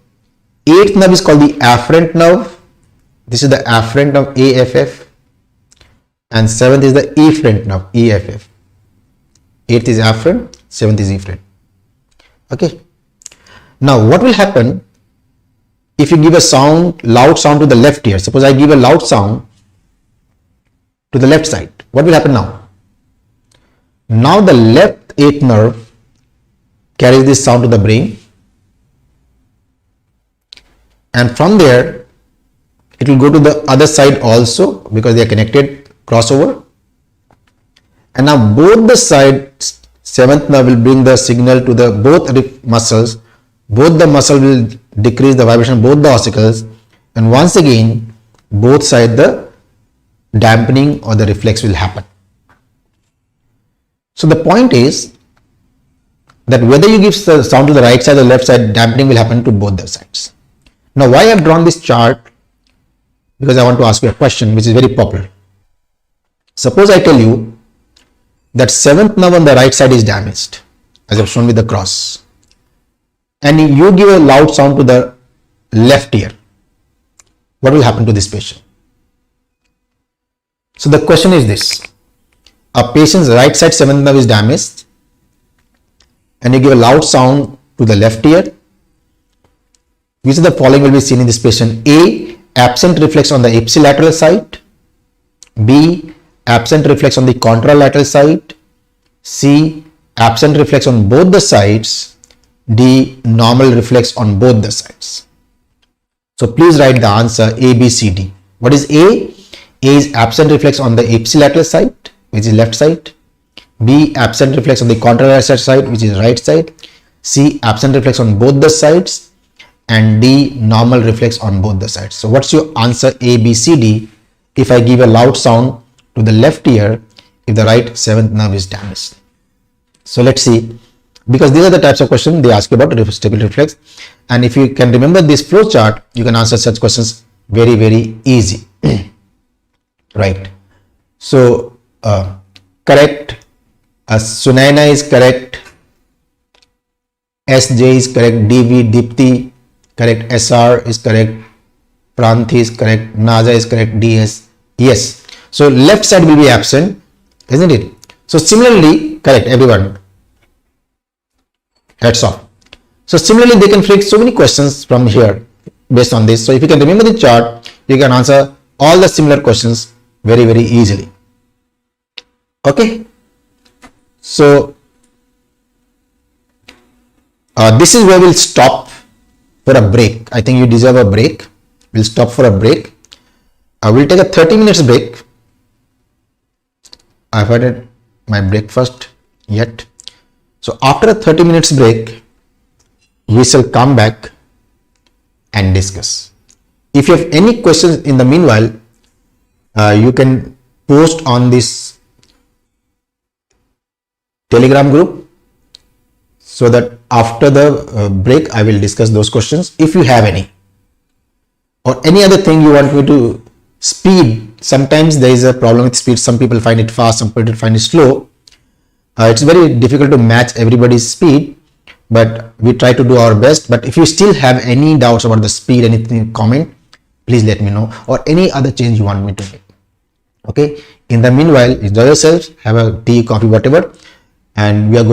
8th nerve is called the afferent nerve. This is the afferent of AFF, and 7th is the efferent nerve, EFF. 8th is afferent, 7th is efferent. Okay. Now what will happen if you give a sound, loud sound to the left ear? Suppose I give a loud sound to the left side. What will happen now? Now the left 8th nerve carries this sound to the brain, and from there it will go to the other side also because they are connected, crossover. And now both the sides, 7th nerve will bring the signal to the both muscles. Both the muscle will decrease the vibration, both the ossicles, and once again both sides the dampening or the reflex will happen. So the point is that whether you give the sound to the right side or left side, dampening will happen to both the sides. Now why I have drawn this chart? Because I want to ask you a question which is very popular. Suppose I tell you that 7th nerve on the right side is damaged, as I have shown with the cross, and you give a loud sound to the left ear. What will happen to this patient? So the question is this: a patient's right side 7th nerve is damaged, and you give a loud sound to the left ear. Which of the following will be seen in this patient? A, absent reflex on the ipsilateral side. B, absent reflex on the contralateral side. C, absent reflex on both the sides. D, normal reflex on both the sides. So please write the answer A, B, C, D. What is A? A is absent reflex on the ipsilateral side, which is left side. B, absent reflex on the contralateral side, which is right side. C, absent reflex on both the sides. And D, normal reflex on both the sides. So what's your answer A, B, C, D if I give a loud sound to the left ear if the right 7th nerve is damaged? So let's see, because these are the types of questions they ask you about stapedial reflex, and if you can remember this flow chart, you can answer such questions very, very easy. Right. So correct, Sunaina is correct, SJ is correct, DV, Dipti correct, SR is correct, Pranthi is correct, Naja is correct, DS, yes. So left side will be absent, isn't it? So similarly, correct everyone. That's all. So similarly, they can flick so many questions from here based on this. So if you can remember the chart, you can answer all the similar questions very, very easily. Okay. So this is where we'll stop for a break. I think you deserve a break. We'll stop for a break. We'll take a 30 minutes break. I've had my breakfast yet. So after a 30 minutes break, we shall come back and discuss. If you have any questions in the meanwhile, you can post on this Telegram group, so that after the break I will discuss those questions if you have any, or any other thing you want me to speed. Sometimes there is a problem with speed. Some people find it fast, some people find it slow. It's very difficult to match everybody's speed, but we try to do our best. But if you still have any doubts about the speed, anything, comment, please let me know, or any other change you want me to make. Okay. In the meanwhile, enjoy yourselves, have a tea, coffee, whatever, and we are going